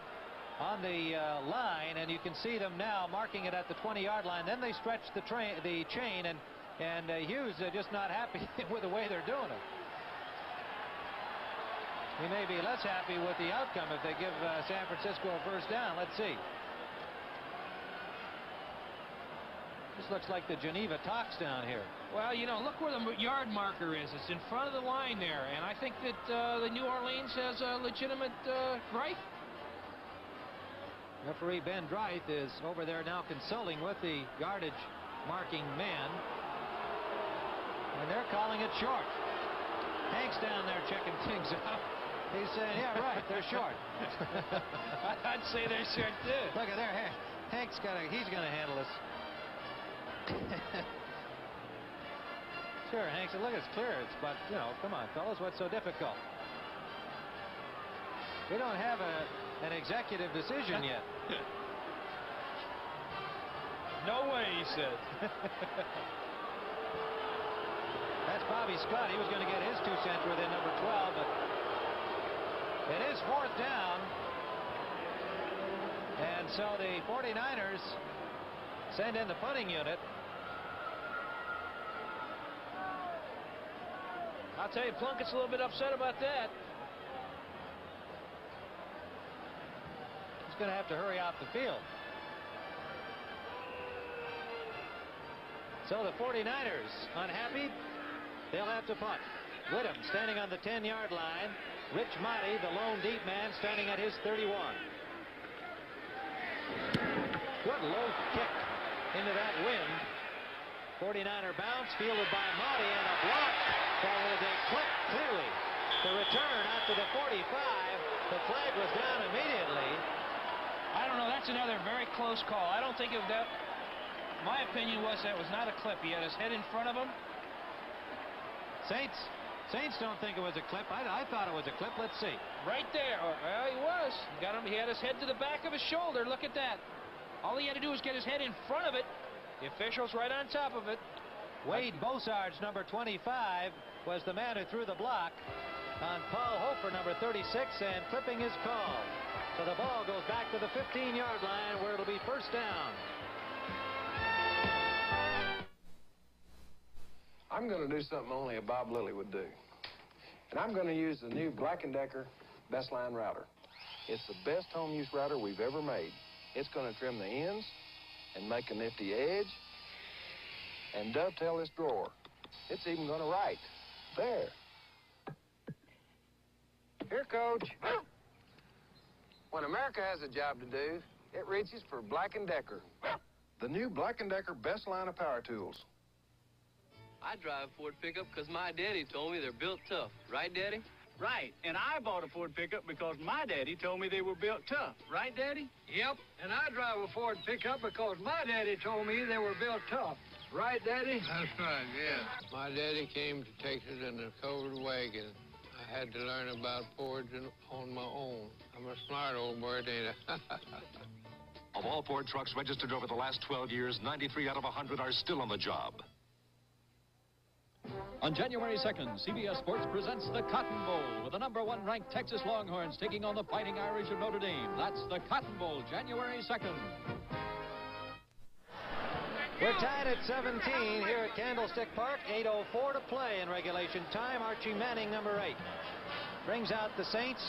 Speaker 22: line, and you can see them now marking it at the 20-yard line. Then they stretch the chain, and Hughes just not happy with the way they're doing it. He may be less happy with the outcome if they give San Francisco a first down. Let's see. This looks like the Geneva Talks down here.
Speaker 1: Well, you know, look where the yard marker is. It's in front of the line there, and I think that the New Orleans has a legitimate gripe.
Speaker 22: Referee Ben Dreith is over there now consulting with the yardage marking man, and they're calling it short. Hank's down there checking things out. He's saying, yeah, right, they're short.
Speaker 1: I'd say they're short, too.
Speaker 22: Look at there. Hank's he's going to handle this. Sure, Hank said, look, it's clear. But, you know, come on, fellas, what's so difficult? We don't have an executive decision yet.
Speaker 1: No way, he said.
Speaker 22: That's Bobby Scott. He was going to get his 2 cents within number 12, but it is 4th down. And so the 49ers send in the punting unit.
Speaker 1: I'll tell you, Plunkett's a little bit upset about that.
Speaker 22: He's going to have to hurry off the field. So the 49ers unhappy. They'll have to punt. Whittam standing on the 10-yard line. Rich Motti, the lone deep man, standing at his 31. Good low kick into that wind. 49er bounce, fielded by Motti, and a block. That was a clip clearly. The return after the 45. The flag was down immediately.
Speaker 1: I don't know. That's another very close call. I don't think of that. My opinion was that was not a clip. He had his head in front of him.
Speaker 22: Saints don't think it was a clip. I thought it was a clip. Let's see.
Speaker 1: Right there. Well, he was. Got him. He had his head to the back of his shoulder. Look at that. All he had to do was get his head in front of it. The official's right on top of it.
Speaker 22: Wade Bosarge, number 25, was the man who threw the block on Paul Hofer, number 36, and clipping his call. So the ball goes back to the 15-yard line where it'll be first down.
Speaker 3: I'm going to do something only a Bob Lilly would do. And I'm going to use the new Black & Decker Best Line router. It's the best home use router we've ever made. It's going to trim the ends and make a nifty edge and dovetail this drawer. It's even going to write. There. Here, Coach. When America has a job to do, it reaches for Black & Decker. The new Black & Decker Best Line of power tools.
Speaker 16: I drive a Ford pickup because my daddy told me they're built tough. Right, Daddy?
Speaker 18: Right. And I bought a Ford pickup because my daddy told me they were built tough. Right, Daddy?
Speaker 19: Yep. And I drive a Ford pickup because my daddy told me they were built tough. Right, Daddy?
Speaker 20: That's right, yes. My daddy came to Texas in a covered wagon. I had to learn about Fords on my own. I'm a smart old bird, ain't I?
Speaker 21: Of all Ford trucks registered over the last 12 years, 93 out of 100 are still on the job.
Speaker 17: On January 2nd, CBS Sports presents the Cotton Bowl with the #1 ranked Texas Longhorns taking on the Fighting Irish of Notre Dame. That's the Cotton Bowl, January 2nd.
Speaker 22: We're tied at 17 here at Candlestick Park. 8:04 to play in regulation time. Archie Manning, number 8, brings out the Saints.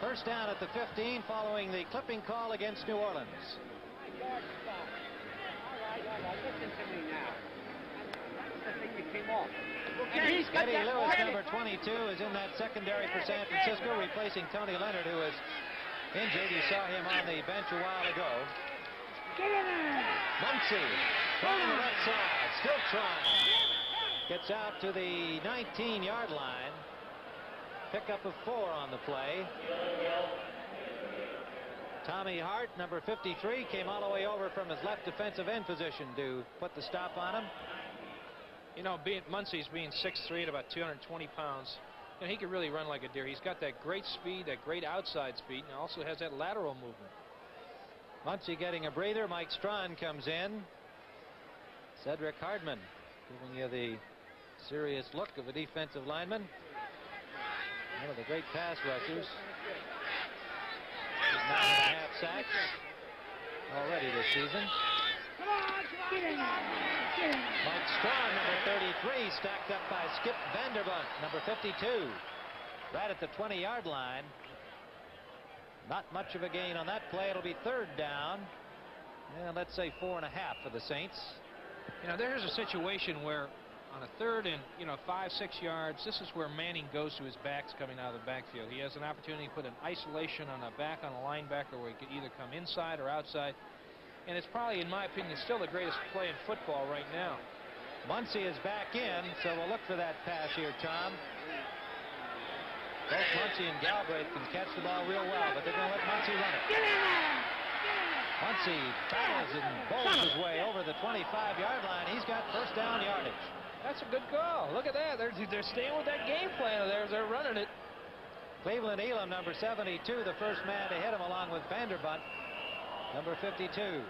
Speaker 22: First down at the 15 following the clipping call against New Orleans.
Speaker 5: All right. Listen to me now. I think you came off. Okay.
Speaker 22: Eddie Lewis, number 22, is in that secondary for San Francisco, replacing Tony Leonard, who was injured. You saw him on the bench a while ago. Muncy trying the left side, still trying. Gets out to the 19-yard line. Pickup of 4 on the play. Tommy Hart, number 53, came all the way over from his left defensive end position to put the stop on him.
Speaker 1: You know, Muncy's being 6'3" at about 220 pounds. You know, he could really run like a deer. He's got that great speed, that great outside speed, and also has that lateral movement.
Speaker 22: Muncy getting a breather. Mike Strawn comes in. Cedric Hardman giving you the serious look of a defensive lineman. One of the great pass rushers. 9.5 sacks already this season. Mike Strawn, number 33, stacked up by Skip Vanderbunt, number 52. Right at the 20-yard line. Not much of a gain on that play. It'll be third down. And let's say 4.5 for the Saints.
Speaker 1: You know, there's a situation where on a third and, 5-6 yards, this is where Manning goes to his backs coming out of the backfield. He has an opportunity to put an isolation on a back on a linebacker where he could either come inside or outside. And it's probably, in my opinion, still the greatest play in football right now.
Speaker 22: Muncy is back in, so we'll look for that pass here, Tom. Both Muncy and Galbraith can catch the ball real well, but they're going to let Muncy run it. Muncy battles and bowls his way over the 25-yard line. He's got first down yardage.
Speaker 1: That's a good call. Look at that. They're staying with that game plan. They're running it.
Speaker 22: Cleveland Elam, number 72, the first man to hit him along with Vanderbunt, number 52.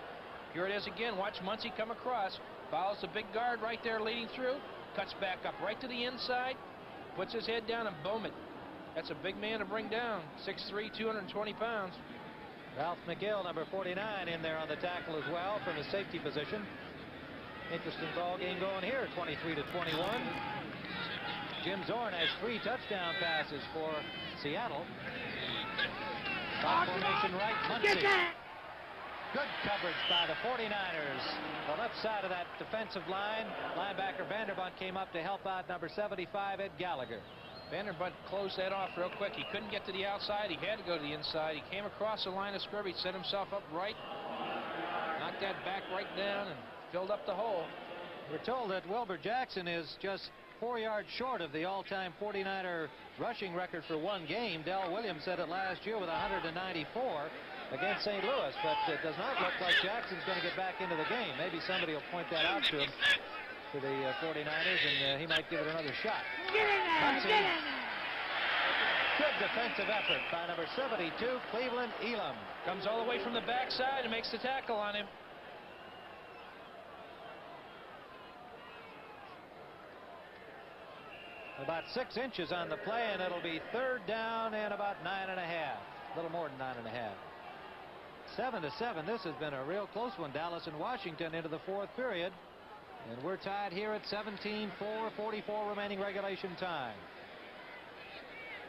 Speaker 1: Here it is again. Watch Muncy come across. Follows the big guard right there leading through. Cuts back up right to the inside. Puts his head down and boom it. That's a big man to bring down. 6'3", 220 pounds.
Speaker 22: Ralph McGill, number 49, in there on the tackle as well from his safety position. Interesting ball game going here, 23-21. Jim Zorn has 3 touchdown passes for Seattle. Box formation right, Muncy. Good coverage by the 49ers. The left side of that defensive line. Linebacker Vanderbunt came up to help out number 75, Ed Gallagher.
Speaker 1: Vanderbunt closed that off real quick. He couldn't get to the outside. He had to go to the inside. He came across the line of scrimmage, set himself up right, knocked that back right down, and filled up the hole.
Speaker 22: We're told that Wilbur Jackson is just 4 yards short of the all-time 49er rushing record for one game. Del Williams said it last year with 194 against St. Louis, but it does not look like Jackson's going to get back into the game. Maybe somebody will point that out to him, to the 49ers, and he might give it another shot. Good defensive effort by number 72, Cleveland Elam.
Speaker 1: Comes all the way from the backside and makes the tackle on him.
Speaker 22: About 6 inches on the play, and it'll be third down and about 9.5. A little more than 9.5. 7-7. This has been a real close one. Dallas and Washington into the fourth period. And we're tied here at 17-4, 44 remaining regulation time.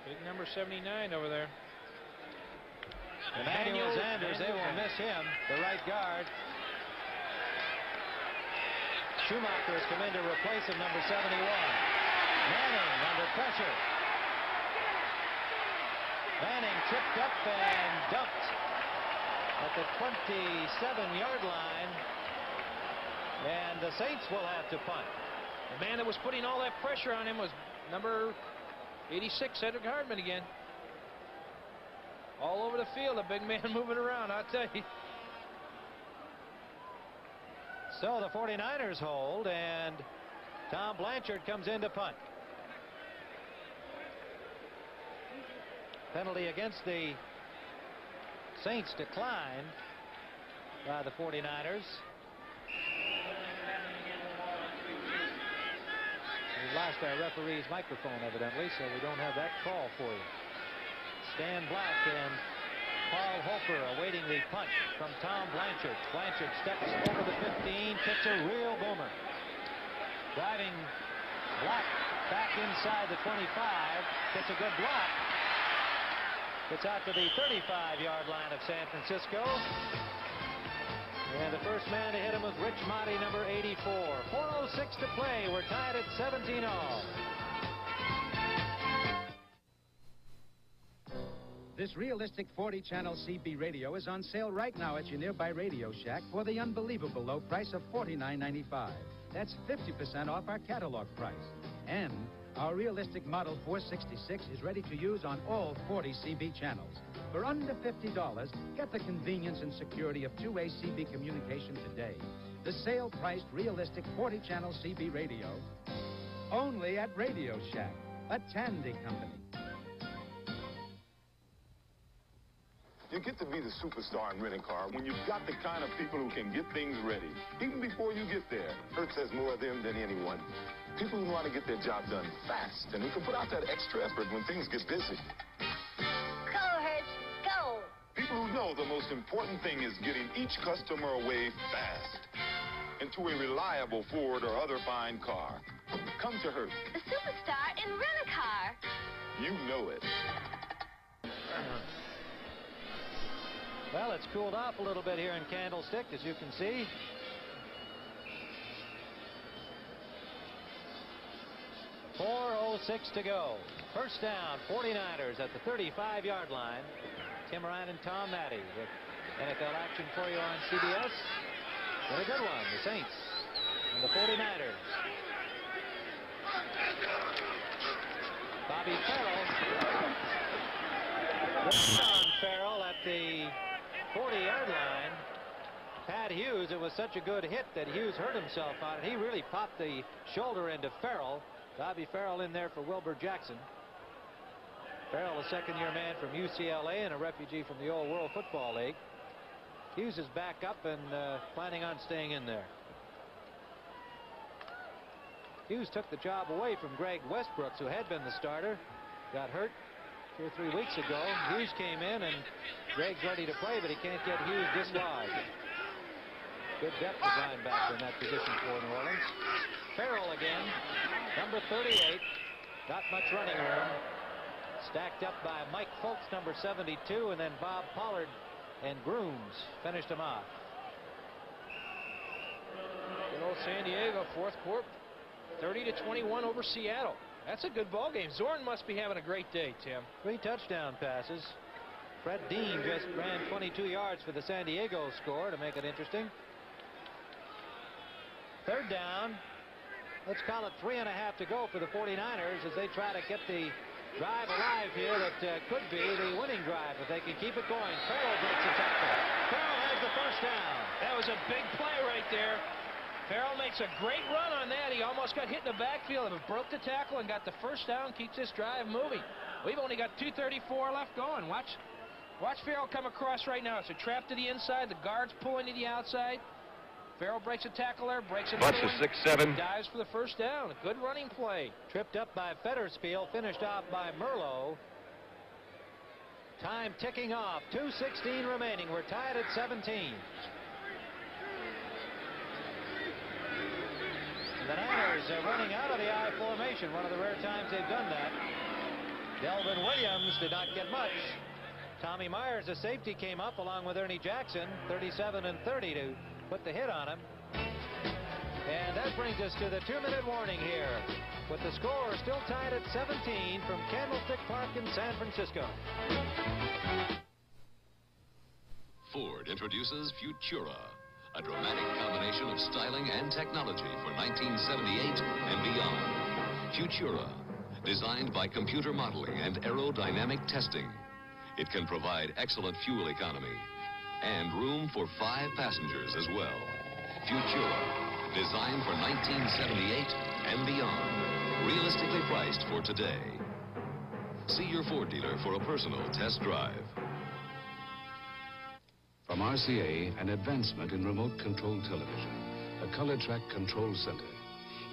Speaker 1: Big number 79 over there.
Speaker 22: Emmanuel Sanders, they will miss him, the right guard. Schumacher has come in to replace him, number 71. Manning under pressure. Manning tripped up and dumped at the 27-yard line. And the Saints will have to punt.
Speaker 1: The man that was putting all that pressure on him was number 86, Cedric Hardman again. All over the field, a big man moving around, I'll tell you.
Speaker 22: So the 49ers hold, and Tom Blanchard comes in to punt. Penalty against the Saints declined by the 49ers. We lost our referee's microphone, evidently, so we don't have that call for you. Stan Black and Paul Hofer awaiting the punch from Tom Blanchard. Blanchard steps over the 15, kicks a real boomer. Driving Black back inside the 25, gets a good block. Gets out to the 35-yard line of San Francisco. And the first man to hit him was Rich Motti, number 84. 4:06 to play. We're tied at 17-all.
Speaker 7: This realistic 40-channel CB radio is on sale right now at your nearby Radio Shack for the unbelievable low price of $49.95. That's 50% off our catalog price. And our realistic Model 466 is ready to use on all 40 CB channels. For under $50, get the convenience and security of two-way CB communication today. The sale-priced realistic 40-channel CB radio, only at Radio Shack, a Tandy company.
Speaker 9: You get to be the superstar in renting car when you've got the kind of people who can get things ready, even before you get there. Hertz has more of them than anyone. People who know how to get their job done fast, and who can put out that extra effort when things get busy.
Speaker 15: Go, Hertz, go!
Speaker 9: People who know the most important thing is getting each customer away fast into a reliable Ford or other fine car. Come to Hertz.
Speaker 15: The superstar in rent-a-car.
Speaker 9: You know it.
Speaker 22: Well, it's cooled off a little bit here in Candlestick, as you can see. .406 to go. First down, 49ers at the 35-yard line. Tim Ryan and Tom Matty with NFL action for you on CBS. And a good one, the Saints and the 49ers. Bobby Farrell. On Farrell at the 40-yard line. Pat Hughes, it was such a good hit that Hughes hurt himself on it. He really popped the shoulder into Farrell. Bobby Farrell in there for Wilbur Jackson. Farrell, a second-year man from UCLA and a refugee from the old World Football League. Hughes is back up and planning on staying in there. Hughes took the job away from Greg Westbrooks, who had been the starter. Got hurt 2 or 3 weeks ago. Hughes came in, and Greg's ready to play, but he can't get Hughes dislodged. Good depth of linebacker in that position for New Orleans. Farrell again, number 38. Not much running room. Stacked up by Mike Foltz, number 72, and then Bob Pollard and Grooms finished him off.
Speaker 1: Good old San Diego, fourth quarter, 30-21 over Seattle. That's a good ball game. Zorn must be having a great day, Tim.
Speaker 22: 3 touchdown passes. Fred Dean just ran 22 yards for the San Diego score to make it interesting. Third down. Let's call it 3.5 to go for the 49ers as they try to get the drive alive here that could be the winning drive if they can keep it going. Farrell breaks the tackle. Farrell has the first down.
Speaker 1: That was a big play right there. Farrell makes a great run on that. He almost got hit in the backfield and broke the tackle and got the first down, keeps this drive moving. We've only got 2:34 left going. Watch Farrell come across right now. It's a trap to the inside. The guard's pulling to the outside. Farrell breaks a tackle there, breaks it.
Speaker 3: Bunch of 6-7.
Speaker 1: Dives for the first down. A good running play.
Speaker 22: Tripped up by Fetterspiel, finished off by Merlo. Time ticking off. 2:16 remaining. We're tied at 17. The Niners are running out of the I formation. One of the rare times they've done that. Delvin Williams did not get much. Tommy Myers, a safety, came up along with Ernie Jackson, 37 and 30 to put the hit on him. And that brings us to the 2-minute warning here, with the score still tied at 17 from Candlestick Park in San Francisco.
Speaker 21: Ford introduces Futura, a dramatic combination of styling and technology for 1978 and beyond. Futura, designed by computer modeling and aerodynamic testing. It can provide excellent fuel economy and room for 5 passengers as well. Futura, designed for 1978 and beyond. Realistically priced for today. See your Ford dealer for a personal test drive.
Speaker 13: From RCA, an advancement in remote-controlled television, a color track control center.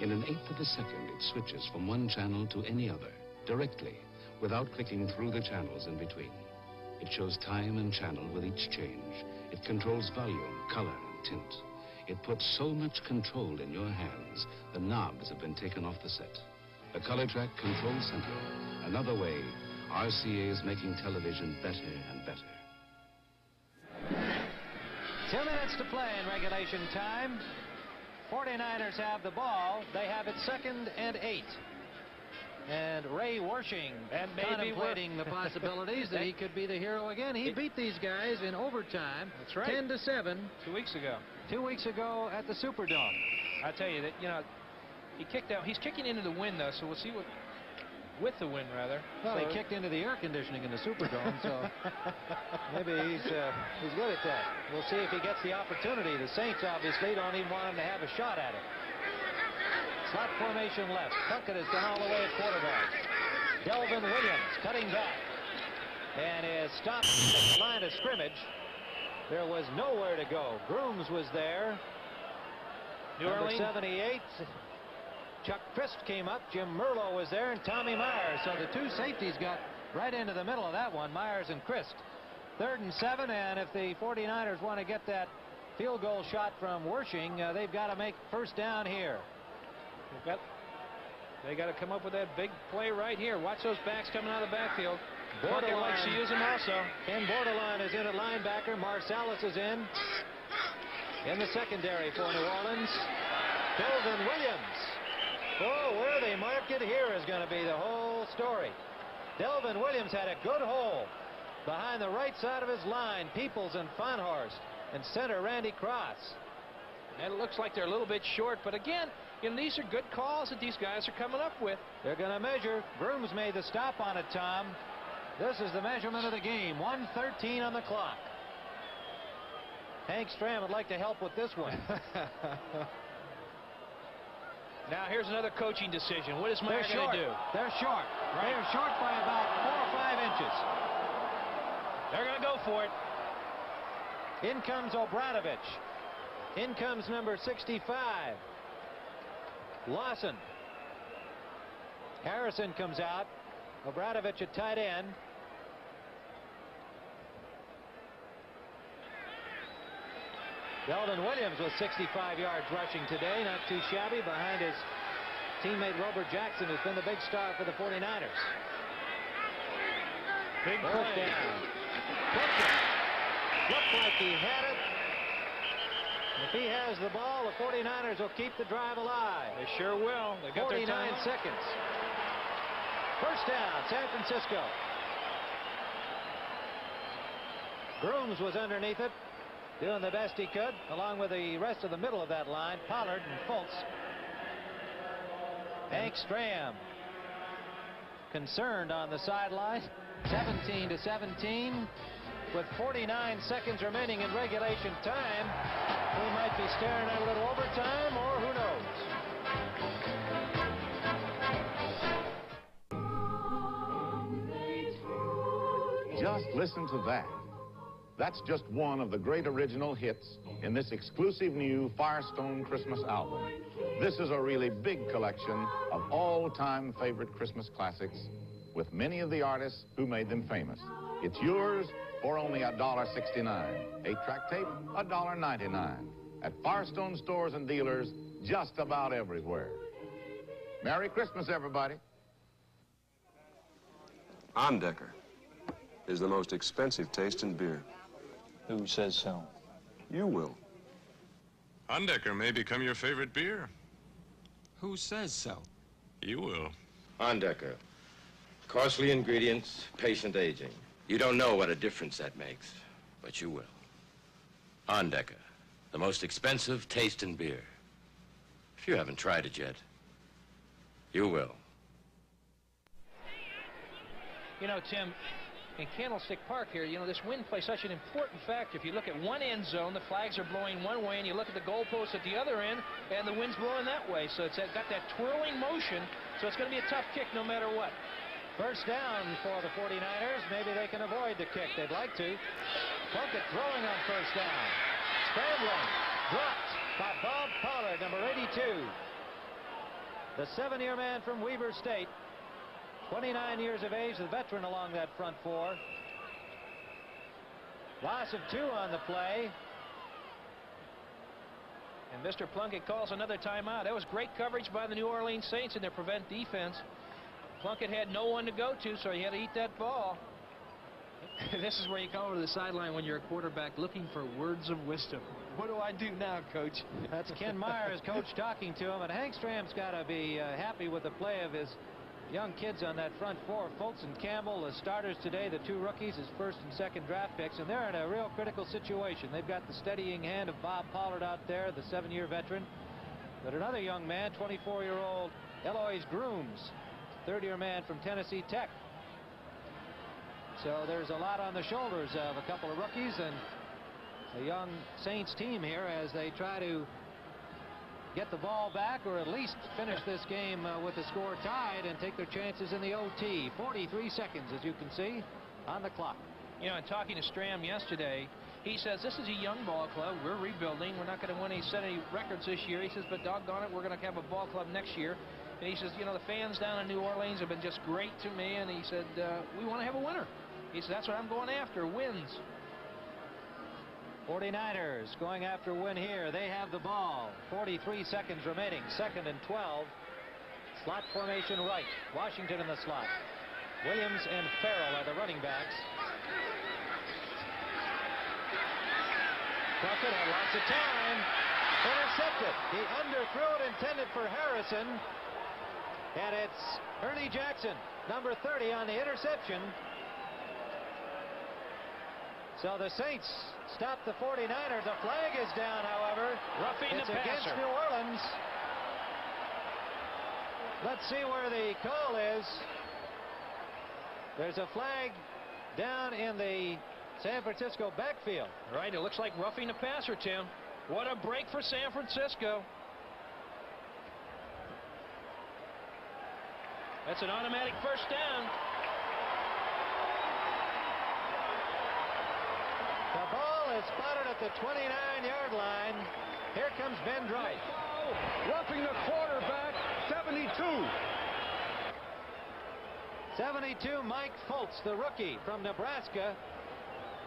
Speaker 13: In an eighth of a second, it switches from one channel to any other, directly, without clicking through the channels in between.
Speaker 10: It shows time and channel with each change. It controls volume, color, and tint. It puts so much control in your hands, the knobs have been taken off the set. The ColorTrack Control Center. Another way, RCA is making television better and better.
Speaker 22: 2 minutes to play in regulation time. 49ers have the ball. They have it 2nd and 8. And Ray Wersching and contemplating the possibilities that he could be the hero again. He beat these guys in overtime.
Speaker 1: That's right.
Speaker 22: 10-7.
Speaker 1: 2 weeks ago.
Speaker 22: 2 weeks ago at the Superdome.
Speaker 1: I tell you that, you know, he kicked out. He's kicking into the wind, though, so we'll see what. With the wind, rather.
Speaker 22: Well, he kicked into the air conditioning in the Superdome, so maybe he's good at that. We'll see if he gets the opportunity. The Saints obviously don't even want him to have a shot at it. Slot formation left. Puckett has gone all the way at quarterback. Delvin Williams cutting back and is stopped at the line of scrimmage. There was nowhere to go. Grooms was there. Number 78. Chuck Christ came up. Jim Merlo was there, and Tommy Myers. So the two safeties got right into the middle of that one, Myers and Christ. 3rd and 7, and if the 49ers want to get that field goal shot from Wersching, they've got to make first down here.
Speaker 1: They got to come up with that big play right here. Watch those backs coming out of the backfield. Borderline likes to use them also.
Speaker 22: Ken Borderline is in at linebacker. Marsalis is in the secondary for New Orleans. Delvin Williams. Oh, where they mark it here is going to be the whole story. Delvin Williams had a good hole behind the right side of his line. Peoples and Fonhorst, and center Randy Cross.
Speaker 1: And it looks like they're a little bit short, but again, you know, these are good calls that these guys are coming up with.
Speaker 22: They're going to measure. Grooms made the stop on it, Tom. This is the measurement of the game. 1:13 on the clock. Hank Stram would like to help with this one.
Speaker 1: Now here's another coaching decision. What is Meyer going to do?
Speaker 22: They're short. Right. They're short by about 4 or 5 inches.
Speaker 1: They're going to go for it.
Speaker 22: In comes Obradovic. In comes number 65. Lawson. Harrison comes out. Obradovic at tight end. Delvin Williams with 65 yards rushing today. Not too shabby behind his teammate Robert Jackson, who's been the big star for the 49ers.
Speaker 1: Big
Speaker 22: first
Speaker 1: play.
Speaker 22: Down. Looked like he had it. If he has the ball, the 49ers will keep the drive alive.
Speaker 1: They sure will. They got
Speaker 22: 49
Speaker 1: their time.
Speaker 22: seconds. First down, San Francisco. Grooms was underneath it, doing the best he could, along with the rest of the middle of that line, Pollard and Fultz. Hank Stram concerned on the sideline. 17-17. With 49 seconds remaining in regulation time, we might be staring at a little overtime, or who knows?
Speaker 9: Just listen to that. That's just one of the great original hits in this exclusive new Firestone Christmas album. This is a really big collection of all-time favorite Christmas classics with many of the artists who made them famous. It's yours for only $1.69. 8-track tape, $1.99. At Firestone stores and dealers just about everywhere. Merry Christmas, everybody.
Speaker 3: Andecker is the most expensive taste in beer.
Speaker 11: Who says so?
Speaker 3: You will.
Speaker 23: Andecker may become your favorite beer.
Speaker 11: Who says so?
Speaker 23: You will.
Speaker 24: Andecker. Costly ingredients, patient aging. You don't know what a difference that makes, but you will. Andecker, the most expensive taste in beer. If you haven't tried it yet, you will.
Speaker 1: You know, Tim, in Candlestick Park here, you know, this wind plays such an important factor. If you look at one end zone, the flags are blowing one way, and you look at the goalpost at the other end, and the wind's blowing that way. So it's got that twirling motion, so it's going to be a tough kick no matter what.
Speaker 22: First down for the 49ers. Maybe they can avoid the kick. They'd like to. Puckett throwing on first down. Scrambling. Dropped by Bob Pollard, number 82. The 7-year man from Weber State. 29 years of age, the veteran along that front four. Loss of 2 on the play.
Speaker 1: And Mr. Plunkett calls another timeout. That was great coverage by the New Orleans Saints in their prevent defense. Plunkett had no one to go to, so he had to eat that ball. This is where you come over to the sideline when you're a quarterback looking for words of wisdom. What do I do now, Coach?
Speaker 22: That's Ken Myers, coach, talking to him. And Hank Stram's got to be happy with the play of his young kids on that front four. Fultz and Campbell, the starters today, the 2 rookies, his first and second draft picks, and they're in a real critical situation. They've got the steadying hand of Bob Pollard out there, the 7-year veteran. But another young man, 24-year-old Eloise Grooms, 3rd-year man from Tennessee Tech. So there's a lot on the shoulders of a couple of rookies and a young Saints team here as they try to get the ball back or at least finish this game with the score tied and take their chances in the OT. 43 seconds, as you can see, on the clock.
Speaker 1: You know, in talking to Stram yesterday, he says this is a young ball club. We're rebuilding. We're not going to set any records this year. He says, but doggone it, we're going to have a ball club next year. And he says, you know, the fans down in New Orleans have been just great to me. And he said, we want to have a winner. He said, that's what I'm going after, wins.
Speaker 22: 49ers going after a win here. They have the ball. 43 seconds remaining. 2nd and 12. Slot formation right. Washington in the slot. Williams and Farrell are the running backs. Plunkett had lots of time. Intercepted. He underthrew it, intended for Harrison. And it's Ernie Jackson, number 30, on the interception. So the Saints stop the 49ers. The flag is down, however.
Speaker 1: Roughing
Speaker 22: it's
Speaker 1: the
Speaker 22: against
Speaker 1: passer.
Speaker 22: New Orleans. Let's see where the call is. There's a flag down in the San Francisco backfield.
Speaker 1: Right, it looks like roughing the passer, Tim. What a break for San Francisco. That's an automatic first down.
Speaker 22: The ball is spotted at the 29-yard line. Here comes Ben Dry.
Speaker 19: Roughing the quarterback, 72.
Speaker 22: 72, Mike Fultz, the rookie from Nebraska.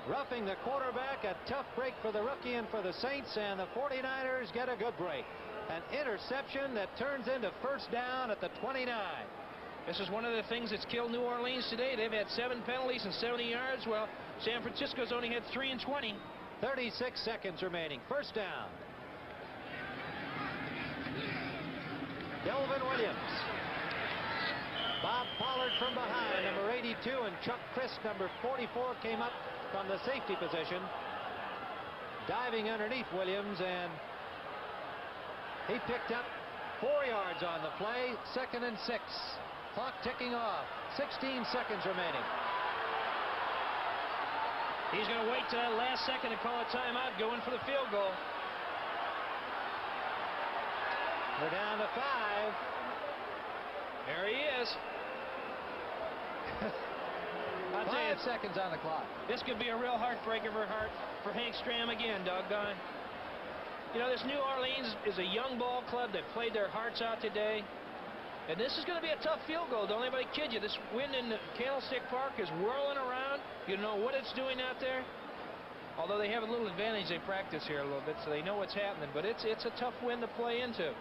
Speaker 22: Roughing the quarterback, a tough break for the rookie and for the Saints, and the 49ers get a good break. An interception that turns into first down at the 29.
Speaker 1: This is one of the things that's killed New Orleans today. They've had 7 penalties and 70 yards. Well, San Francisco's only had 3 and 20.
Speaker 22: 36 seconds remaining. First down. Delvin Williams. Bob Pollard from behind, number 82, and Chuck Crisp, number 44, came up from the safety position, diving underneath Williams, and he picked up 4 yards on the play. 2nd and 6. Clock ticking off. 16 seconds remaining.
Speaker 1: He's going to wait till that last second to call a timeout, going for the field goal.
Speaker 22: We're down to 5.
Speaker 1: There he is.
Speaker 22: 5 seconds on the clock.
Speaker 1: This could be a real heartbreaker for Hank Stram again, doggone. You know, this New Orleans is a young ball club that played their hearts out today. And this is going to be a tough field goal. Don't anybody kid you. This wind in Candlestick Park is whirling around. You know what it's doing out there. Although they have a little advantage, they practice here a little bit, so they know what's happening. But it's a tough wind to play into.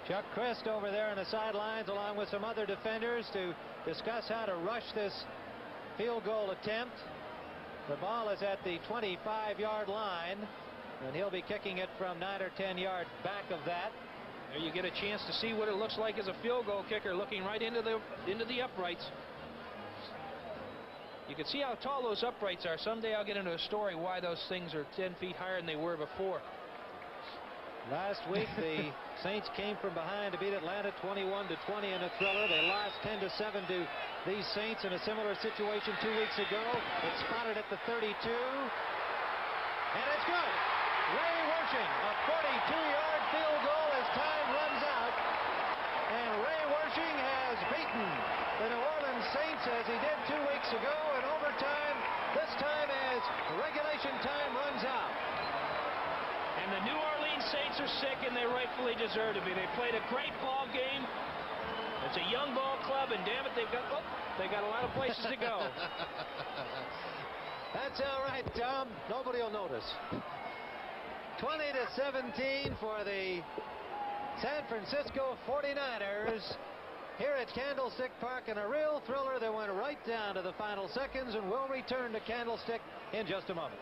Speaker 22: Chuck Crisp over there on the sidelines, along with some other defenders, to discuss how to rush this field goal attempt. The ball is at the 25-yard line, and he'll be kicking it from 9 or 10 yards back of that.
Speaker 1: There you get a chance to see what it looks like as a field goal kicker, looking right into the uprights. You can see how tall those uprights are. Someday I'll get into a story why those things are 10 feet higher than they were before.
Speaker 22: Last week, the Saints came from behind to beat Atlanta 21-20 in a thriller. They lost 10-7 to these Saints in a similar situation 2 weeks ago. It's spotted at the 32. And it's good. Ray Wersching, a 42-yard field goal as time runs out. And Ray Wersching has beaten the New Orleans Saints as he did 2 weeks ago in overtime, this time as regulation time runs out.
Speaker 1: And the New Orleans Saints are sick, and they rightfully deserve to be. They played a great ball game. It's a young ball club, and damn it, they've got a lot of places to go.
Speaker 22: That's all right, Tom. Nobody will notice. 20-17 for the San Francisco 49ers here at Candlestick Park, and a real thriller that went right down to the final seconds, and we'll return to Candlestick in just a moment.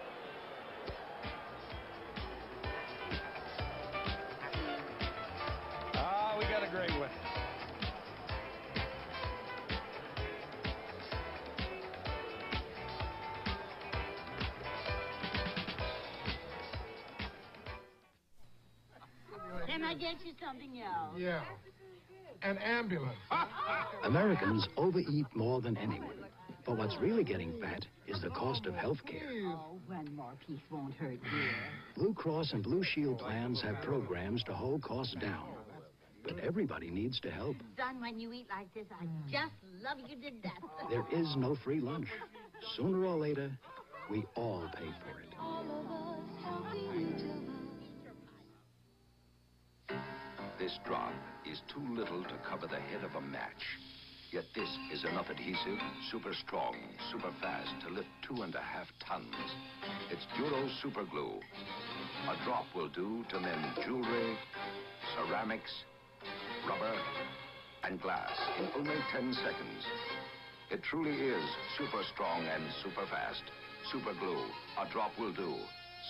Speaker 19: We got a great one.
Speaker 6: Can I get you something else?
Speaker 8: Yeah. An ambulance.
Speaker 12: Americans overeat more than anyone. But what's really getting fat is the cost of health care.
Speaker 6: Oh, one more piece won't hurt, dear.
Speaker 12: Blue Cross and Blue Shield plans have programs to hold costs down. But everybody needs to help.
Speaker 6: Son, when you eat like this, I just love you to death.
Speaker 12: There is no free lunch. Sooner or later, we all pay for it.
Speaker 14: This drop is too little to cover the head of a match. Yet this is enough adhesive, super strong, super fast to lift 2.5 tons. It's Duro Super Glue. A drop will do to mend jewelry, ceramics, rubber, and glass in only 10 seconds. It truly is super strong and super fast. Super Glue. A drop will do.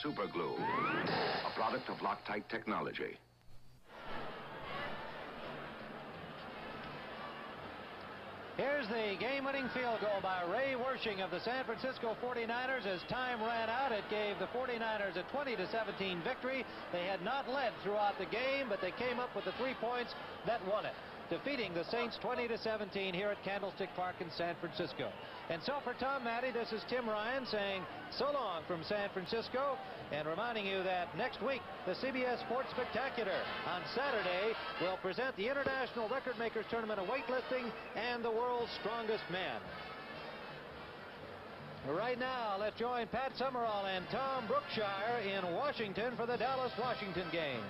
Speaker 14: Super Glue. A product of Loctite Technology.
Speaker 22: Here's the game-winning field goal by Ray Wersching of the San Francisco 49ers. As time ran out, it gave the 49ers a 20-17 victory. They had not led throughout the game, but they came up with the 3 points that won it, defeating the Saints 20-17 here at Candlestick Park in San Francisco. And so for Tom Matte, this is Tim Ryan saying so long from San Francisco, and reminding you that next week, the CBS Sports Spectacular on Saturday will present the International Record Makers Tournament of weightlifting and the world's strongest man. Right now, let's join Pat Summerall and Tom Brookshire in Washington for the Dallas-Washington game.